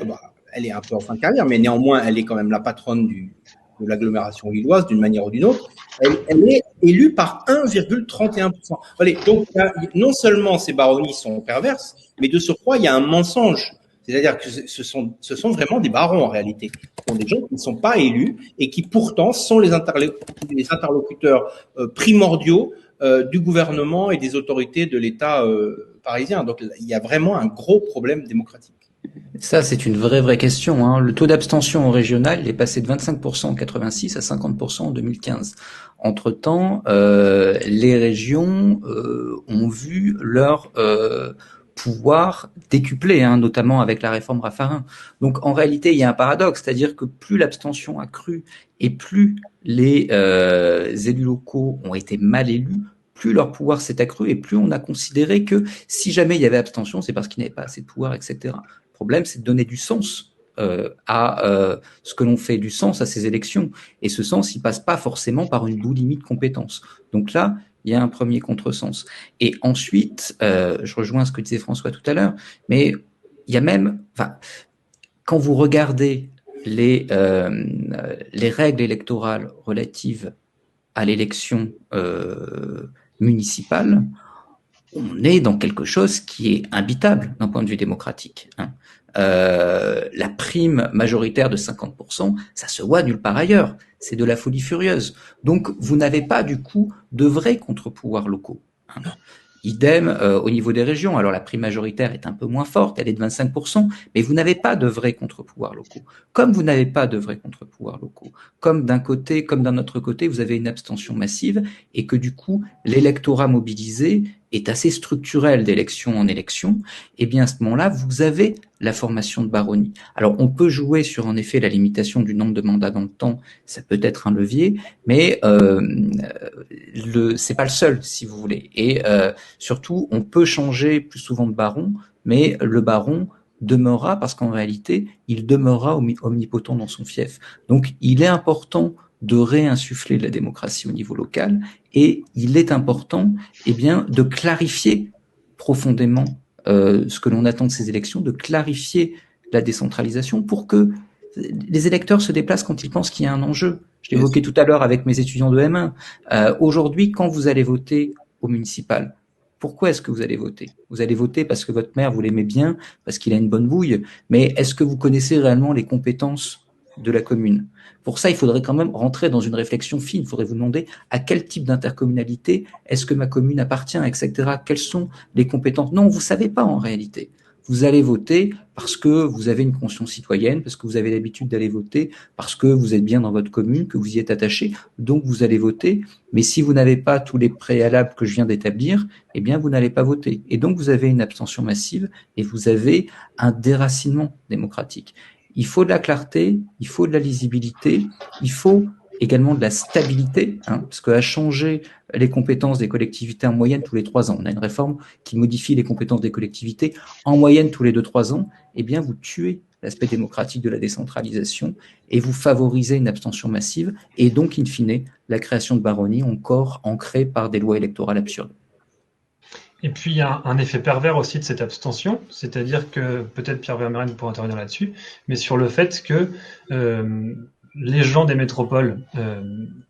elle est un peu en fin de carrière, mais néanmoins, elle est quand même la patronne de l'agglomération lilloise d'une manière ou d'une autre. Elle est élue par 1,31%. Allez, donc non seulement ces baronnies sont perverses, mais de surcroît, il y a un mensonge. C'est-à-dire que ce sont vraiment des barons en réalité. Ce sont des gens qui ne sont pas élus et qui pourtant sont les interlocuteurs primordiaux du gouvernement et des autorités de l'État parisien. Donc il y a vraiment un gros problème démocratique. Ça, c'est une vraie question, hein. Le taux d'abstention au régional, il est passé de 25% en 86 à 50% en 2015. Entre-temps, les régions ont vu leur pouvoir décuplé, hein, notamment avec la réforme Raffarin. Donc, en réalité, il y a un paradoxe, c'est-à-dire que plus l'abstention a cru et plus les élus locaux ont été mal élus, plus leur pouvoir s'est accru et plus on a considéré que si jamais il y avait abstention, c'est parce qu'il n'y avait pas assez de pouvoir, etc. Le problème, c'est de donner du sens à ce que l'on fait, du sens à ces élections. Et ce sens, il passe pas forcément par une boulimie de compétences. Donc là, il y a un premier contresens. Et ensuite, je rejoins ce que disait François tout à l'heure, mais il y a même, quand vous regardez les règles électorales relatives à l'élection municipale, on est dans quelque chose qui est imbitable d'un point de vue démocratique, hein. La prime majoritaire de 50%, ça se voit nulle part ailleurs. C'est de la folie furieuse. Donc, vous n'avez pas, du coup, de vrais contre-pouvoirs locaux, hein. Idem au niveau des régions. Alors, la prime majoritaire est un peu moins forte, elle est de 25%, mais vous n'avez pas de vrais contre-pouvoirs locaux. Comme vous n'avez pas de vrais contre-pouvoirs locaux, comme d'un côté, comme d'un autre côté, vous avez une abstention massive et que, du coup, l'électorat mobilisé est assez structurel d'élection en élection, et bien à ce moment-là, vous avez la formation de baronnie. Alors, on peut jouer sur, en effet, la limitation du nombre de mandats dans le temps, ça peut être un levier, mais c'est pas le seul, si vous voulez. Et surtout, on peut changer plus souvent de baron, mais le baron demeurera, parce qu'en réalité, il demeurera omnipotent dans son fief. Donc, il est important de réinsuffler de la démocratie au niveau local, et il est important, eh bien, de clarifier profondément ce que l'on attend de ces élections, de clarifier la décentralisation pour que les électeurs se déplacent quand ils pensent qu'il y a un enjeu. Je l'évoquais tout à l'heure avec mes étudiants de M1. Aujourd'hui, quand vous allez voter au municipal, pourquoi est-ce que vous allez voter? Vous allez voter parce que votre maire, vous l'aimez bien, parce qu'il a une bonne bouille, mais est-ce que vous connaissez réellement les compétences de la commune? Pour ça, il faudrait quand même rentrer dans une réflexion fine. Il faudrait vous demander à quel type d'intercommunalité est-ce que ma commune appartient, etc. Quelles sont les compétences? Non, vous savez pas en réalité. Vous allez voter parce que vous avez une conscience citoyenne, parce que vous avez l'habitude d'aller voter, parce que vous êtes bien dans votre commune, que vous y êtes attaché, donc vous allez voter. Mais si vous n'avez pas tous les préalables que je viens d'établir, eh bien vous n'allez pas voter. Et donc vous avez une abstention massive et vous avez un déracinement démocratique. Il faut de la clarté, il faut de la lisibilité, il faut également de la stabilité, hein, parce qu'à changer les compétences des collectivités en moyenne tous les 3 ans, on a une réforme qui modifie les compétences des collectivités en moyenne tous les 2-3 ans, eh bien vous tuez l'aspect démocratique de la décentralisation et vous favorisez une abstention massive et donc, in fine, la création de baronnies encore ancrée par des lois électorales absurdes. Et puis, il y a un effet pervers aussi de cette abstention, c'est-à-dire que, peut-être Pierre Vermeren pourra intervenir là-dessus, mais sur le fait que les gens des métropoles,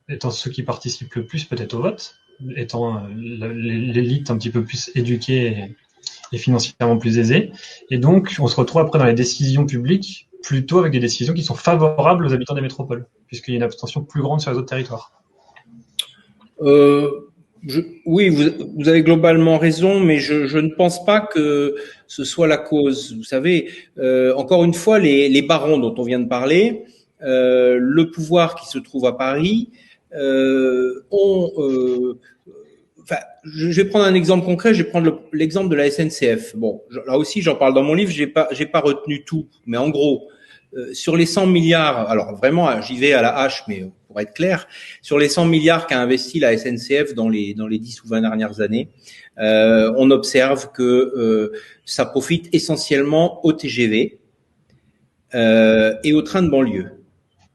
étant ceux qui participent le plus peut-être au vote, étant l'élite un petit peu plus éduquée et financièrement plus aisée, et donc on se retrouve après dans les décisions publiques plutôt avec des décisions qui sont favorables aux habitants des métropoles, puisqu'il y a une abstention plus grande sur les autres territoires. Oui, vous avez globalement raison, mais je ne pense pas que ce soit la cause. Vous savez, encore une fois, les barons dont on vient de parler, le pouvoir qui se trouve à Paris, je vais prendre un exemple concret. Je vais prendre l'exemple de la SNCF. Bon, là aussi, j'en parle dans mon livre. J'ai pas retenu tout, mais en gros, sur les 100 milliards, alors vraiment, j'y vais à la hache, mais pour être clair, sur les 100 milliards qu'a investi la SNCF dans les 10 ou 20 dernières années, on observe que ça profite essentiellement au TGV et aux trains de banlieue.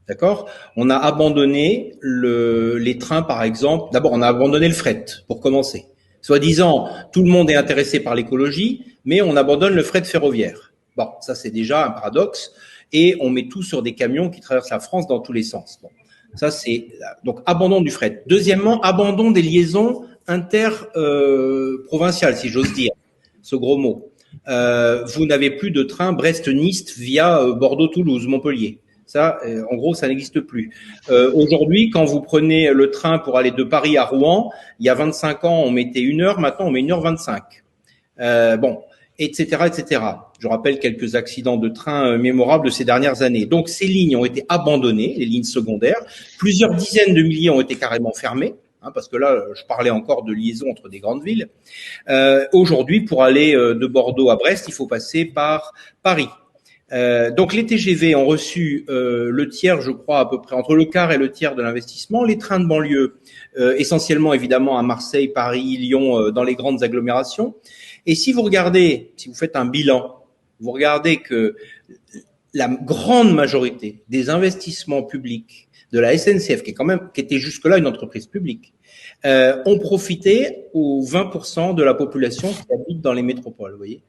D'accord? On a abandonné les trains, par exemple. D'abord, on a abandonné le fret, pour commencer. Soi-disant, tout le monde est intéressé par l'écologie, mais on abandonne le fret ferroviaire. Bon, ça c'est déjà un paradoxe. Et on met tout sur des camions qui traversent la France dans tous les sens. Bon, ça c'est donc abandon du fret. Deuxièmement, abandon des liaisons interprovinciales, si j'ose dire, ce gros mot. vous n'avez plus de train Brest-Nice via Bordeaux-Toulouse, Montpellier. Ça, en gros, ça n'existe plus. Aujourd'hui, quand vous prenez le train pour aller de Paris à Rouen, il y a 25 ans, on mettait 1 heure, maintenant on met 1h25. Bon, etc., etc. Je rappelle quelques accidents de train mémorables de ces dernières années. Donc, ces lignes ont été abandonnées, les lignes secondaires. Plusieurs dizaines de milliers ont été carrément fermées. Parce que là, je parlais encore de liaison entre des grandes villes. Aujourd'hui, pour aller de Bordeaux à Brest, il faut passer par Paris. Donc les TGV ont reçu le tiers, je crois, à peu près entre le quart et le tiers de l'investissement. Les trains de banlieue, essentiellement évidemment à Marseille, Paris, Lyon, dans les grandes agglomérations. Et si vous regardez, si vous faites un bilan, vous regardez que la grande majorité des investissements publics de la SNCF, qui était jusque-là une entreprise publique, ont profité aux 20% de la population qui habite dans les métropoles. Vous voyez.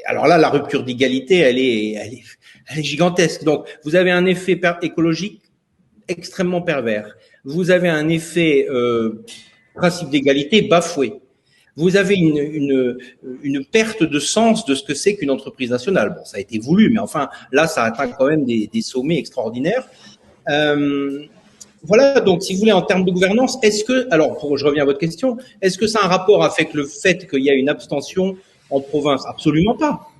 Alors là, la rupture d'égalité, elle est gigantesque. Donc, vous avez un effet écologique extrêmement pervers. Vous avez un effet principe d'égalité bafoué. Vous avez une perte de sens de ce que c'est qu'une entreprise nationale. Bon, ça a été voulu, mais enfin, là, ça atteint quand même des sommets extraordinaires. Voilà, donc si vous voulez, en termes de gouvernance, je reviens à votre question, est-ce que ça a un rapport avec le fait qu'il y a une abstention en province? Absolument pas.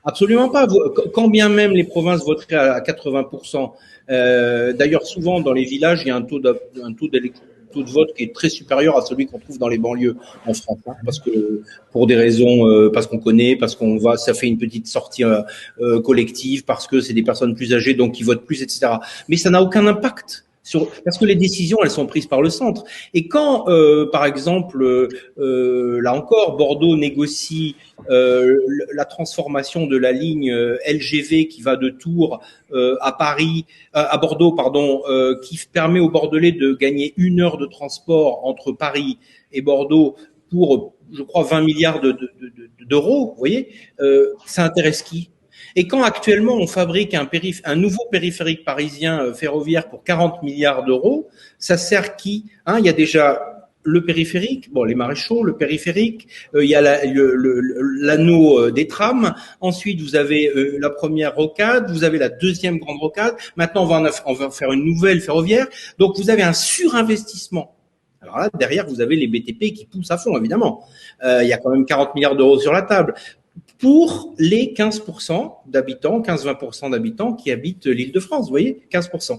Absolument pas. Quand bien même les provinces voteraient à 80%, d'ailleurs souvent dans les villages, il y a un taux de vote qui est très supérieur à celui qu'on trouve dans les banlieues en France, parce que pour des raisons, parce qu'on connaît, parce ça fait une petite sortie collective, parce que c'est des personnes plus âgées donc qui votent plus, etc. Mais ça n'a aucun impact. Parce que les décisions, elles sont prises par le centre. Et quand, par exemple, là encore, Bordeaux négocie la transformation de la ligne LGV qui va de Tours à Bordeaux, qui permet aux Bordelais de gagner 1 heure de transport entre Paris et Bordeaux pour, je crois, 20 milliards d'euros. Vous voyez, ça intéresse qui? Et quand actuellement on fabrique un nouveau périphérique parisien ferroviaire pour 40 milliards d'euros, ça sert qui? Il y a déjà le périphérique, les maréchaux, le périphérique, il y a l'anneau des trams, ensuite vous avez la première rocade, vous avez la deuxième grande rocade, maintenant on va faire une nouvelle ferroviaire, donc vous avez un surinvestissement. Alors là, derrière, vous avez les BTP qui poussent à fond, évidemment. Il y a quand même 40 milliards d'euros sur la table. Pour les 15% d'habitants, 15-20% d'habitants qui habitent l'Île-de-France, vous voyez, 15%.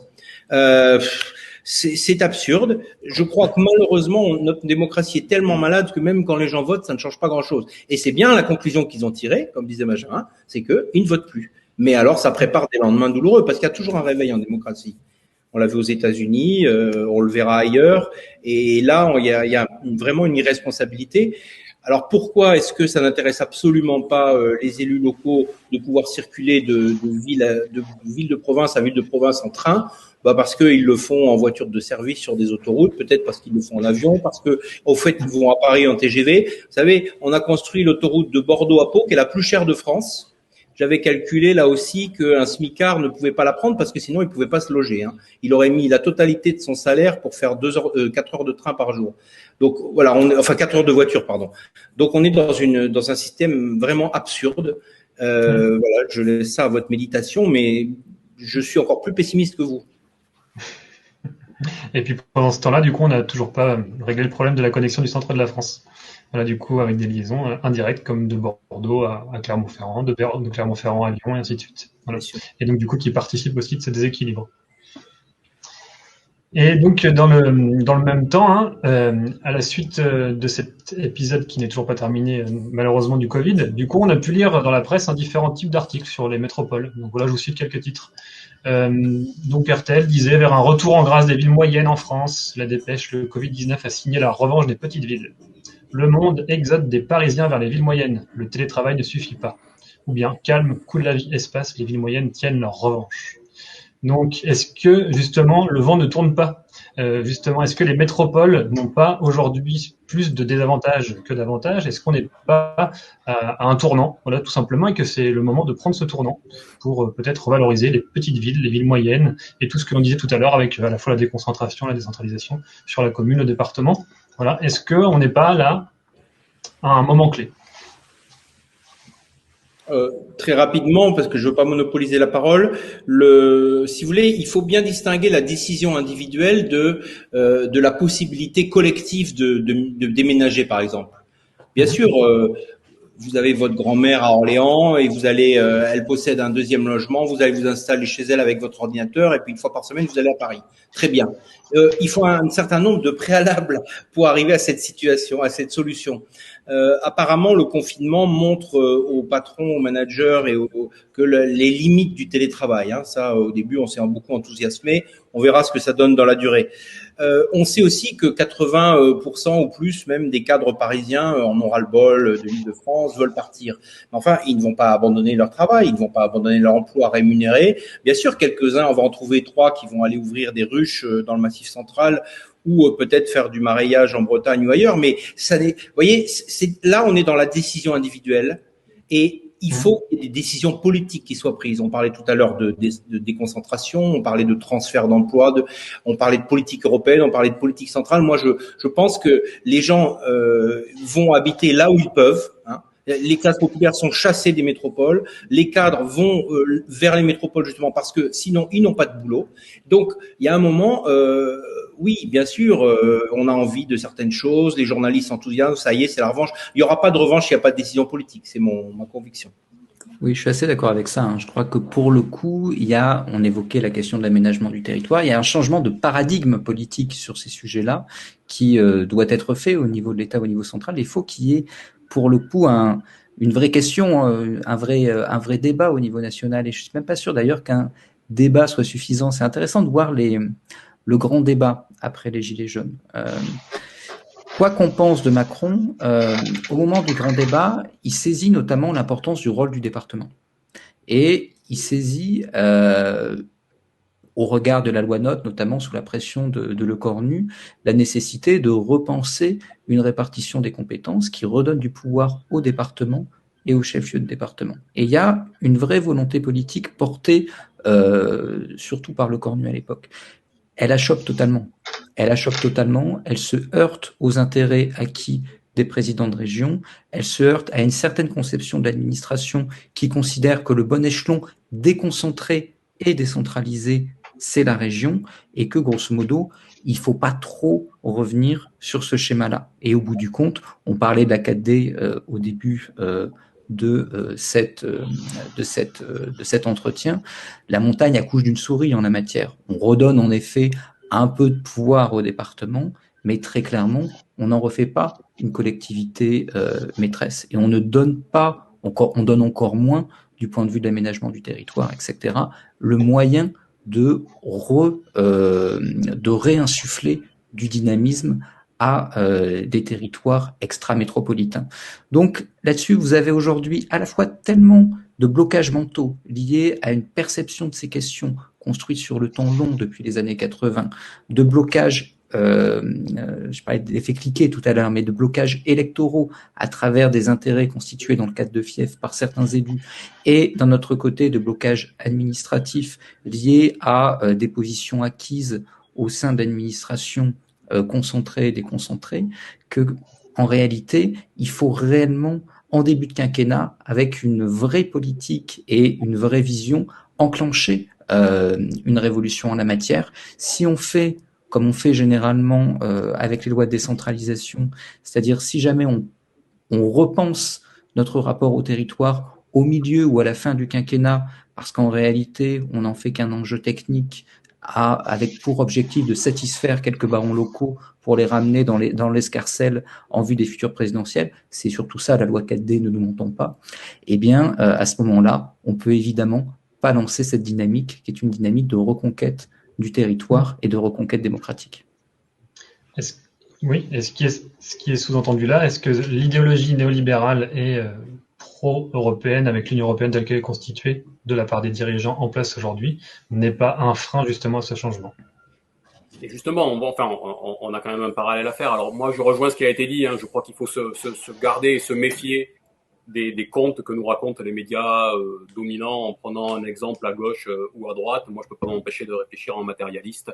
C'est absurde. Je crois que malheureusement, notre démocratie est tellement malade que même quand les gens votent, ça ne change pas grand-chose. Et c'est bien la conclusion qu'ils ont tirée, comme disait Majarin, c'est qu'ils ne votent plus. Mais alors, ça prépare des lendemains douloureux, parce qu'il y a toujours un réveil en démocratie. On l'a vu aux États-Unis, on le verra ailleurs. Et là, il y a vraiment une irresponsabilité. Alors pourquoi est-ce que ça n'intéresse absolument pas les élus locaux de pouvoir circuler de ville de province à ville de province en train? Parce qu'ils le font en voiture de service sur des autoroutes, peut-être parce qu'ils le font en avion, parce que au fait ils vont à Paris en TGV. Vous savez, on a construit l'autoroute de Bordeaux à Pau, qui est la plus chère de France. J'avais calculé là aussi qu'un smicard ne pouvait pas la prendre parce que sinon il pouvait pas se loger. Il aurait mis la totalité de son salaire pour faire 4 heures de train par jour. Donc voilà, 4 heures de voiture, pardon. Donc on est dans un système vraiment absurde. Voilà, je laisse ça à votre méditation, mais je suis encore plus pessimiste que vous. Et puis pendant ce temps-là, du coup, on n'a toujours pas réglé le problème de la connexion du centre de la France. Voilà, du coup, avec des liaisons indirectes comme de Bordeaux à Clermont-Ferrand, de Clermont-Ferrand à Lyon, et ainsi de suite. Voilà. Et donc, du coup, qui participent aussi de ce déséquilibre. Et donc, dans le même temps, à la suite de cet épisode qui n'est toujours pas terminé, malheureusement, du Covid, du coup, on a pu lire dans la presse différents types d'articles sur les métropoles. Donc voilà, je vous cite quelques titres. Donc RTL disait « Vers un retour en grâce des villes moyennes en France, la dépêche, le Covid-19 a signé la revanche des petites villes. Le Monde, exode des Parisiens vers les villes moyennes. Le télétravail ne suffit pas. » Ou bien « Calme, coût de la vie, espace, les villes moyennes tiennent leur revanche. » Donc, est-ce que, justement, le vent ne tourne pas? Justement, est-ce que les métropoles n'ont pas aujourd'hui plus de désavantages que d'avantages? Est-ce qu'on n'est pas à un tournant, voilà, tout simplement, et que c'est le moment de prendre ce tournant pour peut-être revaloriser les petites villes, les villes moyennes, et tout ce que l'on disait tout à l'heure avec à la fois la déconcentration, la décentralisation sur la commune, le département. Voilà, est-ce qu'on n'est pas là à un moment clé? Très rapidement, parce que je veux pas monopoliser la parole, si vous voulez, il faut bien distinguer la décision individuelle de la possibilité collective de déménager, par exemple. Bien sûr, vous avez votre grand-mère à Orléans et elle possède un deuxième logement, vous allez vous installer chez elle avec votre ordinateur et puis une fois par semaine, vous allez à Paris. Très bien. Il faut un certain nombre de préalables pour arriver à cette situation, à cette solution. Apparemment, le confinement montre aux patrons, aux managers que les limites du télétravail. Ça, au début, on s'est beaucoup enthousiasmé. On verra ce que ça donne dans la durée. On sait aussi que 80% ou plus même des cadres parisiens en ont ras-le-bol de l'Île-de-France, veulent partir. Mais enfin, ils ne vont pas abandonner leur travail, ils ne vont pas abandonner leur emploi rémunéré. Bien sûr, quelques-uns, on va en trouver 3 qui vont aller ouvrir des ruches dans le Massif central ou peut-être faire du mareyage en Bretagne ou ailleurs. Mais ça, vous voyez, là, on est dans la décision individuelle et il faut qu'il y ait des décisions politiques qui soient prises. On parlait tout à l'heure de déconcentration, on parlait de transfert d'emploi, on parlait de politique européenne, on parlait de politique centrale. Moi, je pense que les gens vont habiter là où ils peuvent. Les classes populaires sont chassées des métropoles. Les cadres vont vers les métropoles justement parce que sinon, ils n'ont pas de boulot. Donc, il y a un moment... oui, bien sûr, on a envie de certaines choses, les journalistes s'enthousiasment, ça y est, c'est la revanche. Il n'y aura pas de revanche s'il n'y a pas de décision politique, c'est ma conviction. Oui, je suis assez d'accord avec ça. Je crois que pour le coup, on évoquait la question de l'aménagement du territoire, il y a un changement de paradigme politique sur ces sujets-là qui doit être fait au niveau de l'État, au niveau central. Il faut qu'il y ait pour le coup une vraie question, un vrai débat au niveau national. Et je suis même pas sûr d'ailleurs qu'un débat soit suffisant. C'est intéressant de voir le grand débat après les Gilets jaunes. Quoi qu'on pense de Macron, au moment du grand débat, il saisit notamment l'importance du rôle du département. Et il saisit, au regard de la loi NOTRe, notamment sous la pression de Lecornu, la nécessité de repenser une répartition des compétences qui redonne du pouvoir au département et au chef-lieu de département. Et il y a une vraie volonté politique portée surtout par Lecornu à l'époque. Elle achoppe totalement. Elle se heurte aux intérêts acquis des présidents de région, elle se heurte à une certaine conception de l'administration qui considère que le bon échelon déconcentré et décentralisé, c'est la région, et que grosso modo, il faut pas trop revenir sur ce schéma-là. Et au bout du compte, on parlait de la 4D au début de cet entretien, la montagne accouche d'une souris en la matière. On redonne en effet un peu de pouvoir au département, mais très clairement, on n'en refait pas une collectivité maîtresse. Et on ne donne pas, on donne encore moins, du point de vue de l'aménagement du territoire, etc., le moyen de réinsuffler du dynamisme à des territoires extra-métropolitains. Donc là-dessus, vous avez aujourd'hui à la fois tellement de blocages mentaux liés à une perception de ces questions construite sur le temps long depuis les années 80, de blocages, je parlais d'effets cliqués tout à l'heure, mais de blocages électoraux à travers des intérêts constitués dans le cadre de fief par certains élus, et d'un autre côté de blocages administratifs liés à des positions acquises au sein d'administrations concentrées et déconcentrées, que en réalité, il faut réellement, en début de quinquennat, avec une vraie politique et une vraie vision, enclencher une révolution en la matière. Si on fait comme on fait généralement avec les lois de décentralisation, c'est-à-dire si jamais on repense notre rapport au territoire au milieu ou à la fin du quinquennat, parce qu'en réalité, on n'en fait qu'un enjeu technique avec pour objectif de satisfaire quelques barons locaux pour les ramener dans l'escarcelle en vue des futures présidentielles, c'est surtout ça la loi 4D, ne nous mentons pas, eh bien, à ce moment-là, on peut évidemment pas lancer cette dynamique qui est une dynamique de reconquête du territoire et de reconquête démocratique. Oui, et ce qui est sous-entendu là, est-ce que l'idéologie néolibérale est pro-européenne avec l'Union européenne telle qu'elle est constituée de la part des dirigeants en place aujourd'hui n'est pas un frein justement à ce changement? Et justement, on a quand même un parallèle à faire. Alors moi, je rejoins ce qui a été dit. Je crois qu'il faut se garder et se méfier des contes que nous racontent les médias dominants en prenant un exemple à gauche ou à droite. Moi, je peux pas m'empêcher de réfléchir en matérialiste.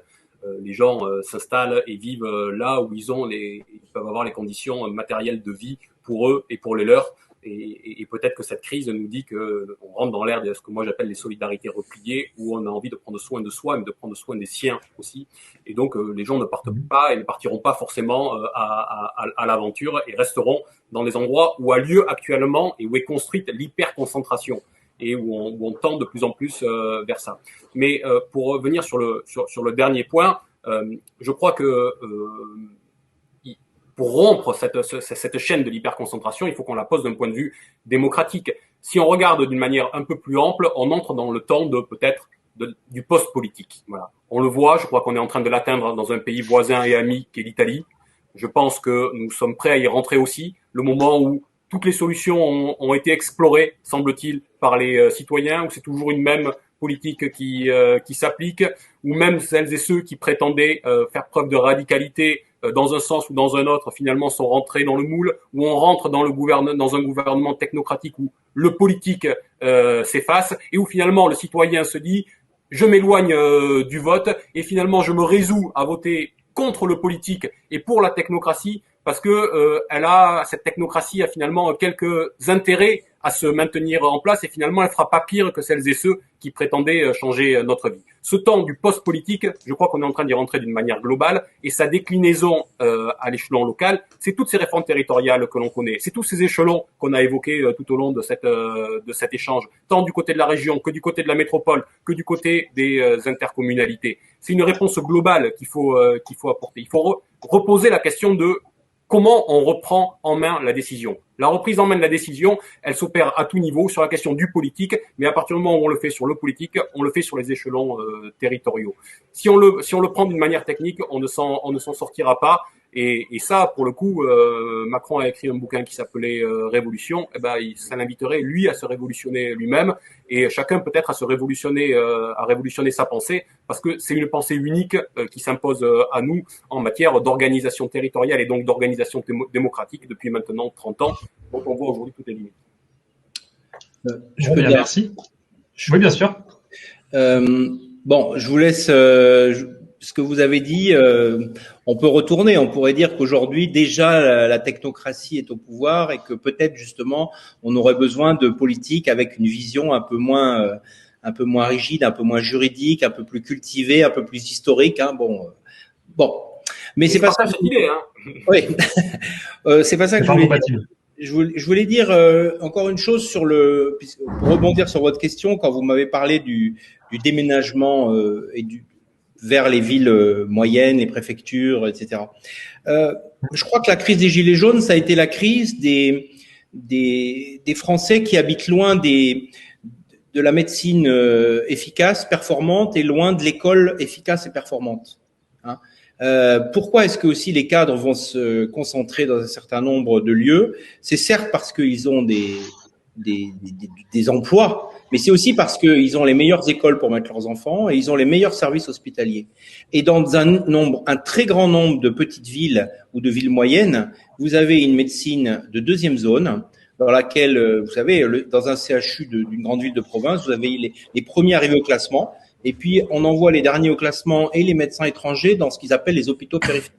les gens s'installent et vivent là où ils peuvent avoir les conditions matérielles de vie pour eux et pour les leurs. Et peut-être que cette crise nous dit que on rentre dans l'ère de ce que moi j'appelle les solidarités repliées, où on a envie de prendre soin de soi, mais de prendre soin des siens aussi. Et donc les gens ne partent pas et ne partiront pas forcément à l'aventure et resteront dans les endroits où a lieu actuellement et où est construite l'hyperconcentration et où on tend de plus en plus vers ça. Mais pour revenir sur le dernier point, je crois que pour rompre cette chaîne de l'hyperconcentration, il faut qu'on la pose d'un point de vue démocratique. Si on regarde d'une manière un peu plus ample, on entre dans le temps de peut-être du post-politique. Voilà. On le voit, je crois qu'on est en train de l'atteindre dans un pays voisin et ami qu'est l'Italie. Je pense que nous sommes prêts à y rentrer aussi. Le moment où toutes les solutions ont été explorées, semble-t-il, par les citoyens, où c'est toujours une même politique qui s'applique, ou même celles et ceux qui prétendaient faire preuve de radicalité dans un sens ou dans un autre, finalement sont rentrés dans le moule, où on rentre dans un gouvernement technocratique où le politique s'efface, et où finalement le citoyen se dit « je m'éloigne du vote, et finalement je me résous à voter contre le politique et pour la technocratie, parce que cette technocratie a finalement quelques intérêts à se maintenir en place, et finalement elle fera pas pire que celles et ceux qui prétendaient changer notre vie. Ce temps du post-politique, je crois qu'on est en train d'y rentrer d'une manière globale, et sa déclinaison à l'échelon local, c'est toutes ces réformes territoriales que l'on connaît, c'est tous ces échelons qu'on a évoqués tout au long de cet échange, tant du côté de la région que du côté de la métropole, que du côté des intercommunalités. C'est une réponse globale qu'il faut apporter. Il faut reposer la question de comment on reprend en main la décision. La reprise en main de la décision, elle s'opère à tout niveau sur la question du politique, mais à partir du moment où on le fait sur le politique, on le fait sur les échelons territoriaux. Si on le prend d'une manière technique, on ne s'en sortira pas. Et ça, pour le coup, Macron a écrit un bouquin qui s'appelait Révolution. Eh ben, ça l'inviterait lui à se révolutionner lui-même, et chacun peut-être à révolutionner sa pensée, parce que c'est une pensée unique qui s'impose à nous en matière d'organisation territoriale et donc d'organisation démocratique depuis maintenant 30 ans. Donc on voit aujourd'hui toutes les limites. Merci. Oui, bien sûr. Bon, je vous laisse. Ce que vous avez dit, on peut retourner. On pourrait dire qu'aujourd'hui, déjà, la technocratie est au pouvoir et que peut-être, justement, on aurait besoin de politiques avec une vision un peu moins rigide, un peu moins juridique, un peu plus cultivée, un peu plus historique. Hein. Bon. Mais c'est pas ça. Oui. C'est pas ça que je voulais dire. Je voulais dire encore une chose pour rebondir sur votre question, quand vous m'avez parlé du déménagement vers les villes moyennes, les préfectures, etc. Je crois que la crise des Gilets jaunes, ça a été la crise des Français qui habitent loin de la médecine efficace, performante, et loin de l'école efficace et performante. Hein. Pourquoi est-ce que aussi les cadres vont se concentrer dans un certain nombre de lieux? C'est certes parce qu'ils ont des emplois, mais c'est aussi parce qu'ils ont les meilleures écoles pour mettre leurs enfants et ils ont les meilleurs services hospitaliers. Et dans un très grand nombre de petites villes ou de villes moyennes, vous avez une médecine de deuxième zone dans laquelle, vous savez, dans un CHU d'une grande ville de province, vous avez les premiers arrivés au classement, et puis on envoie les derniers au classement et les médecins étrangers dans ce qu'ils appellent les hôpitaux périphériques.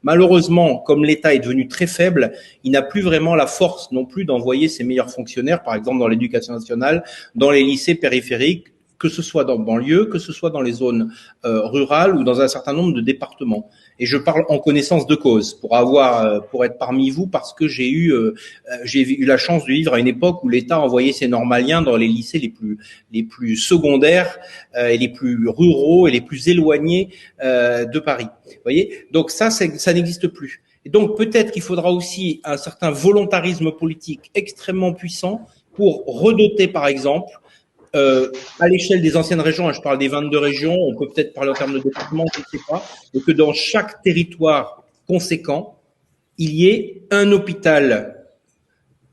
Malheureusement, comme l'État est devenu très faible, il n'a plus vraiment la force non plus d'envoyer ses meilleurs fonctionnaires, par exemple dans l'éducation nationale, dans les lycées périphériques, que ce soit dans le banlieue, que ce soit dans les zones rurales ou dans un certain nombre de départements. Et je parle en connaissance de cause, pour être parmi vous, parce que j'ai eu la chance de vivre à une époque où l'État envoyait ses normaliens dans les lycées les plus secondaires et les plus ruraux et les plus éloignés de Paris. Vous voyez, donc ça n'existe plus. Et donc peut-être qu'il faudra aussi un certain volontarisme politique extrêmement puissant pour redoter, par exemple, à l'échelle des anciennes régions, je parle des 22 régions, on peut peut-être parler en termes de département, je ne sais pas, et que dans chaque territoire conséquent, il y ait un hôpital.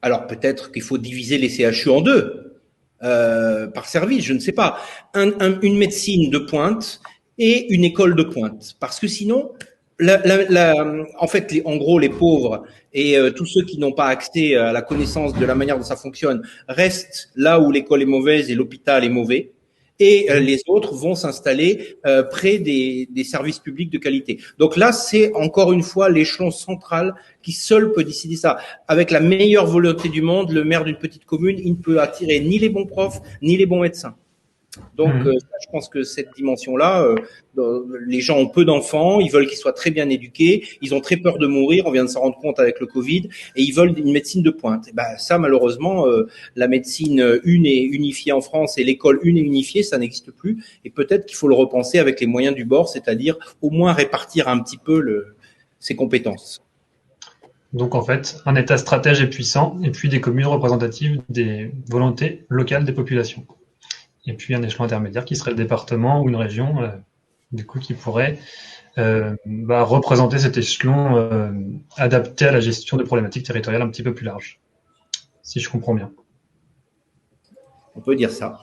Alors peut-être qu'il faut diviser les CHU en deux, par service, je ne sais pas. Une médecine de pointe et une école de pointe. Parce que sinon, en fait, en gros, les pauvres et tous ceux qui n'ont pas accès à la connaissance de la manière dont ça fonctionne restent là où l'école est mauvaise et l'hôpital est mauvais. et les autres vont s'installer près des services publics de qualité. Donc là, c'est encore une fois l'échelon central qui seul peut décider ça. Avec la meilleure volonté du monde, le maire d'une petite commune, il ne peut attirer ni les bons profs, ni les bons médecins. Donc, je pense que cette dimension-là, les gens ont peu d'enfants, ils veulent qu'ils soient très bien éduqués, ils ont très peur de mourir, on vient de s'en rendre compte avec le Covid, et ils veulent une médecine de pointe. Et ben, ça, malheureusement, la médecine une et unifiée en France et l'école une et unifiée, ça n'existe plus. Et peut-être qu'il faut le repenser avec les moyens du bord, c'est-à-dire au moins répartir un petit peu ses compétences. Donc en fait, un État stratège et puissant, et puis des communes représentatives des volontés locales des populations. Et puis un échelon intermédiaire qui serait le département ou une région, du coup, qui pourrait représenter cet échelon adapté à la gestion de problématiques territoriales un petit peu plus larges, si je comprends bien. On peut dire ça.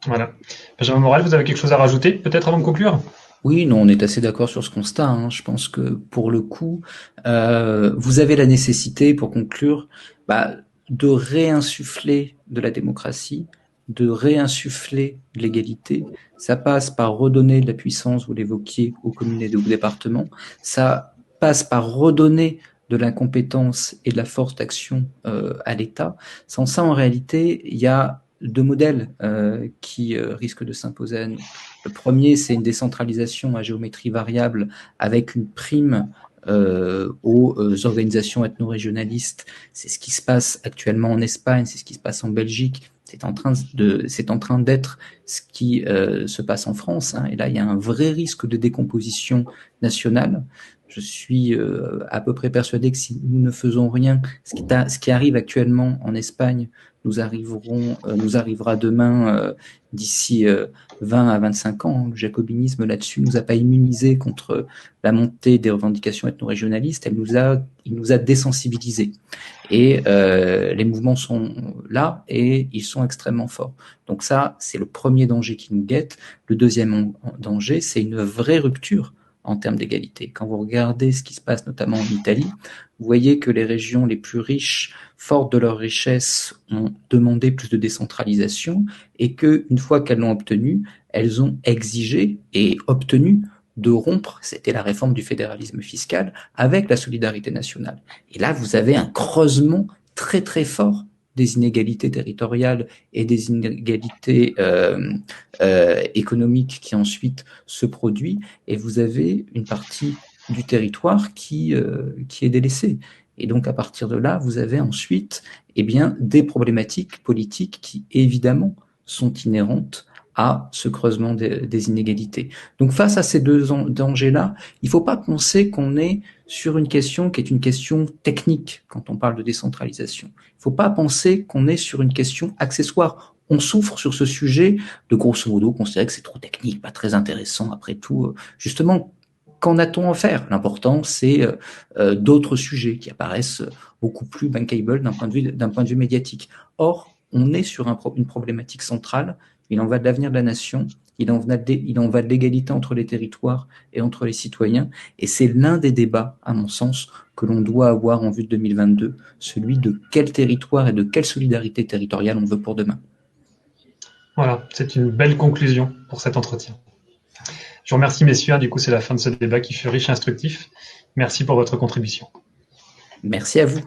Voilà. Benjamin Morel, vous avez quelque chose à rajouter, peut-être avant de conclure? Oui, non, on est assez d'accord sur ce constat, hein. Je pense que pour le coup, vous avez la nécessité, pour conclure, de réinsuffler de la démocratie, de réinsuffler de l'égalité. Ça passe par redonner de la puissance, vous l'évoquiez, aux communes et aux départements. Ça passe par redonner de l'incompétence et de la force d'action à l'État. Sans ça, en réalité, il y a deux modèles qui risquent de s'imposer à nous. Le premier, c'est une décentralisation à géométrie variable avec une prime aux organisations ethno-régionalistes. C'est ce qui se passe actuellement en Espagne, c'est ce qui se passe en Belgique, c'est en train d'être ce qui se passe en France, hein. Et là, il y a un vrai risque de décomposition nationale. Je suis à peu près persuadé que si nous ne faisons rien, ce qui arrive actuellement en Espagne nous arrivera demain d'ici 20 à 25 ans. Le jacobinisme là-dessus nous a pas immunisés contre la montée des revendications ethno-régionalistes, il nous a désensibilisés. Et les mouvements sont là et ils sont extrêmement forts. Donc ça, c'est le premier danger qui nous guette. Le deuxième danger, c'est une vraie rupture en termes d'égalité. Quand vous regardez ce qui se passe notamment en Italie, vous voyez que les régions les plus riches, fortes de leur richesse, ont demandé plus de décentralisation et que, une fois qu'elles l'ont obtenu, elles ont exigé et obtenu de rompre, c'était la réforme du fédéralisme fiscal, avec la solidarité nationale. Et là, vous avez un creusement très très fort des inégalités territoriales et des inégalités économiques qui ensuite se produit, et vous avez une partie du territoire qui est délaissée. Et donc à partir de là, vous avez ensuite des problématiques politiques qui évidemment sont inhérentes à ce creusement des inégalités. Donc face à ces deux dangers-là, il ne faut pas penser qu'on est sur une question qui est une question technique quand on parle de décentralisation. Il ne faut pas penser qu'on est sur une question accessoire. On souffre sur ce sujet de grosso modo considérer que c'est trop technique, pas très intéressant. Après tout, justement, qu'en a-t-on à faire? L'important, c'est d'autres sujets qui apparaissent beaucoup plus bankable d'un point de vue médiatique. Or, on est sur une problématique centrale. Il en va de l'avenir de la nation, il en va de l'égalité entre les territoires et entre les citoyens. Et c'est l'un des débats, à mon sens, que l'on doit avoir en vue de 2022, celui de quel territoire et de quelle solidarité territoriale on veut pour demain. Voilà, c'est une belle conclusion pour cet entretien. Je vous remercie, messieurs. Du coup, c'est la fin de ce débat qui fut riche et instructif. Merci pour votre contribution. Merci à vous.